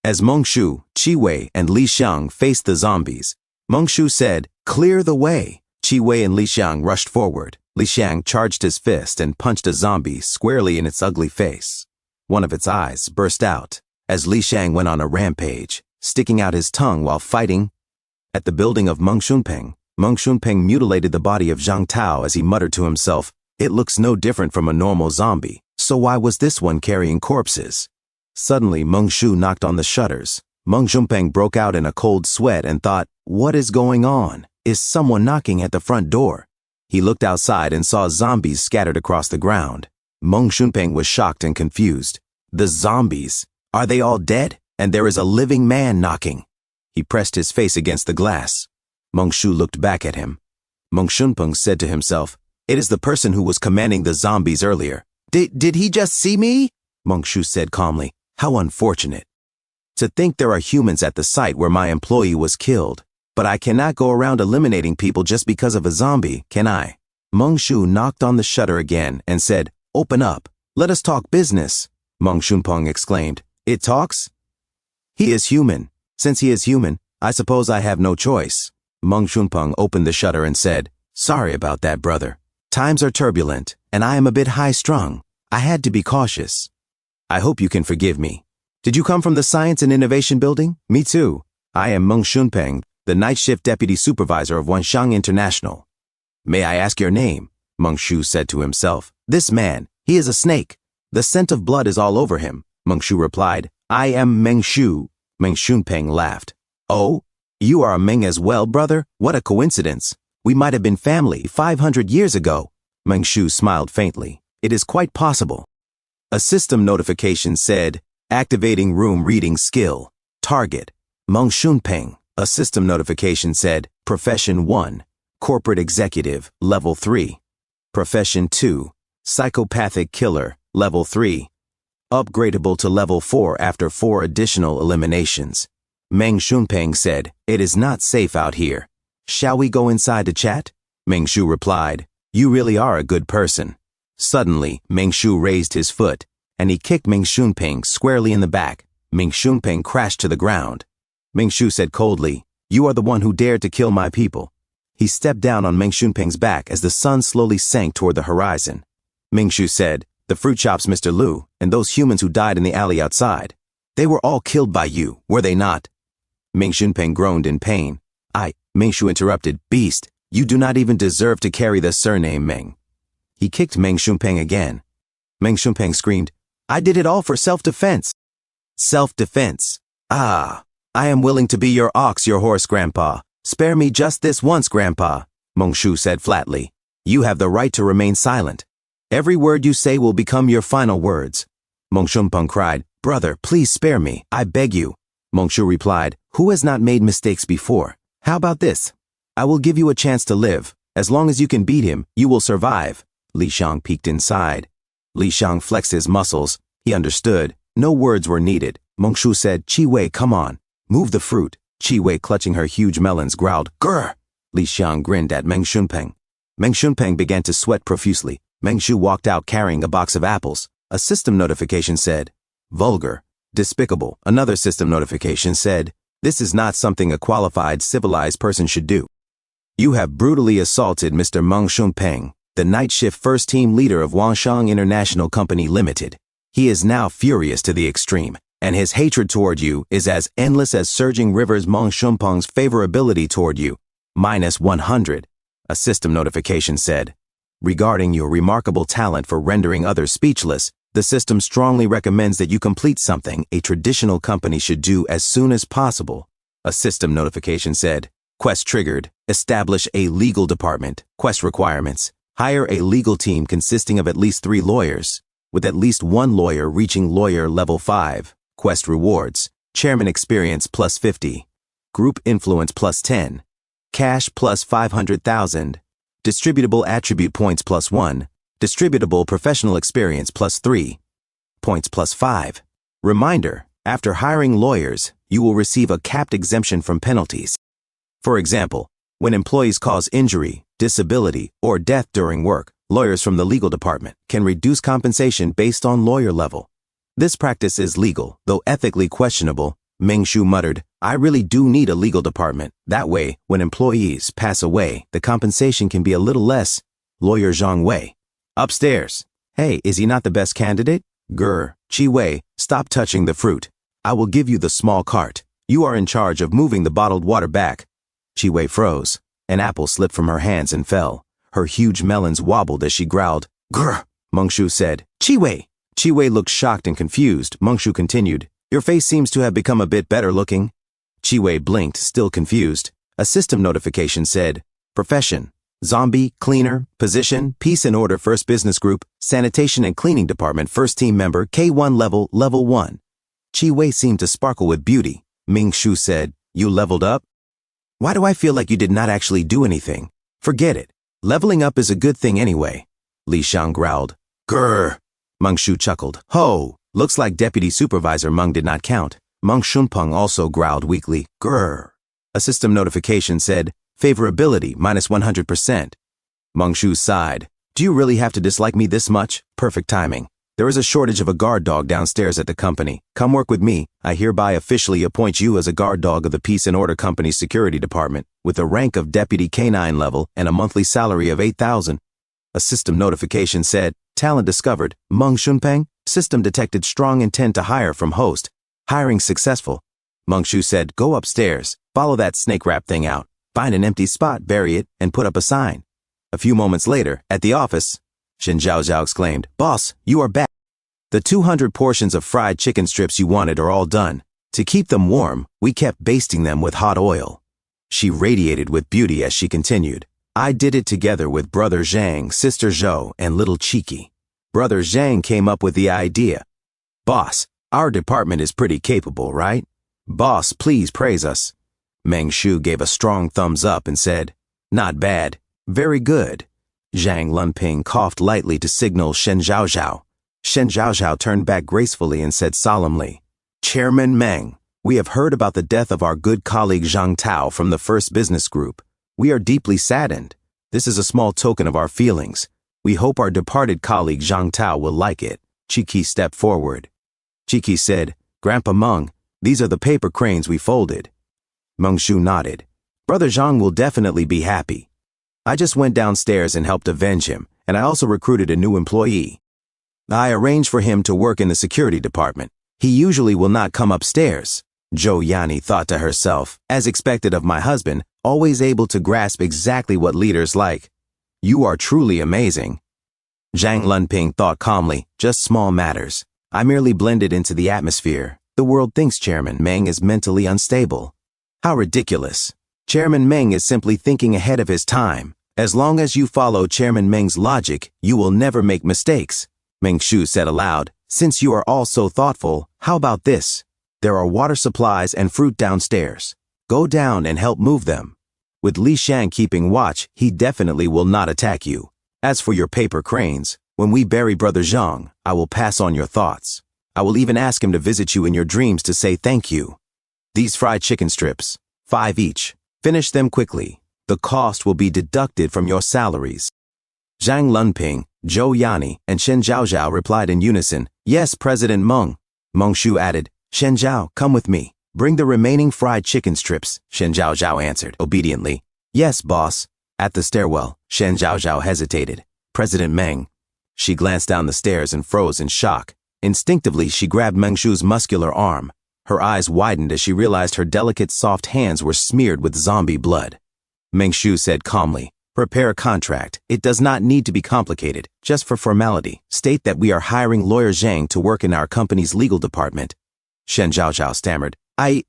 As Meng Shu, Qi Wei, and Li Xiang faced the zombies, Meng Shu said, clear the way. Qi Wei and Li Xiang rushed forward. Li Xiang charged his fist and punched a zombie squarely in its ugly face. One of its eyes burst out as Li Xiang went on a rampage, sticking out his tongue while fighting. At the building of Meng Shunpeng mutilated the body of Zhang Tao as he muttered to himself, it looks no different from a normal zombie, so why was this one carrying corpses? Suddenly, Meng Shu knocked on the shutters. Meng Shunpeng broke out in a cold sweat and thought, what is going on? Is someone knocking at the front door? He looked outside and saw zombies scattered across the ground. Meng Shunpeng was shocked and confused. The zombies, are they all dead? And there is a living man knocking. He pressed his face against the glass. Meng Shu looked back at him. Meng Shunpeng said to himself, it is the person who was commanding the zombies earlier. Did he just see me? Meng-shu said calmly. How unfortunate. To think there are humans at the site where my employee was killed. But I cannot go around eliminating people just because of a zombie, can I? Meng-shu knocked on the shutter again and said, Open up. Let us talk business. Meng Shunpeng exclaimed. It talks? He is human. Since he is human, I suppose I have no choice. Meng Shunpeng opened the shutter and said, Sorry about that, brother. Times are turbulent, and I am a bit high-strung. I had to be cautious. I hope you can forgive me. Did you come from the Science and Innovation Building? Me too. I am Meng Shunpeng, the night shift deputy supervisor of Wanshang International. May I ask your name? Meng-shu said to himself. This man, he is a snake. The scent of blood is all over him. Meng-shu replied, I am Meng-shu. Meng Shunpeng laughed. Oh, you are a Meng as well, brother? What a coincidence. We might have been family 500 years ago. Meng-shu smiled faintly. It is quite possible. A system notification said, Activating room reading skill. Target, Meng Shunpeng. A system notification said, Profession 1, Corporate Executive, Level 3. Profession 2, Psychopathic Killer, Level 3. Upgradable to Level 4 after 4 additional eliminations. Meng Shunpeng said, It is not safe out here. Shall we go inside to chat? Meng-shu replied, You really are a good person. Suddenly, Meng-shu raised his foot, and he kicked Meng Shunpeng squarely in the back. Meng Shunpeng crashed to the ground. Meng-shu said coldly, You are the one who dared to kill my people. He stepped down on Meng Shunpeng's back as the sun slowly sank toward the horizon. Meng-shu said, The fruit shop's Mr. Liu, and those humans who died in the alley outside. They were all killed by you, were they not? Meng Shunpeng groaned in pain. Meng-shu interrupted, Beast, you do not even deserve to carry the surname Meng. He kicked Meng Shunpeng again. Meng Shunpeng screamed, I did it all for self-defense. Self-defense. Ah, I am willing to be your ox, your horse, Grandpa. Spare me just this once, Grandpa, Meng-shu said flatly. You have the right to remain silent. Every word you say will become your final words. Meng Shunpeng cried, Brother, please spare me, I beg you. Meng-shu replied, Who has not made mistakes before? How about this? I will give you a chance to live. As long as you can beat him, you will survive. Li Shang peeked inside. Li Shang flexed his muscles. He understood. No words were needed. Meng-shu said, Chi Wei, come on. Move the fruit. Chi Wei, clutching her huge melons, growled, Grr! Li Shang grinned at Meng Shunpeng. Meng Shunpeng began to sweat profusely. Meng-shu walked out carrying a box of apples. A system notification said, Vulgar. Despicable. Another system notification said, This is not something a qualified, civilized person should do. You have brutally assaulted Mr. Meng Shunpeng, the night shift first team leader of Wanshang International Company Limited. He is now furious to the extreme, and his hatred toward you is as endless as surging rivers. Meng Shunpeng's favorability toward you, -100. A system notification said, Regarding your remarkable talent for rendering others speechless, the system strongly recommends that you complete something a traditional company should do as soon as possible. A system notification said, Quest triggered. Establish a legal department. Quest requirements. Hire a legal team consisting of at least 3 lawyers, with at least 1 lawyer reaching lawyer level 5. Quest rewards. Chairman experience +50. Group influence +10. Cash +500,000. Distributable attribute points +1. Distributable professional experience +3. Points +5. Reminder, after hiring lawyers, you will receive a capped exemption from penalties. For example, when employees cause injury, disability, or death during work, lawyers from the legal department can reduce compensation based on lawyer level. This practice is legal, though ethically questionable. Meng-shu muttered, I really do need a legal department. That way, when employees pass away, the compensation can be a little less. Lawyer Zhang Wei. Upstairs. Hey, is he not the best candidate? Grr. Chi Wei, stop touching the fruit. I will give you the small cart. You are in charge of moving the bottled water back. Chi Wei froze. An apple slipped from her hands and fell. Her huge melons wobbled as she growled. Grr. Meng-shu said, Chi Wei. Chi Wei looked shocked and confused. Meng-shu continued, Your face seems to have become a bit better looking. Chi Wei blinked, still confused. A system notification said, Profession. Zombie, cleaner, position, peace and order first business group, sanitation and cleaning department first team member, K1 level 1. Chi Wei seemed to sparkle with beauty. Meng-shu said, You leveled up? Why do I feel like you did not actually do anything? Forget it. Leveling up is a good thing anyway. Li Shang growled. Grr. Meng Shu chuckled. Ho! Looks like Deputy Supervisor Meng did not count. Meng Shunpeng also growled weakly. Grrr. A system notification said, favorability minus 100%. Meng Shu sighed. Do you really have to dislike me this much? Perfect timing. There is a shortage of a guard dog downstairs at the company. Come work with me. I hereby officially appoint you as a guard dog of the Peace and Order Company's security department, with a rank of Deputy K9 level and a monthly salary of 8,000. A system notification said, talent discovered. Meng Shunpeng. System detected strong intent to hire from host. Hiring successful. Meng Shu said, go upstairs. Follow that snake wrap thing out. Find an empty spot, bury it, and put up a sign. A few moments later, at the office, Shen Zhaozhao exclaimed, Boss, you are back. The 200 portions of fried chicken strips you wanted are all done. To keep them warm, we kept basting them with hot oil. She radiated with beauty as she continued. I did it together with Brother Zhang, Sister Zhou, and Little Cheeky. Brother Zhang came up with the idea. Boss, our department is pretty capable, right? Boss, please praise us. Meng Shu gave a strong thumbs up and said, not bad, very good. Zhang Lunping coughed lightly to signal Shen Zhaozhao. Shen Zhaozhao turned back gracefully and said solemnly, Chairman Meng, we have heard about the death of our good colleague Zhang Tao from the First Business Group. We are deeply saddened. This is a small token of our feelings. We hope our departed colleague Zhang Tao will like it. Cheeky stepped forward. Cheeky said, Grandpa Meng, these are the paper cranes we folded. Meng Shu nodded. Brother Zhang will definitely be happy. I just went downstairs and helped avenge him, and I also recruited a new employee. I arranged for him to work in the security department. He usually will not come upstairs. Zhou Yani thought to herself, as expected of my husband, always able to grasp exactly what leaders like. You are truly amazing. Zhang Lunping thought calmly, just small matters. I merely blended into the atmosphere. The world thinks Chairman Meng is mentally unstable. How ridiculous. Chairman Meng is simply thinking ahead of his time. As long as you follow Chairman Meng's logic, you will never make mistakes. Meng Shu said aloud, since you are all so thoughtful, how about this? There are water supplies and fruit downstairs. Go down and help move them. With Li Shan keeping watch, he definitely will not attack you. As for your paper cranes, when we bury Brother Zhang, I will pass on your thoughts. I will even ask him to visit you in your dreams to say thank you. These fried chicken strips, 5 each. Finish them quickly. The cost will be deducted from your salaries. Zhang Lunping, Zhou Yani, and Shen Zhaozhao replied in unison, yes, President Meng. Meng Shu added, Shen Zhao, come with me. Bring the remaining fried chicken strips, Shen Zhaozhao answered obediently. Yes, boss. At the stairwell, Shen Zhaozhao hesitated. President Meng. She glanced down the stairs and froze in shock. Instinctively, she grabbed Meng Shu's muscular arm. Her eyes widened as she realized her delicate, soft hands were smeared with zombie blood. Meng Shu said calmly, prepare a contract. It does not need to be complicated. Just for formality, state that we are hiring lawyer Zhang to work in our company's legal department. Shen Zhaozhao stammered,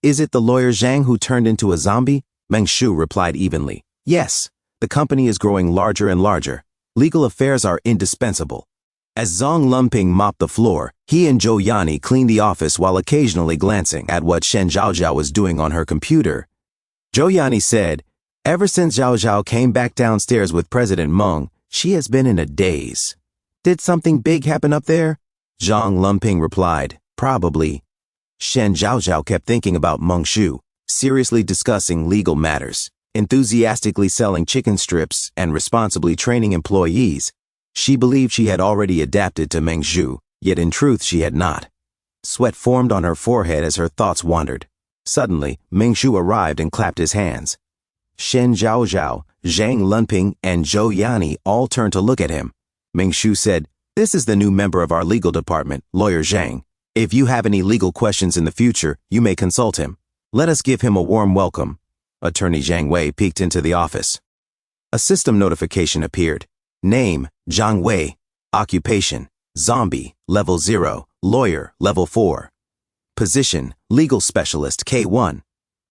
is it the lawyer Zhang who turned into a zombie? Meng Shu replied evenly, yes. The company is growing larger and larger. Legal affairs are indispensable. As Zhang Lunping mopped the floor, he and Zhou Yani cleaned the office while occasionally glancing at what Shen Zhaozhao was doing on her computer. Zhou Yani said, ever since Zhaozhao came back downstairs with President Meng, she has been in a daze. Did something big happen up there? Zhang Lunping replied, probably. Shen Zhaozhao kept thinking about Meng Shu, seriously discussing legal matters, enthusiastically selling chicken strips, and responsibly training employees. She believed she had already adapted to Meng Shu, yet in truth she had not. Sweat formed on her forehead as her thoughts wandered. Suddenly, Meng Shu arrived and clapped his hands. Shen Zhaozhao, Zhang Lunping, and Zhou Yani all turned to look at him. Meng Shu said, this is the new member of our legal department, Lawyer Zhang. If you have any legal questions in the future, you may consult him. Let us give him a warm welcome. Attorney Zhang Wei peeked into the office. A system notification appeared. Name, Zhang Wei. Occupation, zombie, level 0, lawyer, level 4. Position, legal specialist, K1.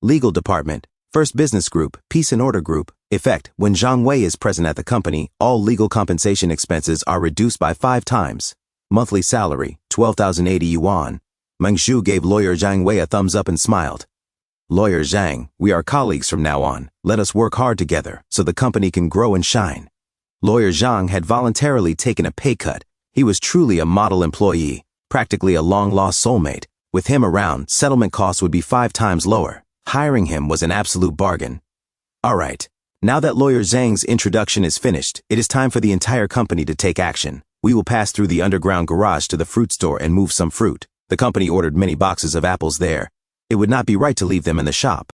Legal department, First Business Group, Peace and Order Group. Effect, when Zhang Wei is present at the company, all legal compensation expenses are reduced by 5 times. Monthly salary, 12,080 yuan. Meng Shu gave Lawyer Zhang Wei a thumbs up and smiled. Lawyer Zhang, we are colleagues from now on. Let us work hard together so the company can grow and shine. Lawyer Zhang had voluntarily taken a pay cut. He was truly a model employee, practically a long-lost soulmate. With him around, settlement costs would be 5 times lower. Hiring him was an absolute bargain. Alright, now that Lawyer Zhang's introduction is finished, it is time for the entire company to take action. We will pass through the underground garage to the fruit store and move some fruit. The company ordered many boxes of apples there. It would not be right to leave them in the shop.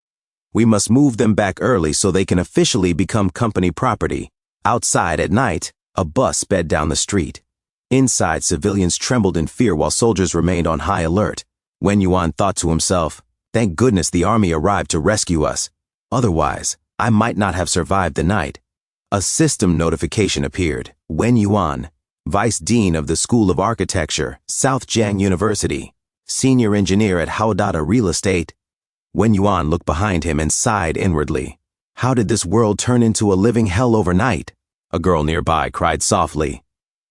We must move them back early so they can officially become company property. Outside at night, a bus sped down the street. Inside, civilians trembled in fear while soldiers remained on high alert. Wen Yuan thought to himself, thank goodness the army arrived to rescue us. Otherwise, I might not have survived the night. A system notification appeared. Wen Yuan, Vice Dean of the School of Architecture, South Jiang University, Senior Engineer at Haodata Real Estate. Wen Yuan looked behind him and sighed inwardly. How did this world turn into a living hell overnight? A girl nearby cried softly.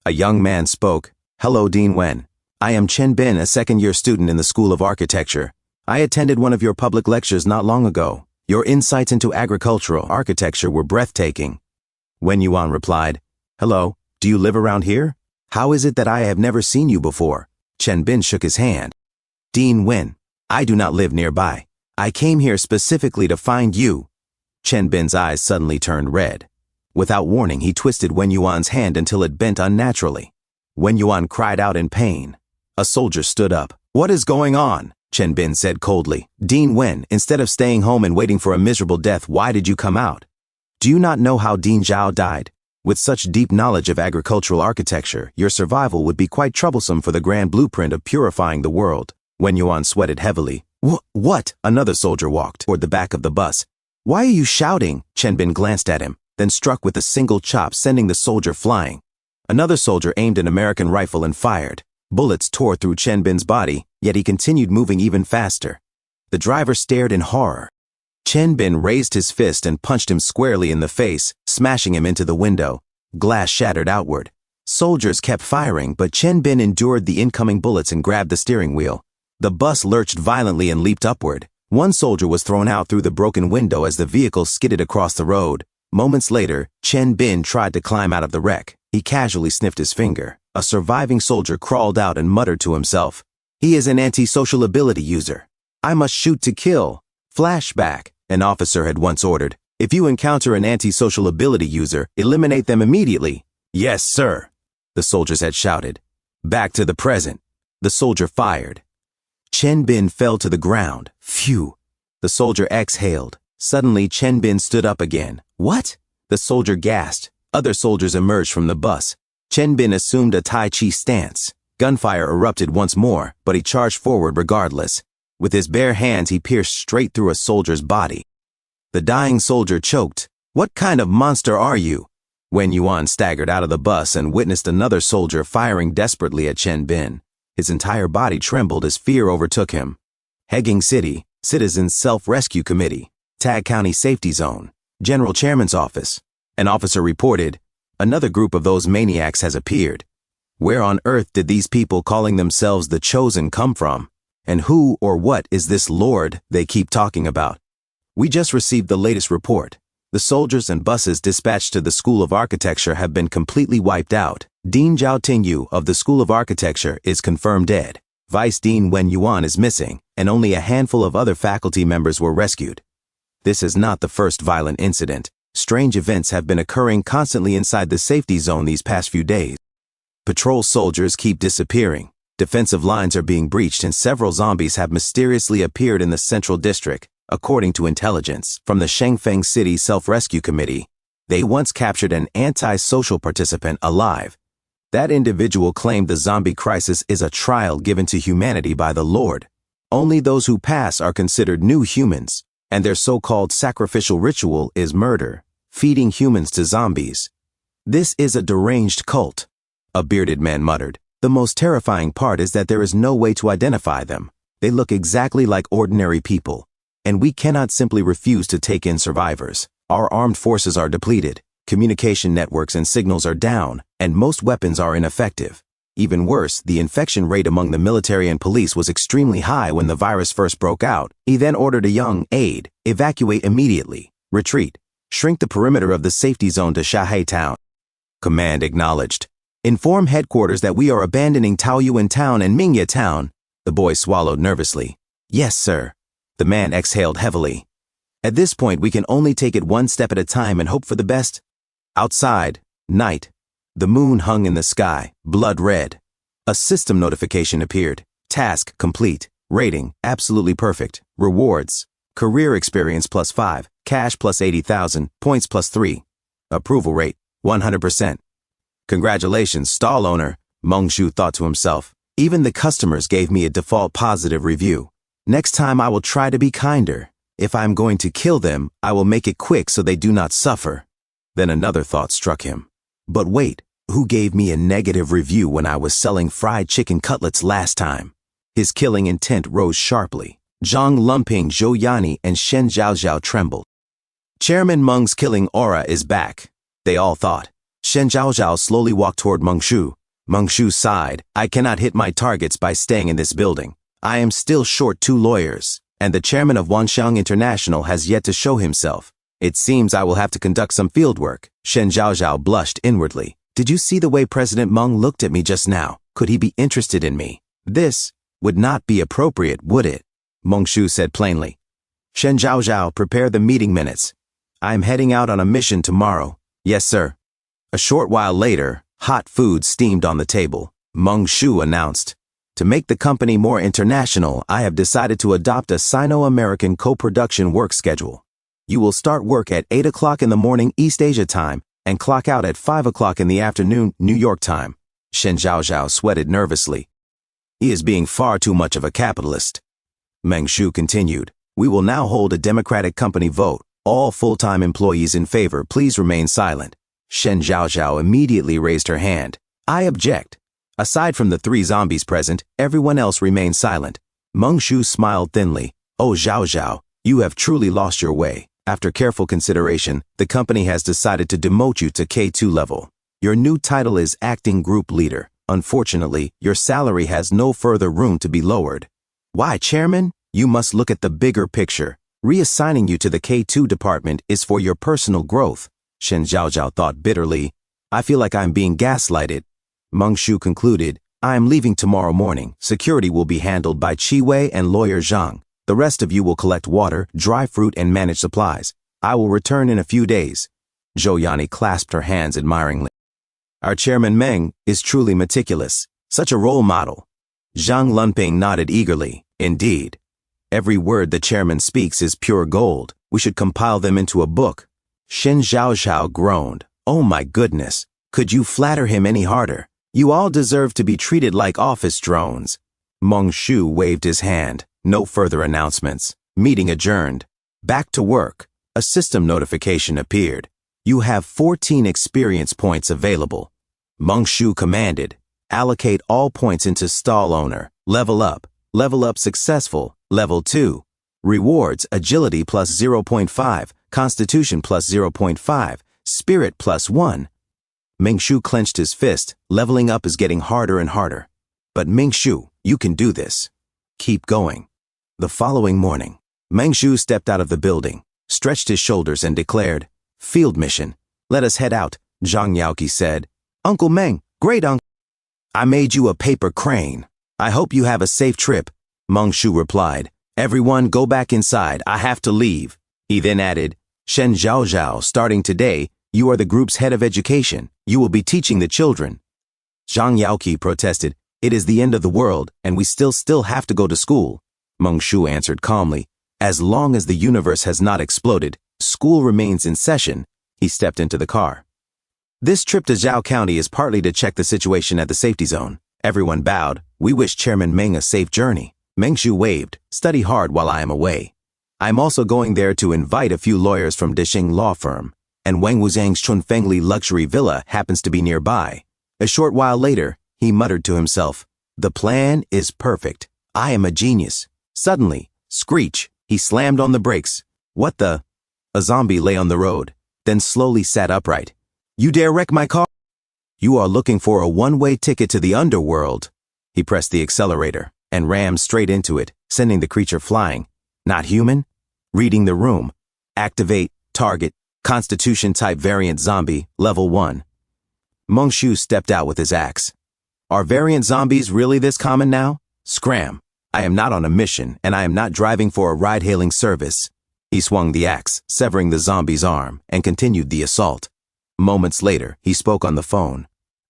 A young man spoke. Hello, Dean Wen. I am Chen Bin, a second-year student in the School of Architecture. I attended one of your public lectures not long ago. Your insights into agricultural architecture were breathtaking. Wen Yuan replied, Hello, do you live around here? How is it that I have never seen you before? Chen Bin shook his hand. Dean Wen, I do not live nearby. I came here specifically to find you. Chen Bin's eyes suddenly turned red. Without warning, he twisted Wen Yuan's hand until it bent unnaturally. Wen Yuan cried out in pain. A soldier stood up. What is going on? Chen Bin said coldly. Dean Wen, instead of staying home and waiting for a miserable death, why did you come out? Do you not know how Dean Zhao died? With such deep knowledge of agricultural architecture, your survival would be quite troublesome for the grand blueprint of purifying the world. Wen Yuan sweated heavily. What? Another soldier walked toward the back of the bus. Why are you shouting? Chen Bin glanced at him, then struck with a single chop, sending the soldier flying. Another soldier aimed an American rifle and fired. Bullets tore through Chen Bin's body, yet he continued moving even faster. The driver stared in horror. Chen Bin raised his fist and punched him squarely in the face, smashing him into the window. Glass shattered outward. Soldiers kept firing, but Chen Bin endured the incoming bullets and grabbed the steering wheel. The bus lurched violently and leaped upward. One soldier was thrown out through the broken window as the vehicle skidded across the road. Moments later, Chen Bin tried to climb out of the wreck. He casually sniffed his finger. A surviving soldier crawled out and muttered to himself. He is an anti-social ability user. I must shoot to kill. Flashback. An officer had once ordered, if you encounter an anti-social ability user, eliminate them immediately. Yes, sir, the soldiers had shouted. Back to the present. The soldier fired. Chen Bin fell to the ground. Phew. The soldier exhaled. Suddenly, Chen Bin stood up again. What? The soldier gasped. Other soldiers emerged from the bus. Chen Bin assumed a Tai Chi stance. Gunfire erupted once more, but he charged forward regardless. With his bare hands, he pierced straight through a soldier's body. The dying soldier choked. What kind of monster are you? Wen Yuan staggered out of the bus and witnessed another soldier firing desperately at Chen Bin. His entire body trembled as fear overtook him. Hegging City, Citizens Self-Rescue Committee, Tag County Safety Zone, General Chairman's Office. An officer reported, another group of those maniacs has appeared. Where on earth did these people calling themselves the Chosen come from? And who or what is this Lord they keep talking about? We just received the latest report. The soldiers and buses dispatched to the School of Architecture have been completely wiped out. Dean Zhao Tingyu of the School of Architecture is confirmed dead. Vice Dean Wen Yuan is missing, and only a handful of other faculty members were rescued. This is not the first violent incident. Strange events have been occurring constantly inside the safety zone these past few days. Patrol soldiers keep disappearing. Defensive lines are being breached and several zombies have mysteriously appeared in the central district, according to intelligence from the Shengfeng City Self-Rescue Committee. They once captured an anti-social participant alive. That individual claimed the zombie crisis is a trial given to humanity by the Lord. Only those who pass are considered new humans, and their so-called sacrificial ritual is murder, feeding humans to zombies. This is a deranged cult, a bearded man muttered. The most terrifying part is that there is no way to identify them. They look exactly like ordinary people, and we cannot simply refuse to take in survivors. Our armed forces are depleted, communication networks and signals are down, and most weapons are ineffective. Even worse, the infection rate among the military and police was extremely high when the virus first broke out. He then ordered a young aide, evacuate immediately, retreat, shrink the perimeter of the safety zone to Shahai Town. Command acknowledged. Inform headquarters that we are abandoning Taoyuan Town and Mingya Town. The boy swallowed nervously. Yes, sir. The man exhaled heavily. At this point, we can only take it one step at a time and hope for the best. Outside, night. The moon hung in the sky, blood red. A system notification appeared. Task complete. Rating, absolutely perfect. Rewards. Career experience +5. Cash +80,000. Points +3. Approval rate, 100%. Congratulations, stall owner, Meng Shu thought to himself. Even the customers gave me a default positive review. Next time I will try to be kinder. If I am going to kill them, I will make it quick so they do not suffer. Then another thought struck him. But wait, who gave me a negative review when I was selling fried chicken cutlets last time? His killing intent rose sharply. Zhang Lumping, Zhou Yani, and Shen Zhaozhao trembled. Chairman Meng's killing aura is back, they all thought. Shen Zhaozhao slowly walked toward Meng Shu. Meng Shu sighed. I cannot hit my targets by staying in this building. I am still short 2 lawyers, and the chairman of Wanxiang International has yet to show himself. It seems I will have to conduct some field work. Shen Zhaozhao blushed inwardly. Did you see the way President Meng looked at me just now? Could he be interested in me? This would not be appropriate, would it? Meng Shu said plainly. Shen Zhaozhao, prepare the meeting minutes. I am heading out on a mission tomorrow. Yes, sir. A short while later, hot food steamed on the table. Meng Shu announced, to make the company more international, I have decided to adopt a Sino-American co-production work schedule. You will start work at 8 o'clock in the morning East Asia time and clock out at 5 o'clock in the afternoon New York time. Shen Zhaozhao sweated nervously. He is being far too much of a capitalist. Meng Shu continued, we will now hold a democratic company vote. All full-time employees in favor, please remain silent. Shen Zhaozhao immediately raised her hand. I object. Aside from the 3 zombies present, everyone else remained silent. Meng Shu smiled thinly. Oh, Zhaozhao, you have truly lost your way. After careful consideration, the company has decided to demote you to K2 level. Your new title is Acting Group Leader. Unfortunately, your salary has no further room to be lowered. Why, Chairman? You must look at the bigger picture. Reassigning you to the K2 department is for your personal growth. Shen Zhaozhao thought bitterly. I feel like I'm being gaslighted. Meng Shu concluded, I am leaving tomorrow morning. Security will be handled by Qi Wei and lawyer Zhang. The rest of you will collect water, dry fruit, and manage supplies. I will return in a few days. Zhou Yani clasped her hands admiringly. Our chairman Meng is truly meticulous. Such a role model. Zhang Lunping nodded eagerly. Indeed. Every word the chairman speaks is pure gold. We should compile them into a book. Shen Zhaozhao groaned. Oh my goodness. Could you flatter him any harder? You all deserve to be treated like office drones. Meng Shu waved his hand. No further announcements. Meeting adjourned. Back to work. A system notification appeared. You have 14 experience points available. Meng Shu commanded. Allocate all points into stall owner. Level up. Level up successful. Level 2. Rewards, agility plus 0.5, constitution plus 0.5, spirit plus 1. Meng Shu clenched his fist. Leveling up is getting harder and harder. But Meng Shu, you can do this. Keep going. The following morning, Meng Shu stepped out of the building, stretched his shoulders and declared, Field mission. Let us head out, Zhang Yaoqi said. Uncle Meng, great uncle. I made you a paper crane. I hope you have a safe trip. Meng Shu replied. Everyone go back inside. I have to leave. He then added, Shen Zhaozhao, starting today, you are the group's head of education. You will be teaching the children. Zhang Yaoqi protested. It is the end of the world, and we still have to go to school. Meng Shu answered calmly. As long as the universe has not exploded, school remains in session. He stepped into the car. This trip to Zhao County is partly to check the situation at the safety zone. Everyone bowed. We wish Chairman Meng a safe journey. Meng Shu waved. Study hard while I am away. I am also going there to invite a few lawyers from Dixing Law Firm, and Wang Wuzhang's Chunfengli luxury villa happens to be nearby. A short while later, he muttered to himself, the plan is perfect. I am a genius. Suddenly, screech, he slammed on the brakes. What the? A zombie lay on the road, then slowly sat upright. You dare wreck my car? You are looking for a one-way ticket to the underworld. He pressed the accelerator and rammed straight into it, sending the creature flying. Not human? Reading the room. Activate, target, Constitution type variant zombie, level 1. Meng Shu stepped out with his axe. Are variant zombies really this common now? Scram. I am not on a mission, and I am not driving for a ride-hailing service. He swung the axe, severing the zombie's arm, and continued the assault. Moments later, he spoke on the phone.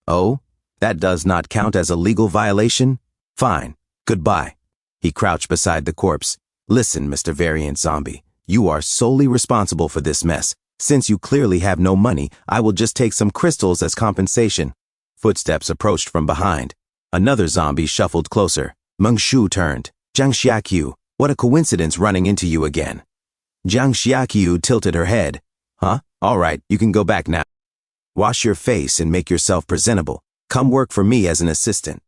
Oh, that does not count as a legal violation? Fine. Goodbye. He crouched beside the corpse. Listen, Mr. Variant Zombie, you are solely responsible for this mess. Since you clearly have no money, I will just take some crystals as compensation. Footsteps approached from behind. Another zombie shuffled closer. Meng Shu turned. Jiang Xiaqiu, what a coincidence running into you again. Jiang Xiaqiu tilted her head. Huh? All right, you can go back now. Wash your face and make yourself presentable. Come work for me as an assistant.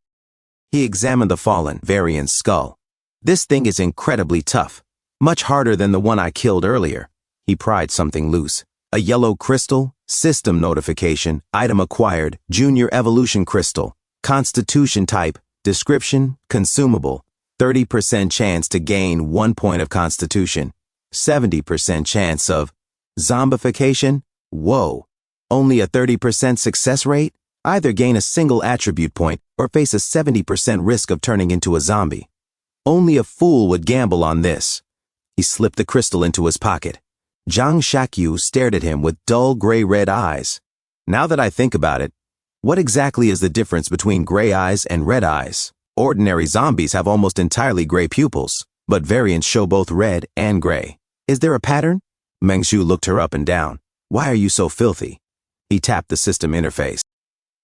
He examined the fallen variant's skull. This thing is incredibly tough. Much harder than the one I killed earlier. He pried something loose. A yellow crystal, system notification, item acquired, junior evolution crystal, constitution type, description, consumable, 30% chance to gain 1 point of constitution, 70% chance of zombification. Whoa, only a 30% success rate? Either gain a single attribute point or face a 70% risk of turning into a zombie. Only a fool would gamble on this. He slipped the crystal into his pocket. Jiang Xiaqiu stared at him with dull gray-red eyes. Now that I think about it, what exactly is the difference between gray eyes and red eyes? Ordinary zombies have almost entirely gray pupils, but variants show both red and gray. Is there a pattern? Meng Shu looked her up and down. Why are you so filthy? He tapped the system interface.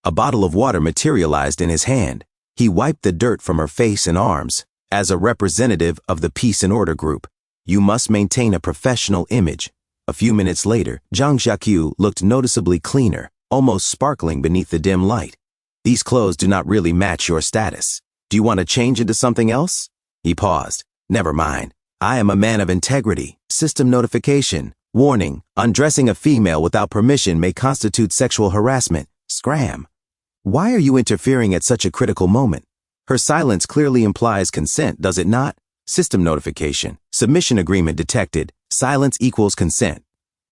A bottle of water materialized in his hand. He wiped the dirt from her face and arms. As a representative of the Peace and Order group, you must maintain a professional image. A few minutes later, Jiang Xiaqiu looked noticeably cleaner, almost sparkling beneath the dim light. These clothes do not really match your status. Do you want to change into something else? He paused. Never mind. I am a man of integrity. System notification. Warning, undressing a female without permission may constitute sexual harassment. Scram. Why are you interfering at such a critical moment? Her silence clearly implies consent, does it not? System notification. Submission agreement detected. Silence equals consent.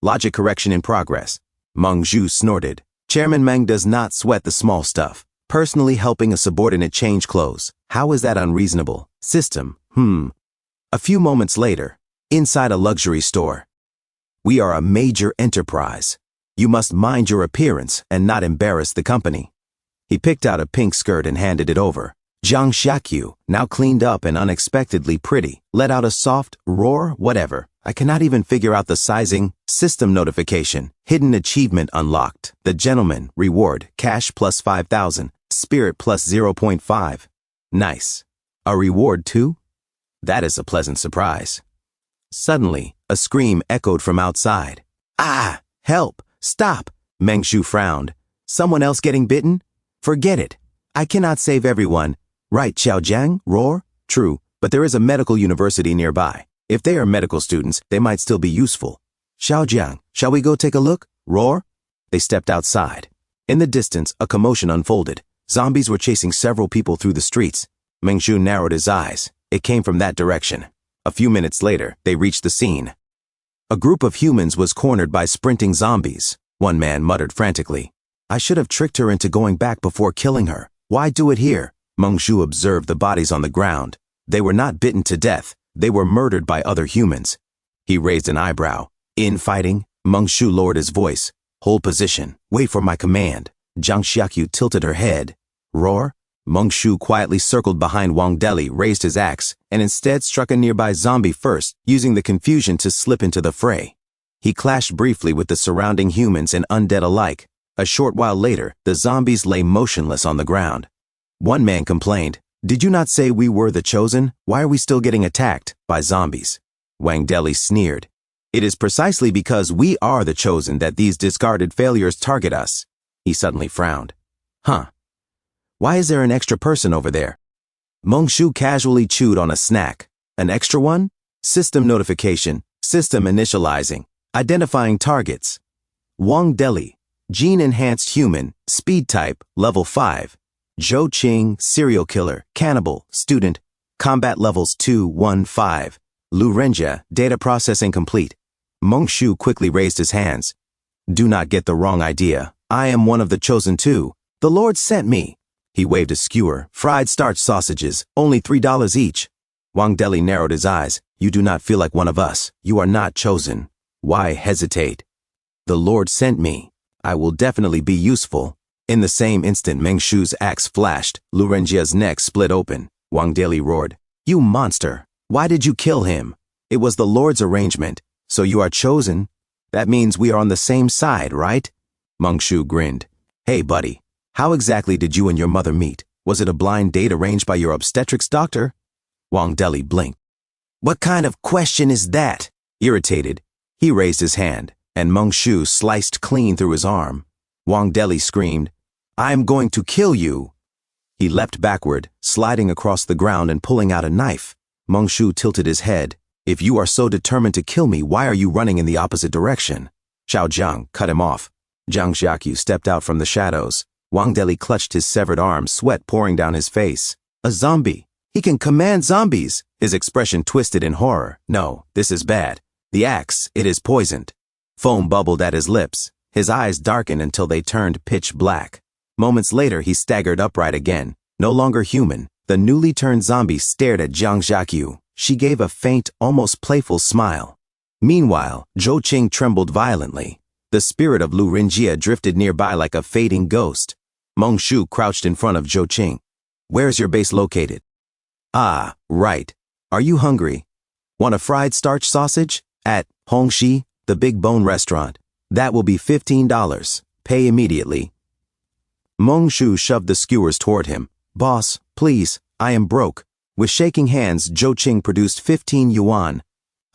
Logic correction in progress. Meng Zhu snorted. Chairman Meng does not sweat the small stuff. Personally helping a subordinate change clothes. How is that unreasonable? System. A few moments later, inside a luxury store. We are a major enterprise. You must mind your appearance and not embarrass the company. He picked out a pink skirt and handed it over. Jiang Xiaqiu, now cleaned up and unexpectedly pretty, let out a soft roar. Whatever. I cannot even figure out the sizing. System notification. Hidden achievement unlocked. The gentleman. Reward. Cash plus 5,000. Spirit plus 0.5. Nice. A reward too? That is a pleasant surprise. Suddenly, a scream echoed from outside. Ah! Help! Stop! Meng Shu frowned. Someone else getting bitten? Forget it. I cannot save everyone. Right, Xiaojiang? Roar? True, but there is a medical university nearby. If they are medical students, they might still be useful. Xiaojiang, shall we go take a look? Roar? They stepped outside. In the distance, a commotion unfolded. Zombies were chasing several people through the streets. Meng Shu narrowed his eyes. It came from that direction. A few minutes later, they reached the scene. A group of humans was cornered by sprinting zombies. One man muttered frantically. I should have tricked her into going back before killing her. Why do it here? Meng Shu observed the bodies on the ground. They were not bitten to death. They were murdered by other humans. He raised an eyebrow. Infighting? Meng Shu lowered his voice. Hold position. Wait for my command. Jiang Xiaqiu tilted her head. Roar? Meng Shu quietly circled behind Wang Deli, raised his axe, and instead struck a nearby zombie first, using the confusion to slip into the fray. He clashed briefly with the surrounding humans and undead alike. A short while later, the zombies lay motionless on the ground. One man complained, Did you not say we were the chosen? Why are we still getting attacked by zombies? Wang Deli sneered. It is precisely because we are the chosen that these discarded failures target us. He suddenly frowned. Huh. Why is there an extra person over there? Meng Shu casually chewed on a snack. An extra one? System notification. System initializing. Identifying targets. Wang Deli. Gene-enhanced human. Speed type. Level 5. Zhou Qing. Serial killer. Cannibal. Student. Combat levels 2, 1, 5. Lu Renjia. Data processing complete. Meng Shu quickly raised his hands. Do not get the wrong idea. I am one of the chosen two. The Lord sent me. He waved a skewer. Fried starch sausages, only $3 each. Wang Deli narrowed his eyes. You do not feel like one of us. You are not chosen. Why hesitate? The Lord sent me. I will definitely be useful. In the same instant, Meng Shu's axe flashed. Lu Renjia's neck split open. Wang Deli roared. You monster! Why did you kill him? It was the Lord's arrangement. So you are chosen? That means we are on the same side, right? Meng Shu grinned. Hey, buddy. How exactly did you and your mother meet? Was it a blind date arranged by your obstetrics doctor? Wang Deli blinked. What kind of question is that? Irritated, he raised his hand, and Meng Shu sliced clean through his arm. Wang Deli screamed, I'm going to kill you. He leapt backward, sliding across the ground and pulling out a knife. Meng Shu tilted his head. If you are so determined to kill me, why are you running in the opposite direction? Xiao Jiang cut him off. Zhang Xiaqiu stepped out from the shadows. Wang Deli clutched his severed arm, sweat pouring down his face. A zombie. He can command zombies. His expression twisted in horror. No, this is bad. The axe, it is poisoned. Foam bubbled at his lips. His eyes darkened until they turned pitch black. Moments later, he staggered upright again. No longer human, the newly turned zombie stared at Zhang Xiaqiu. She gave a faint, almost playful smile. Meanwhile, Zhou Qing trembled violently. The spirit of Lu Renjia drifted nearby like a fading ghost. Meng Shu crouched in front of Zhou Qing. Where's your base located? Ah, right. Are you hungry? Want a fried starch sausage? At Hongxi, the Big Bone restaurant. That will be $15. Pay immediately. Meng Shu shoved the skewers toward him. Boss, please, I am broke. With shaking hands, Zhou Qing produced 15 yuan.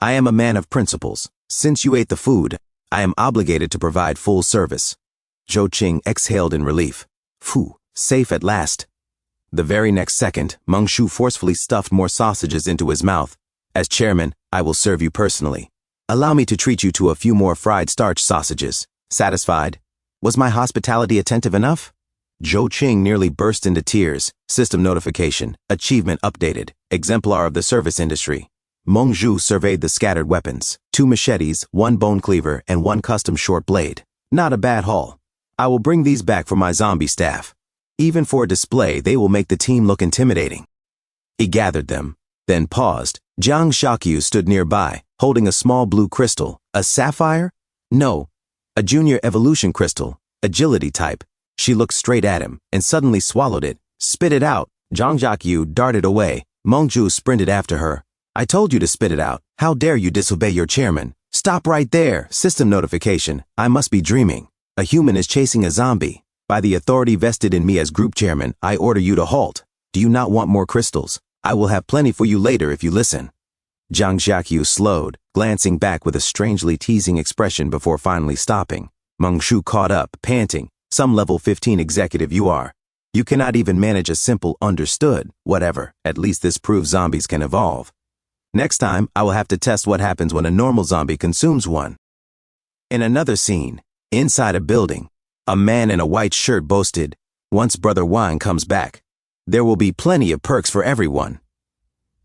I am a man of principles. Since you ate the food, I am obligated to provide full service. Zhou Qing exhaled in relief. Phew, safe at last. The very next second, Meng Shu forcefully stuffed more sausages into his mouth. As chairman, I will serve you personally. Allow me to treat you to a few more fried starch sausages. Satisfied? Was my hospitality attentive enough? Zhou Qing nearly burst into tears. System notification. Achievement updated. Exemplar of the service industry. Meng Shu surveyed the scattered weapons. 2 machetes, 1 bone cleaver, and 1 custom short blade. Not a bad haul. I will bring these back for my zombie staff. Even for a display, they will make the team look intimidating. He gathered them, then paused. Zhang Xiaqiu stood nearby, holding a small blue crystal. A sapphire? No. A junior evolution crystal. Agility type. She looked straight at him, and suddenly swallowed it. Spit it out. Zhang Xiaqiu darted away. Meng Shu sprinted after her. I told you to spit it out. How dare you disobey your chairman? Stop right there. System notification. I must be dreaming. A human is chasing a zombie. By the authority vested in me as group chairman, I order you to halt. Do you not want more crystals? I will have plenty for you later if you listen. Zhang Xiaqiu slowed, glancing back with a strangely teasing expression before finally stopping. Meng Shu caught up, panting. Some level 15 executive you are. You cannot even manage a simple understood, whatever. At least this proves zombies can evolve. Next time, I will have to test what happens when a normal zombie consumes one. In another scene, inside a building, a man in a white shirt boasted, once Brother Wang comes back, there will be plenty of perks for everyone.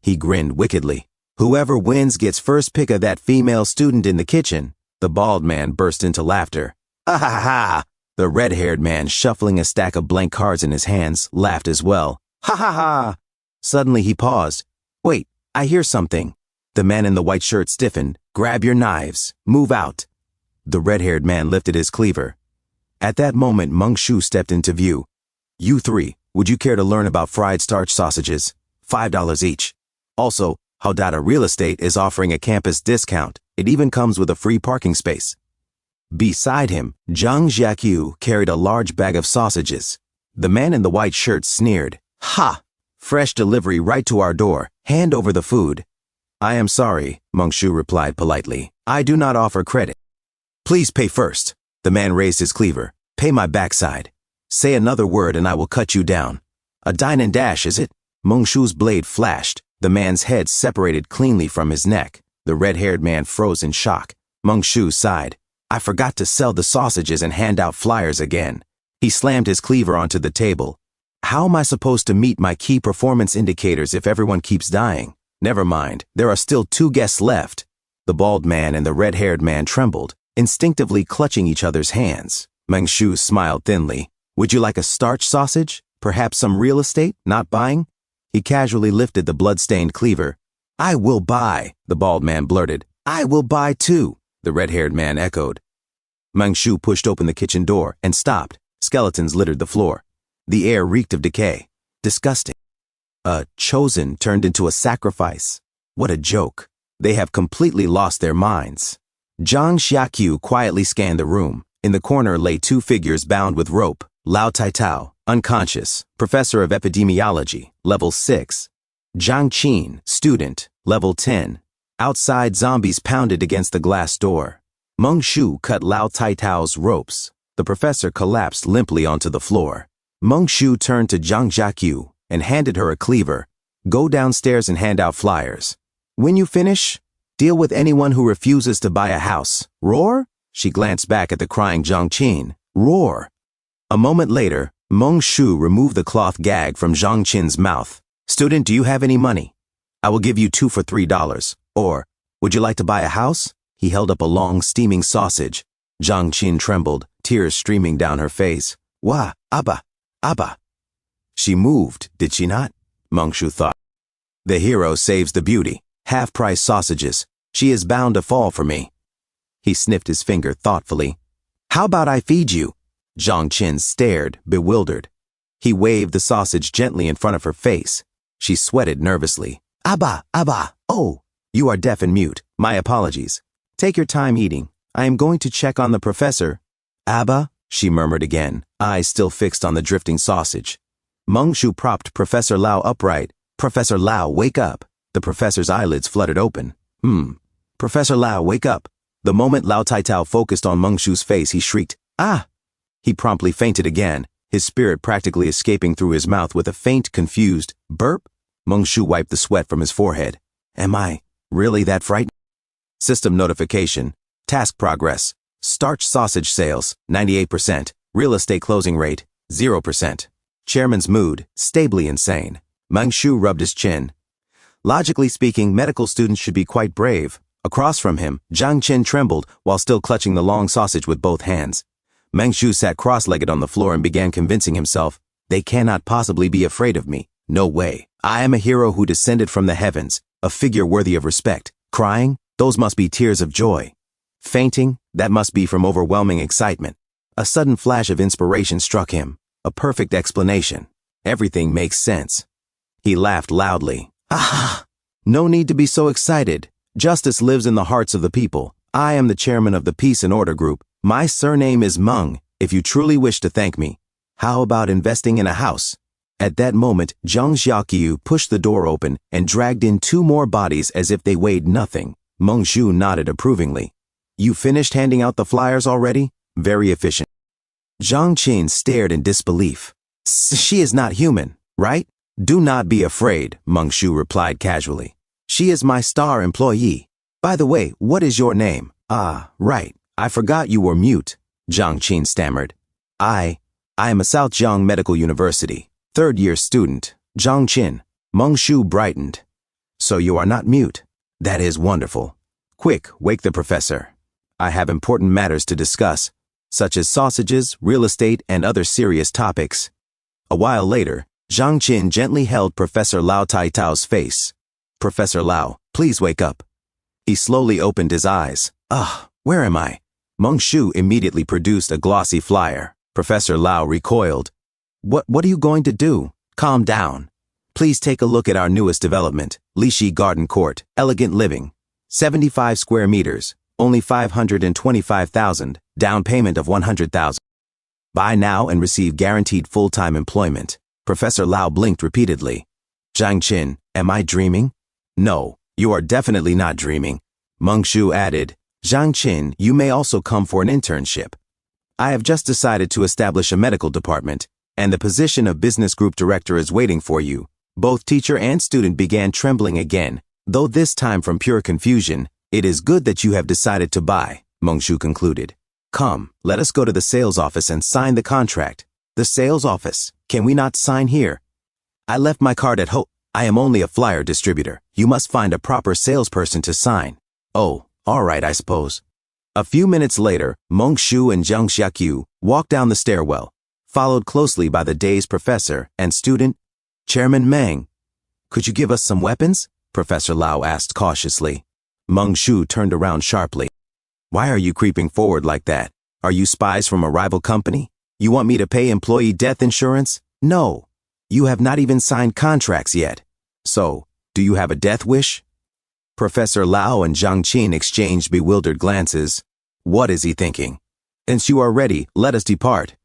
He grinned wickedly. Whoever wins gets first pick of that female student in the kitchen. The bald man burst into laughter. Ha ha ha! The red-haired man, shuffling a stack of blank cards in his hands, laughed as well. Ha ha ha! Suddenly he paused. Wait, I hear something. The man in the white shirt stiffened. Grab your knives. Move out. The red-haired man lifted his cleaver. At that moment, Meng Shu stepped into view. You 3, would you care to learn about fried starch sausages? $5 each. Also, Haudata Real Estate is offering a campus discount. It even comes with a free parking space. Beside him, Zhang Xiaqiu carried a large bag of sausages. The man in the white shirt sneered. Ha! Fresh delivery right to our door. Hand over the food. I am sorry, Meng Shu replied politely. I do not offer credit. Please pay first. The man raised his cleaver. Pay my backside. Say another word and I will cut you down. A dine and dash, is it? Meng Shu's blade flashed. The man's head separated cleanly from his neck. The red-haired man froze in shock. Meng Shu sighed. I forgot to sell the sausages and hand out flyers again. He slammed his cleaver onto the table. How am I supposed to meet my key performance indicators if everyone keeps dying? Never mind, there are still 2 guests left. The bald man and the red-haired man trembled, instinctively clutching each other's hands. Meng Shu smiled thinly. Would you like a starch sausage? Perhaps some real estate? Not buying? He casually lifted the blood-stained cleaver. I will buy, the bald man blurted. I will buy too, the red-haired man echoed. Meng Shu pushed open the kitchen door and stopped. Skeletons littered the floor. The air reeked of decay. Disgusting. A chosen turned into a sacrifice. What a joke. They have completely lost their minds. Zhang Xiaqiu quietly scanned the room. In the corner lay two figures bound with rope. Lao Taitao, unconscious, professor of epidemiology, level 6. Zhang Qin, student, level 10. Outside, zombies pounded against the glass door. Meng Shu cut Lao Taitao's ropes. The professor collapsed limply onto the floor. Meng Shu turned to Zhang Xiaqiu and handed her a cleaver. Go downstairs and hand out flyers. When you finish, deal with anyone who refuses to buy a house. Roar? She glanced back at the crying Zhang Qin. Roar. A moment later, Meng Shu removed the cloth gag from Zhang Qin's mouth. Student, do you have any money? I will give you 2 for $3. Or, would you like to buy a house? He held up a long, steaming sausage. Zhang Qin trembled, tears streaming down her face. Wah, Abba, Abba. She moved, did she not? Meng Shu thought. The hero saves the beauty. Half-price sausages. She is bound to fall for me. He sniffed his finger thoughtfully. How about I feed you? Zhang Qin stared, bewildered. He waved the sausage gently in front of her face. She sweated nervously. Abba, Abba, oh, you are deaf and mute. My apologies. Take your time eating. I am going to check on the professor. Abba, she murmured again, eyes still fixed on the drifting sausage. Meng Shu propped Professor Lao upright. Professor Lao, wake up. The professor's eyelids fluttered open. Professor Lao, wake up. The moment Lao Taitao focused on Meng Shu's face, he shrieked, Ah! He promptly fainted again, his spirit practically escaping through his mouth with a faint, confused burp. Meng Shu wiped the sweat from his forehead. Am I really that frightened? System notification. Task progress. Starch sausage sales, 98%. Real estate closing rate, 0%. Chairman's mood, stably insane. Meng Shu rubbed his chin. Logically speaking, medical students should be quite brave. Across from him, Zhang Qin trembled while still clutching the long sausage with both hands. Meng Shu sat cross-legged on the floor and began convincing himself, they cannot possibly be afraid of me. No way. I am a hero who descended from the heavens, a figure worthy of respect. Crying? Those must be tears of joy. Fainting? That must be from overwhelming excitement. A sudden flash of inspiration struck him. A perfect explanation. Everything makes sense. He laughed loudly. Ah! No need to be so excited. Justice lives in the hearts of the people. I am the chairman of the Peace and Order Group. My surname is Meng, if you truly wish to thank me. How about investing in a house? At that moment, Zhang Xiaqiu pushed the door open and dragged in 2 more bodies as if they weighed nothing. Meng Shu nodded approvingly. You finished handing out the flyers already? Very efficient. Zhang Qin stared in disbelief. She is not human, right? Do not be afraid, Meng Shu replied casually. She is my star employee. By the way, what is your name? Ah, right. I forgot you were mute, Zhang Qin stammered. I am a South Jiang Medical University, 3rd-year student, Zhang Qin. Meng Shu brightened. So you are not mute. That is wonderful. Quick, wake the professor. I have important matters to discuss, such as sausages, real estate, and other serious topics. A while later, Zhang Qin gently held Professor Lao Taitao's face. Professor Lao, please wake up. He slowly opened his eyes. Where am I? Meng Shu immediately produced a glossy flyer. Professor Lao recoiled. What are you going to do? Calm down. Please take a look at our newest development, Lishi Garden Court, elegant living. 75 square meters, only 525,000, down payment of 100,000. Buy now and receive guaranteed full-time employment. Professor Lao blinked repeatedly. Zhang Qin, am I dreaming? No, you are definitely not dreaming. Meng Shu added, Zhang Qin, you may also come for an internship. I have just decided to establish a medical department, and the position of business group director is waiting for you. Both teacher and student began trembling again, though this time from pure confusion. It is good that you have decided to buy, Meng Shu concluded. Come, let us go to the sales office and sign the contract. The sales office? Can we not sign here? I left my card at home. I am only a flyer distributor. You must find a proper salesperson to sign. Oh, all right, I suppose. A few minutes later, Meng Shu and Zhang Xiaqiu walked down the stairwell, followed closely by the day's professor and student, Chairman Meng. Could you give us some weapons? Professor Lau asked cautiously. Meng Shu turned around sharply. Why are you creeping forward like that? Are you spies from a rival company? You want me to pay employee death insurance? No. You have not even signed contracts yet. So, do you have a death wish? Professor Lau and Zhang Qin exchanged bewildered glances. What is he thinking? Since you are ready, let us depart.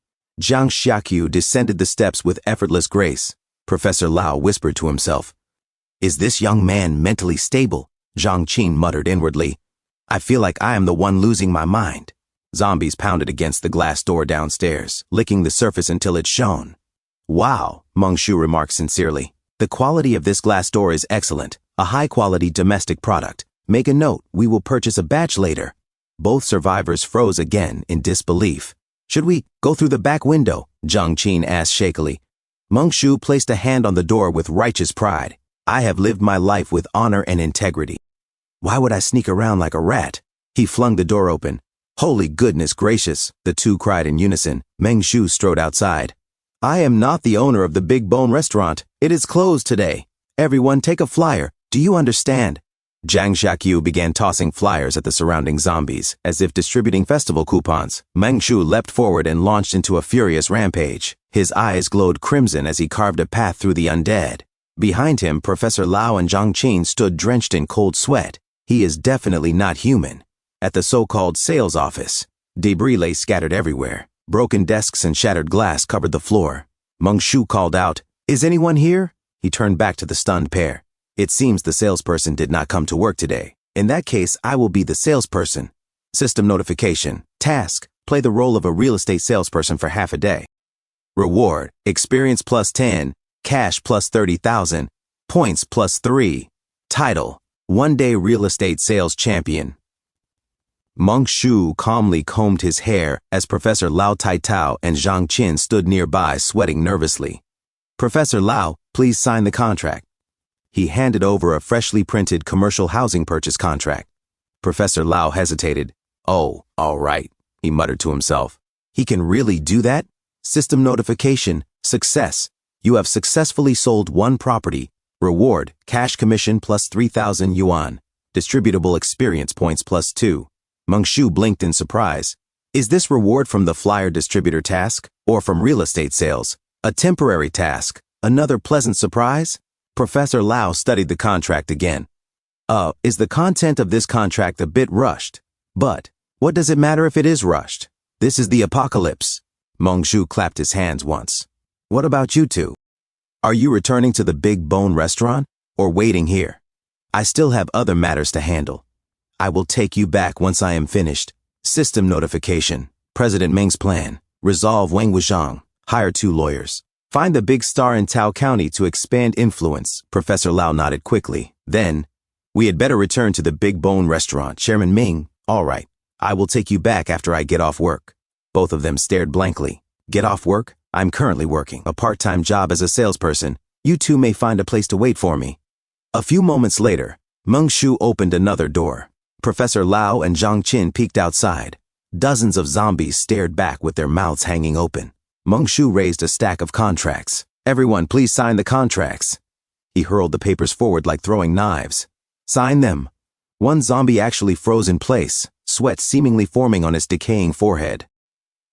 Zhang Xiaqiu descended the steps with effortless grace. Professor Lau whispered to himself. Is this young man mentally stable? Zhang Qin muttered inwardly. I feel like I am the one losing my mind. Zombies pounded against the glass door downstairs, licking the surface until it shone. Wow, Meng Shu remarked sincerely. The quality of this glass door is excellent, a high-quality domestic product. Make a note, we will purchase a batch later. Both survivors froze again in disbelief. Should we go through the back window? Zhang Qin asked shakily. Meng Shu placed a hand on the door with righteous pride. I have lived my life with honor and integrity. Why would I sneak around like a rat? He flung the door open. Holy goodness gracious, the two cried in unison. Meng Shu strode outside. I am not the owner of the Big Bone restaurant. It is closed today. Everyone take a flyer. Do you understand? Zhang Xiaqiu began tossing flyers at the surrounding zombies, as if distributing festival coupons. Meng Shu leapt forward and launched into a furious rampage. His eyes glowed crimson as he carved a path through the undead. Behind him, Professor Lau and Zhang Qin stood drenched in cold sweat. He is definitely not human. At the so-called sales office, debris lay scattered everywhere. Broken desks and shattered glass covered the floor. Meng Shu called out, Is anyone here? He turned back to the stunned pair. It seems the salesperson did not come to work today. In that case, I will be the salesperson. System notification. Task. Play the role of a real estate salesperson for half a day. Reward. Experience plus 10. Cash plus 30,000. Points plus 3. Title. One-day real estate sales champion. Meng Shu calmly combed his hair as Professor Lau Taitao and Zhang Qin stood nearby sweating nervously. Professor Lau, please sign the contract. He handed over a freshly printed commercial housing purchase contract. Professor Lau hesitated. Oh, all right, he muttered to himself. He can really do that? System notification. Success. You have successfully sold one property. Reward, cash commission plus 3,000 yuan. Distributable experience points plus 2. Meng Shu blinked in surprise. Is this reward from the flyer distributor task, or from real estate sales? A temporary task. Another pleasant surprise? Professor Lau studied the contract again. Is the content of this contract a bit rushed? But, what does it matter if it is rushed? This is the apocalypse. Meng Shu clapped his hands once. What about you two? Are you returning to the Big Bone restaurant, or waiting here? I still have other matters to handle. I will take you back once I am finished. System notification. President Meng's plan. Resolve Wang Wuzhang. Hire 2 lawyers. Find the big star in Tao County to expand influence. Professor Lau nodded quickly. Then, we had better return to the Big Bone restaurant. Chairman Ming, all right. I will take you back after I get off work. Both of them stared blankly. Get off work? I'm currently working a part-time job as a salesperson. You two may find a place to wait for me. A few moments later, Meng Shu opened another door. Professor Lau and Zhang Qin peeked outside. Dozens of zombies stared back with their mouths hanging open. Meng Shu raised a stack of contracts. Everyone, please sign the contracts. He hurled the papers forward like throwing knives. Sign them. One zombie actually froze in place, sweat seemingly forming on his decaying forehead.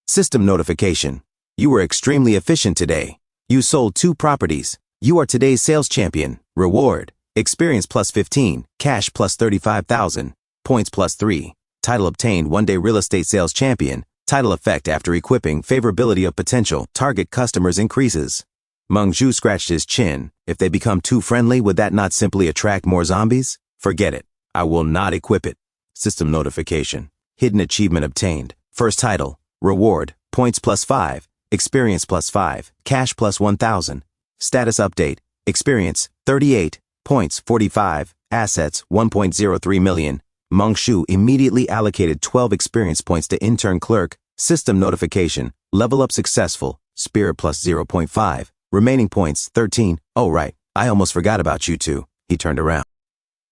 System notification. You were extremely efficient today. You sold 2 properties. You are today's sales champion. Reward. Experience plus 15. Cash plus 35,000. Points plus 3. Title obtained one-day real estate sales champion. Title effect after equipping. Favorability of potential target customers increases. Meng Shu scratched his chin. If they become too friendly, would that not simply attract more zombies? Forget it. I will not equip it. System notification. Hidden achievement obtained. First title. Reward. Points plus 5. Experience plus 5. Cash plus 1,000. Status update. Experience 38. Points 45. Assets 1.03 million. Meng Shu immediately allocated 12 experience points to intern clerk. System notification. Level up successful. Spirit plus 0.5. Remaining points 13. Oh right, I almost forgot about you two. He turned around.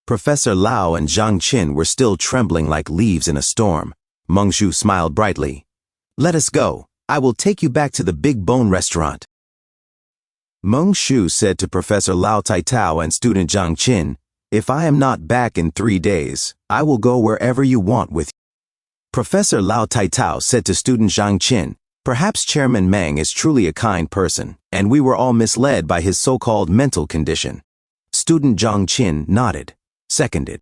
Professor Lau and Zhang Qin were still trembling like leaves in a storm. Meng Shu smiled brightly. Let us go. I will take you back to the Big Bone restaurant. Meng Shu said to Professor Lao Taitao and student Zhang Qin, if I am not back in 3 days, I will go wherever you want with you. Professor Lao Taitao said to student Zhang Qin, perhaps Chairman Meng is truly a kind person, and we were all misled by his so-called mental condition. Student Zhang Qin nodded. Seconded.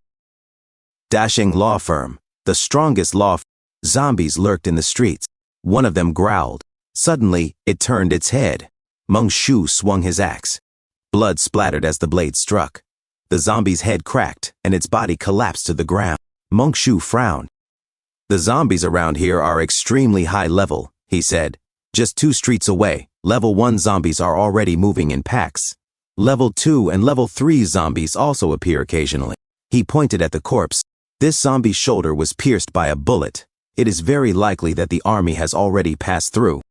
Dashing law firm, the strongest law firm. Zombies lurked in the streets. One of them growled. Suddenly, it turned its head. Meng Shu swung his axe. Blood splattered as the blade struck. The zombie's head cracked, and its body collapsed to the ground. Meng Shu frowned. The zombies around here are extremely high level, he said. Just 2 streets away, level 1 zombies are already moving in packs. Level 2 and level 3 zombies also appear occasionally. He pointed at the corpse. This zombie's shoulder was pierced by a bullet. It is very likely that the army has already passed through.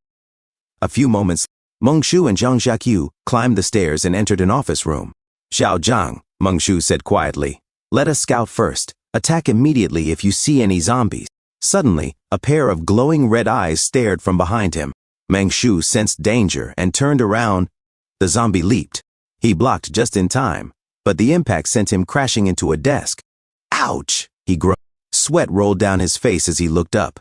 A few moments, Meng Shu and Zhang Xiaqiu climbed the stairs and entered an office room. Xiao Zhang, Meng Shu said quietly, let us scout first. Attack immediately if you see any zombies. Suddenly, a pair of glowing red eyes stared from behind him. Meng Shu sensed danger and turned around. The zombie leaped. He blocked just in time, but the impact sent him crashing into a desk. Ouch! He groaned. Sweat rolled down his face as he looked up.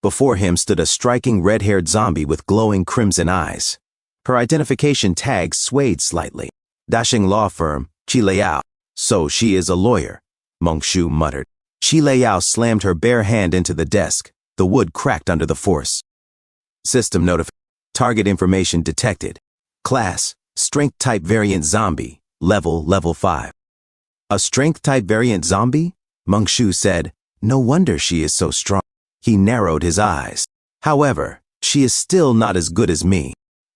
Before him stood a striking red-haired zombie with glowing crimson eyes. Her identification tag swayed slightly. Dashing law firm, Qi Liao. So she is a lawyer, Meng Shu muttered. Qi Liao slammed her bare hand into the desk. The wood cracked under the force. System notification. Target information detected. Class, Strength Type Variant Zombie. Level 5. A Strength Type Variant Zombie? Meng Shu said. No wonder she is so strong. He narrowed his eyes. However, she is still not as good as me.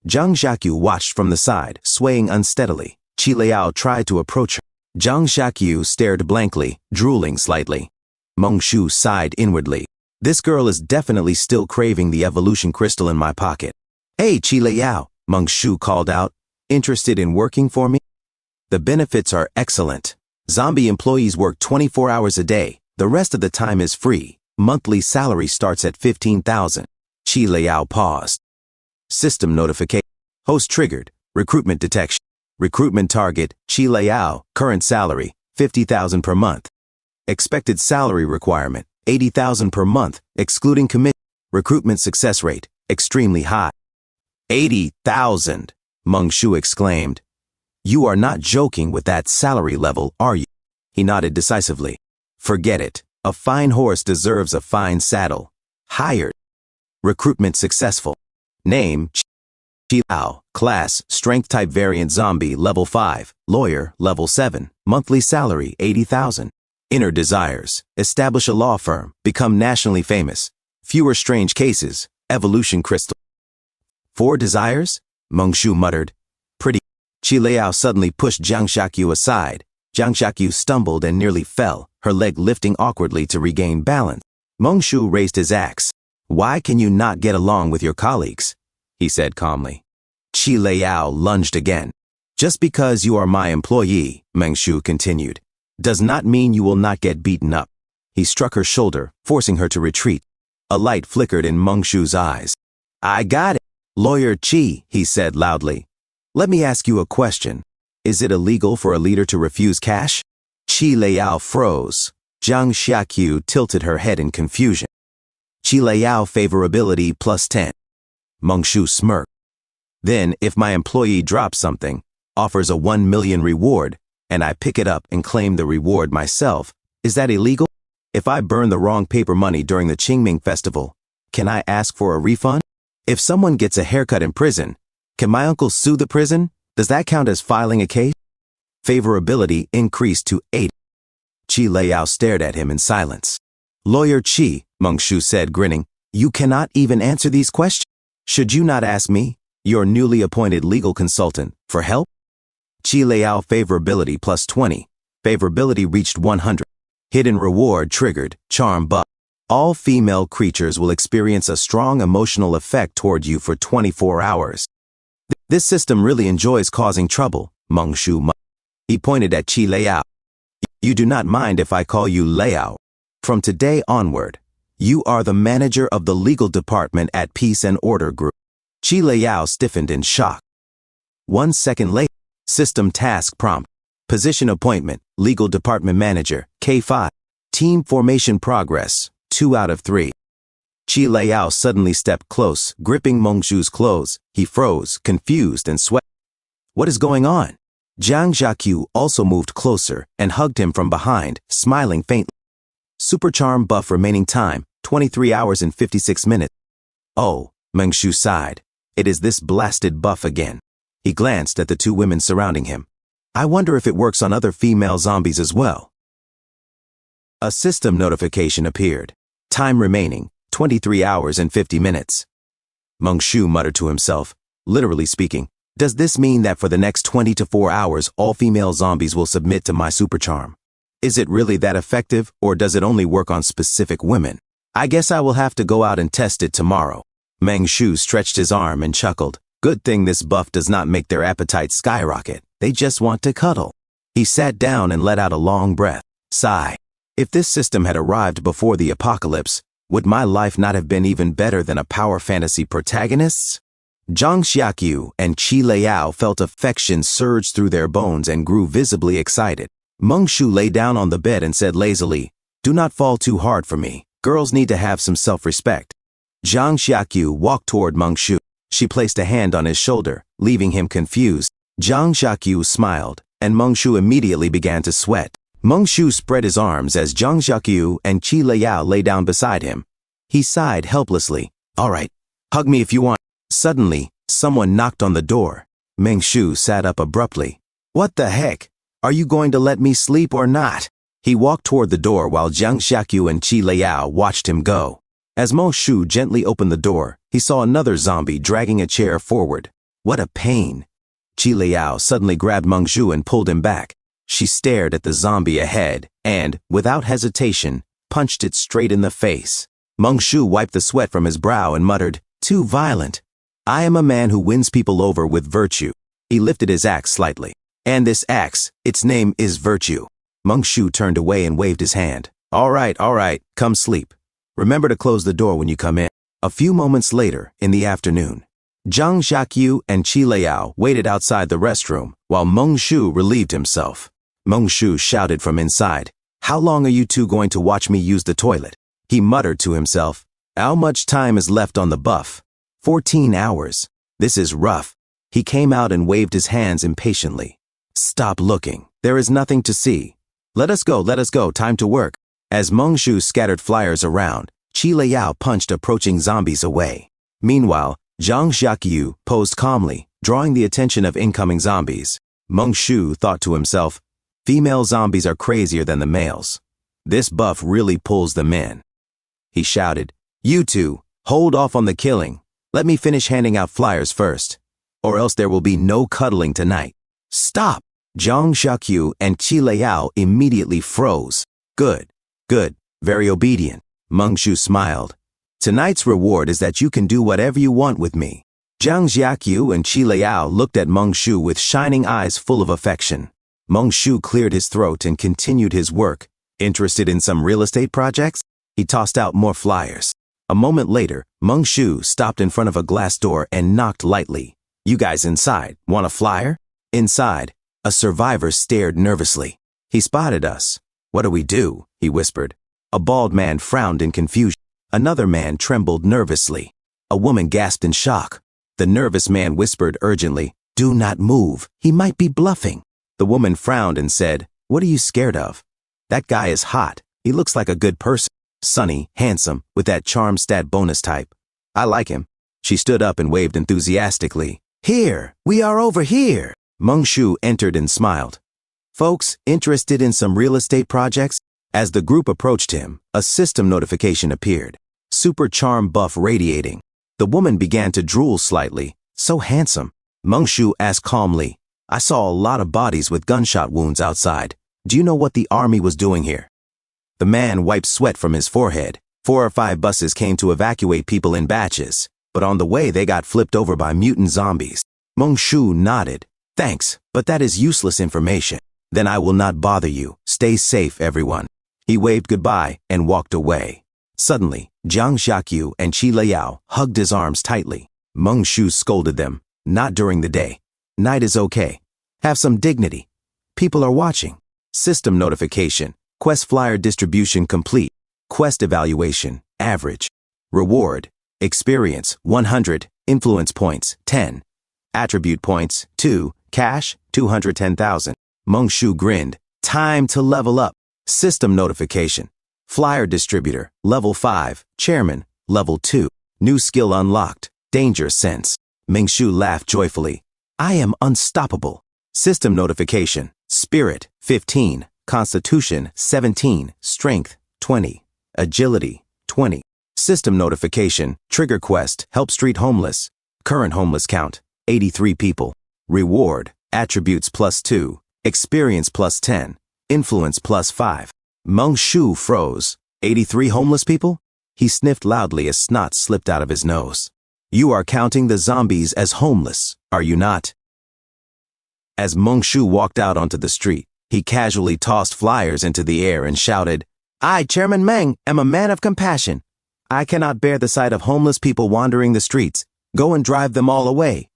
Zhang Xiaqiu watched from the side, swaying unsteadily. Qi Liao tried to approach her. Zhang Xiaqiu stared blankly, drooling slightly. Meng Shu sighed inwardly. This girl is definitely still craving the evolution crystal in my pocket. Hey, Qi Liao, Meng Shu called out. Interested in working for me? The benefits are excellent. Zombie employees work 24 hours a day. The rest of the time is free. Monthly salary starts at 15,000. Qi Liao paused. System notification. Host triggered. Recruitment detection. Recruitment target, Qi Liao. Current salary, 50,000 per month. Expected salary requirement, 80,000 per month, excluding commission. Recruitment success rate, extremely high. 80,000, Meng Shu exclaimed. You are not joking with that salary level, are you? He nodded decisively. Forget it. A fine horse deserves a fine saddle. Hired. Recruitment successful. Name, Qi Liao. Class, Strength Type Variant Zombie, Level 5. Lawyer, Level 7. Monthly salary, 80,000. Inner desires. Establish a law firm. Become nationally famous. Fewer strange cases. Evolution crystal. 4 desires? Meng Shu muttered. Pretty. Qi Liao suddenly pushed Zhang Xiaqiu aside. Zhang Xiaqiu stumbled and nearly fell, her leg lifting awkwardly to regain balance. Meng Shu raised his axe. Why can you not get along with your colleagues? He said calmly. Qi Liao lunged again. Just because you are my employee, Meng Shu continued, does not mean you will not get beaten up. He struck her shoulder, forcing her to retreat. A light flickered in Meng Shu's eyes. I got it. Lawyer Qi, he said loudly. Let me ask you a question. Is it illegal for a leader to refuse cash? Qi Liao froze. Zhang Xiaqiu tilted her head in confusion. Qi Liao favorability +10. Meng Shu smirked. Then, if my employee drops something, offers a 1 million reward, and I pick it up and claim the reward myself, is that illegal? If I burn the wrong paper money during the Qingming festival, can I ask for a refund? If someone gets a haircut in prison, can my uncle sue the prison? Does that count as filing a case? Favorability increased to 8. Qi Liao stared at him in silence. Lawyer Qi, Meng Shu said, grinning, you cannot even answer these questions. Should you not ask me, your newly appointed legal consultant, for help? Qi Liao favorability +20. Favorability reached 100. Hidden reward triggered, charm buff. All female creatures will experience a strong emotional effect toward you for 24 hours. This system really enjoys causing trouble, Meng Shu muttered. He pointed at Qi Liao. You do not mind if I call you Liao. From today onward, You are the manager of the legal department at Peace and Order Group. Chi Liao stiffened in shock. 1 second later, system task prompt. Position appointment, legal department manager, K5. Team formation progress, 2 out of 3. Chi Liao suddenly stepped close, gripping Mengshu's clothes. He froze, confused and sweat. What is going on? Jiang Jiaqu also moved closer and hugged him from behind, smiling faintly. Super charm buff remaining time, 23 hours and 56 minutes. Oh, Mengshu sighed. It is this blasted buff again. He glanced at the 2 women surrounding him. I wonder if it works on other female zombies as well. A system notification appeared. Time remaining, 23 hours and 50 minutes. Mengshu muttered to himself, literally speaking, does this mean that for the next 24 hours all female zombies will submit to my super charm? Is it really that effective, or does it only work on specific women? I guess I will have to go out and test it tomorrow. Mengshu stretched his arm and chuckled. Good thing this buff does not make their appetite skyrocket. They just want to cuddle. He sat down and let out a long breath. Sigh. If this system had arrived before the apocalypse, would my life not have been even better than a power fantasy protagonist's? Jiang Jiaqu and Chi Liao felt affection surge through their bones and grew visibly excited. Mengshu lay down on the bed and said lazily, do not fall too hard for me. Girls need to have some self-respect. Jiang Jiaqu walked toward Mengshu. She placed a hand on his shoulder, leaving him confused. Jiang Jiaqu smiled, and Mengshu immediately began to sweat. Mengshu spread his arms as Jiang Jiaqu and Chi Liao lay down beside him. He sighed helplessly. All right, hug me if you want. Suddenly, someone knocked on the door. Mengshu sat up abruptly. What the heck? Are you going to let me sleep or not? He walked toward the door while Jiang Jiaqu and Chi Liao watched him go. As Mengshu gently opened the door, he saw another zombie dragging a chair forward. What a pain. Chi Liao suddenly grabbed Mengshu and pulled him back. She stared at the zombie ahead and, without hesitation, punched it straight in the face. Mengshu wiped the sweat from his brow and muttered, too violent. I am a man who wins people over with virtue. He lifted his axe slightly. And this axe, its name is virtue. Mengshu turned away and waved his hand. All right, come sleep. Remember to close the door when you come in. A few moments later, in the afternoon, Jiang Jiaqu and Chi Liao waited outside the restroom while Mengshu relieved himself. Mengshu shouted from inside, how long are you 2 going to watch me use the toilet? He muttered to himself, how much time is left on the buff? 14 hours. This is rough. He came out and waved his hands impatiently. Stop looking. There is nothing to see. Let us go, time to work. As Mengshu scattered flyers around, Chi Liao punched approaching zombies away. Meanwhile, Jiang Jiaqu posed calmly, drawing the attention of incoming zombies. Mengshu thought to himself, female zombies are crazier than the males. This buff really pulls them in. He shouted, you 2, hold off on the killing. Let me finish handing out flyers first, or else there will be no cuddling tonight. Stop! Jiang Jiaqu and Chi Liao immediately froze. Good, very obedient. Mengshu smiled. Tonight's reward is that you can do whatever you want with me. Jiang Jiaqu and Chi Liao looked at Mengshu with shining eyes full of affection. Mengshu cleared his throat and continued his work. Interested in some real estate projects? He tossed out more flyers. A moment later, Mengshu stopped in front of a glass door and knocked lightly. You guys inside, want a flyer? Inside, a survivor stared nervously. He spotted us. What do we do? He whispered. A bald man frowned in confusion. Another man trembled nervously. A woman gasped in shock. The nervous man whispered urgently, do not move. He might be bluffing. The woman frowned and said, what are you scared of? That guy is hot. He looks like a good person. Sunny, handsome, with that charm stat bonus type. I like him. She stood up and waved enthusiastically. Here, we are over here. Mengshu entered and smiled. Folks, interested in some real estate projects? As the group approached him, a system notification appeared. Super charm buff radiating. The woman began to drool slightly. So handsome. Mengshu asked calmly, I saw a lot of bodies with gunshot wounds outside. Do you know what the army was doing here? The man wiped sweat from his forehead. 4 or 5 buses came to evacuate people in batches, but on the way they got flipped over by mutant zombies. Mengshu nodded. Thanks, but that is useless information. Then I will not bother you. Stay safe, everyone. He waved goodbye and walked away. Suddenly, Jiang Xiaqiu and Qi Liao hugged his arms tightly. Meng Shu scolded them. Not during the day. Night is okay. Have some dignity. People are watching. System notification. Quest flyer distribution complete. Quest evaluation, average. Reward, experience, 100, influence points, 10. Attribute points, 2, cash, 210,000. Meng Shu grinned. Time to level up. System notification. Flyer distributor, level 5, chairman, level 2. New skill unlocked, danger sense. Meng Shu laughed joyfully. I am unstoppable. System notification. Spirit, 15. Constitution, 17. Strength, 20. Agility, 20. System notification. Trigger quest. Help street homeless. Current homeless count, 83 people. Reward. Attributes +2. Experience +10. Influence +5. Meng Shu froze. 83 homeless people? He sniffed loudly as snot slipped out of his nose. You are counting the zombies as homeless, are you not? As Meng Shu walked out onto the street, he casually tossed flyers into the air and shouted, I, Chairman Meng, am a man of compassion. I cannot bear the sight of homeless people wandering the streets. Go and drive them all away.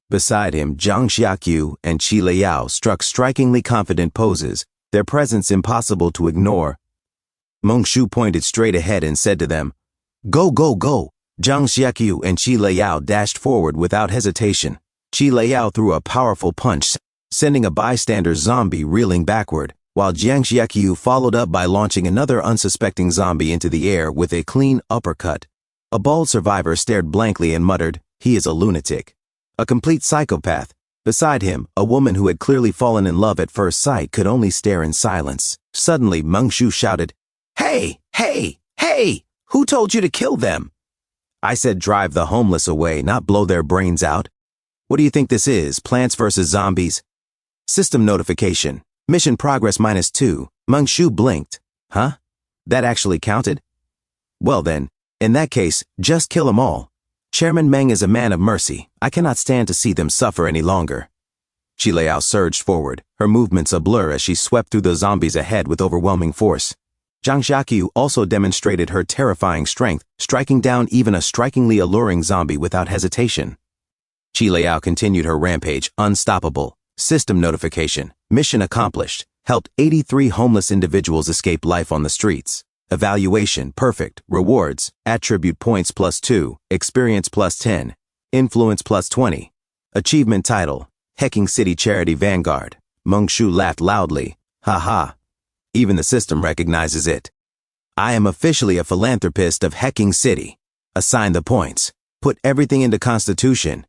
Beside him, Jiang Xiaqiu and Qi Liao struck strikingly confident poses, their presence impossible to ignore. Meng Shu pointed straight ahead and said to them, Go, go, go. Jiang Xiaqiu and Qi Liao dashed forward without hesitation. Qi Liao threw a powerful punch, sending a bystander's zombie reeling backward, while Jiang Xiaqiu followed up by launching another unsuspecting zombie into the air with a clean uppercut. A bald survivor stared blankly and muttered, He is a lunatic. A complete psychopath. Beside him, a woman who had clearly fallen in love at first sight could only stare in silence. Suddenly, Meng Shu shouted, Hey, hey, hey! Who told you to kill them? I said drive the homeless away, not blow their brains out. What do you think this is, Plants vs. Zombies? System notification. Mission progress -2. Meng Shu blinked. Huh? That actually counted? Well then, in that case, just kill them all. Chairman Meng is a man of mercy. I cannot stand to see them suffer any longer. Qi Liao surged forward, her movements a blur as she swept through the zombies ahead with overwhelming force. Jiang Xiaqiu also demonstrated her terrifying strength, striking down even a strikingly alluring zombie without hesitation. Qi Liao continued her rampage, unstoppable. System notification. Mission accomplished. Helped 83 homeless individuals escape life on the streets. Evaluation, perfect. Rewards, attribute points +2, experience +10, influence +20. Achievement title, Hecking City Charity Vanguard. Meng Shu laughed loudly. Ha ha. Even the system recognizes it. I am officially a philanthropist of Hecking City. Assign the points. Put everything into Constitution.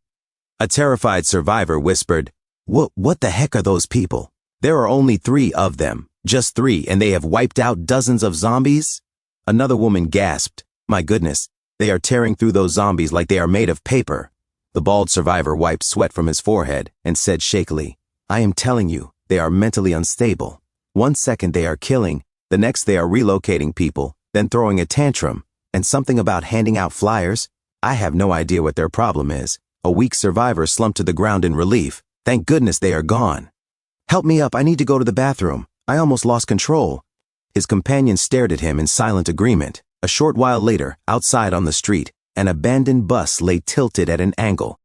A terrified survivor whispered, What the heck are those people? There are only 3 of them. Just 3, and they have wiped out dozens of zombies? Another woman gasped. My goodness, they are tearing through those zombies like they are made of paper. The bald survivor wiped sweat from his forehead and said shakily, I am telling you, they are mentally unstable. 1 second they are killing, the next they are relocating people, then throwing a tantrum, and something about handing out flyers. I have no idea what their problem is. A weak survivor slumped to the ground in relief. Thank goodness they are gone. Help me up, I need to go to the bathroom. I almost lost control. His companion stared at him in silent agreement. A short while later, outside on the street, an abandoned bus lay tilted at an angle.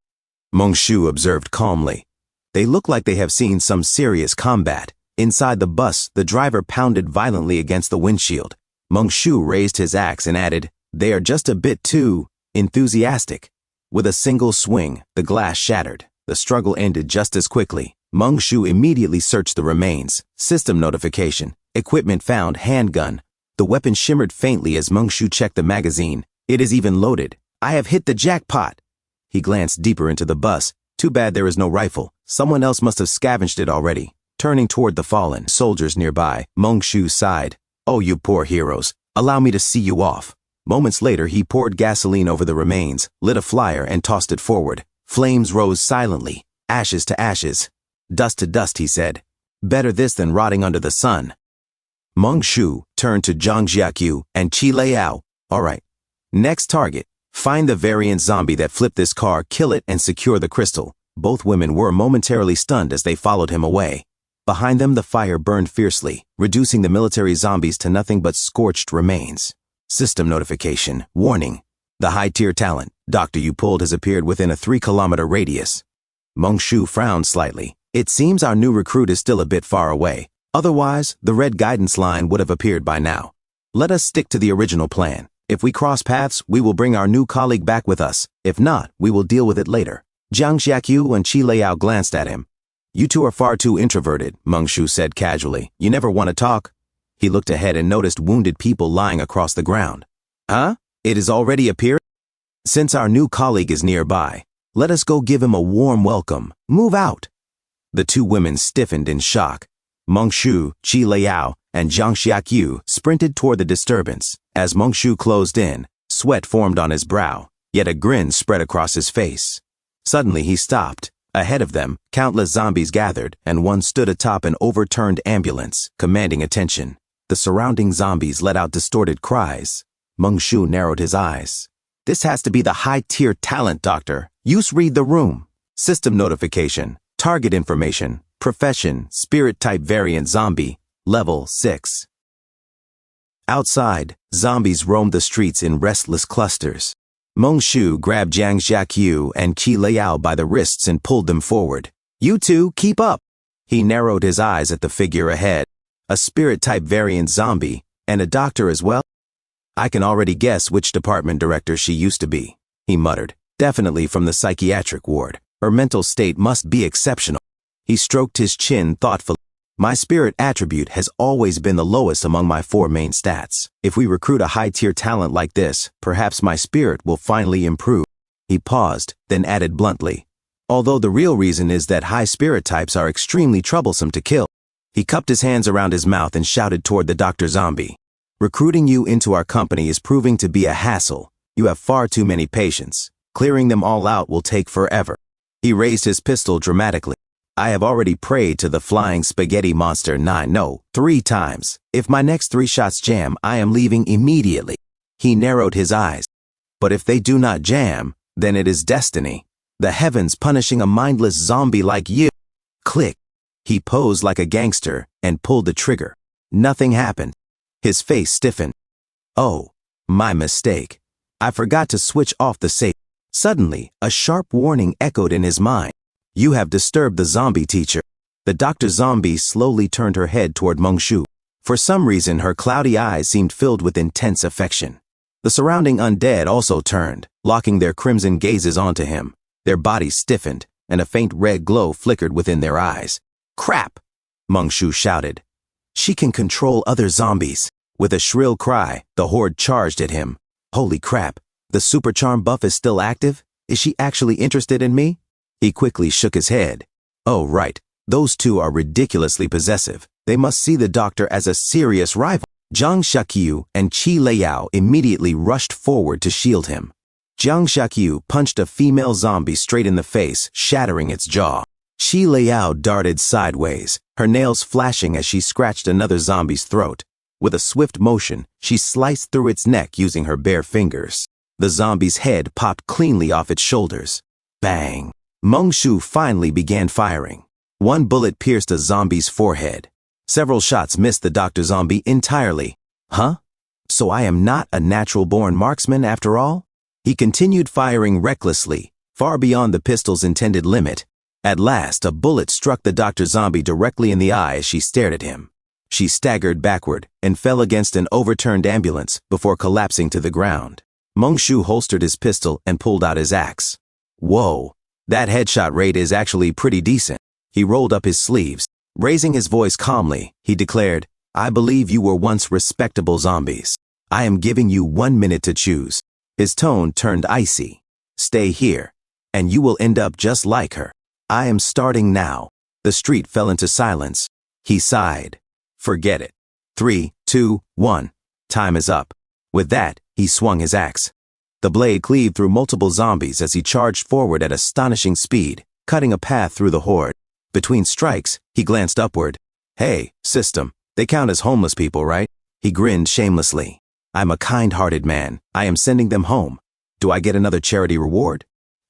Meng Shu observed calmly. They look like they have seen some serious combat. Inside the bus, the driver pounded violently against the windshield. Meng Shu raised his axe and added, They are just a bit too enthusiastic. With a single swing, the glass shattered. The struggle ended just as quickly. Meng Shu immediately searched the remains. System notification. Equipment found, handgun. The weapon shimmered faintly as Meng Shu checked the magazine. It is even loaded. I have hit the jackpot. He glanced deeper into the bus. Too bad there is no rifle. Someone else must have scavenged it already. Turning toward the fallen soldiers nearby, Meng Shu sighed. Oh, you poor heroes. Allow me to see you off. Moments later, he poured gasoline over the remains, lit a flyer, and tossed it forward. Flames rose silently. Ashes to ashes. Dust to dust, he said. Better this than rotting under the sun. Meng Shu turned to Jiang Xiaqiu and Qi Liao. All right. Next target. Find the variant zombie that flipped this car, kill it, and secure the crystal. Both women were momentarily stunned as they followed him away. Behind them, the fire burned fiercely, reducing the military zombies to nothing but scorched remains. System notification. Warning. The high-tier talent, Doctor you pulled, has appeared within a 3-kilometer radius. Mongshu frowned slightly. It seems our new recruit is still a bit far away. Otherwise, the red guidance line would have appeared by now. Let us stick to the original plan. If we cross paths, we will bring our new colleague back with us. If not, we will deal with it later. Jiang Xiaqiu and Qi Liao glanced at him. You two are far too introverted, Mongshu said casually. You never want to talk. He looked ahead and noticed wounded people lying across the ground. Huh? It has already appeared? Since our new colleague is nearby, let us go give him a warm welcome. Move out. The two women stiffened in shock. Mongshu, Qi Liao, and Jiang Xiaqiu sprinted toward the disturbance. As Mongshu closed in, sweat formed on his brow, yet a grin spread across his face. Suddenly he stopped. Ahead of them, countless zombies gathered, and one stood atop an overturned ambulance, commanding attention. The surrounding zombies let out distorted cries. Mongshu narrowed his eyes. This has to be the high-tier talent, Doctor. Use read the room. System notification. Target information. Profession, spirit-type variant zombie. Level 6. Outside, zombies roamed the streets in restless clusters. Mongshu grabbed Jiang Xiaqiu and Qi Liao by the wrists and pulled them forward. You two, keep up. He narrowed his eyes at the figure ahead. A spirit-type variant zombie, and a doctor as well? I can already guess which department director she used to be, he muttered. Definitely from the psychiatric ward. Her mental state must be exceptional. He stroked his chin thoughtfully. My spirit attribute has always been the lowest among my 4 main stats. If we recruit a high-tier talent like this, perhaps my spirit will finally improve. He paused, then added bluntly. Although the real reason is that high spirit types are extremely troublesome to kill. He cupped his hands around his mouth and shouted toward the Dr. Zombie. Recruiting you into our company is proving to be a hassle. You have far too many patients. Clearing them all out will take forever. He raised his pistol dramatically. I have already prayed to the flying spaghetti monster 3 times. If my next 3 shots jam, I am leaving immediately. He narrowed his eyes. But if they do not jam, then it is destiny. The heavens punishing a mindless zombie like you. Click. He posed like a gangster and pulled the trigger. Nothing happened. His face stiffened. Oh, my mistake. I forgot to switch off the safe. Suddenly, a sharp warning echoed in his mind. You have disturbed the zombie teacher. The Dr. Zombie slowly turned her head toward Mongshu. For some reason, her cloudy eyes seemed filled with intense affection. The surrounding undead also turned, locking their crimson gazes onto him. Their bodies stiffened, and a faint red glow flickered within their eyes. Crap! Mongshu shouted. She can control other zombies. With a shrill cry, the horde charged at him. Holy crap! The super charm buff is still active? Is she actually interested in me? He quickly shook his head. Oh, right. Those two are ridiculously possessive. They must see the doctor as a serious rival. Jiang Xiaqiu and Qi Liao immediately rushed forward to shield him. Jiang Xiaqiu punched a female zombie straight in the face, shattering its jaw. Qi Liao darted sideways, her nails flashing as she scratched another zombie's throat. With a swift motion, she sliced through its neck using her bare fingers. The zombie's head popped cleanly off its shoulders. Bang! Mongshu finally began firing. One bullet pierced a zombie's forehead. Several shots missed the Dr. Zombie entirely. Huh? So I am not a natural-born marksman after all? He continued firing recklessly, far beyond the pistol's intended limit. At last, a bullet struck the Dr. Zombie directly in the eye as she stared at him. She staggered backward and fell against an overturned ambulance before collapsing to the ground. Mongshu holstered his pistol and pulled out his axe. Whoa! That headshot rate is actually pretty decent. He rolled up his sleeves. Raising his voice calmly, he declared, I believe you were once respectable zombies. I am giving you 1 minute to choose. His tone turned icy. Stay here, and you will end up just like her. I am starting now. The street fell into silence. He sighed. Forget it. 3, 2, 1. Time is up. With that, he swung his axe. The blade cleaved through multiple zombies as he charged forward at astonishing speed, cutting a path through the horde. Between strikes, he glanced upward. Hey, system, they count as homeless people, right? He grinned shamelessly. I'm a kind-hearted man. I am sending them home. Do I get another charity reward?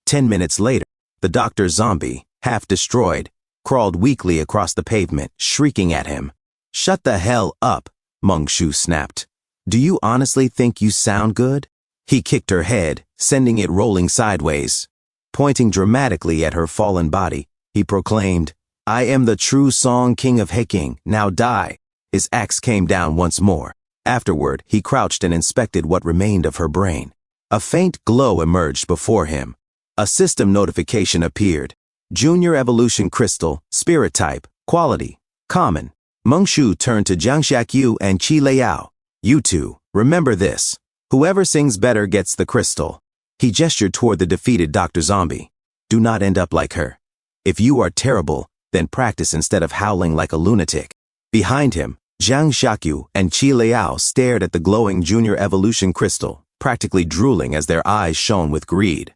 10 minutes later, the Dr. Zombie, half destroyed, crawled weakly across the pavement, shrieking at him. Shut the hell up, Mongshu snapped. Do you honestly think you sound good? He kicked her head, sending it rolling sideways. Pointing dramatically at her fallen body, he proclaimed, "I am the true Song King of Heking, now die." His axe came down once more. Afterward, he crouched and inspected what remained of her brain. A faint glow emerged before him. A system notification appeared. Junior Evolution Crystal, Spirit Type, Quality, Common. Meng Shu turned to Jiang Xiaqiu and Qi Liao. "You two, remember this. Whoever sings better gets the crystal." He gestured toward the defeated Dr. Zombie. "Do not end up like her. If you are terrible, then practice instead of howling like a lunatic." Behind him, Jiang Xiaqiu and Qi Liao stared at the glowing Junior Evolution Crystal, practically drooling as their eyes shone with greed.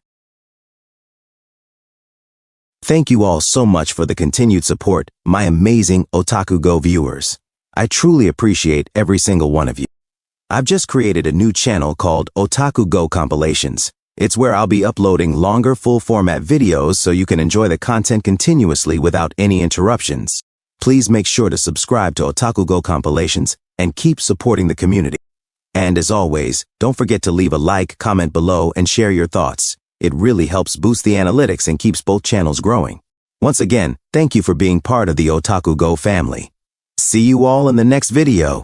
Thank you all so much for the continued support, my amazing OtakuGo viewers. I truly appreciate every single one of you. I've just created a new channel called OtakuGo Compilations. It's where I'll be uploading longer full-format videos so you can enjoy the content continuously without any interruptions. Please make sure to subscribe to OtakuGo Compilations and keep supporting the community. And as always, don't forget to leave a like, comment below, and share your thoughts. It really helps boost the analytics and keeps both channels growing. Once again, thank you for being part of the OtakuGo family. See you all in the next video.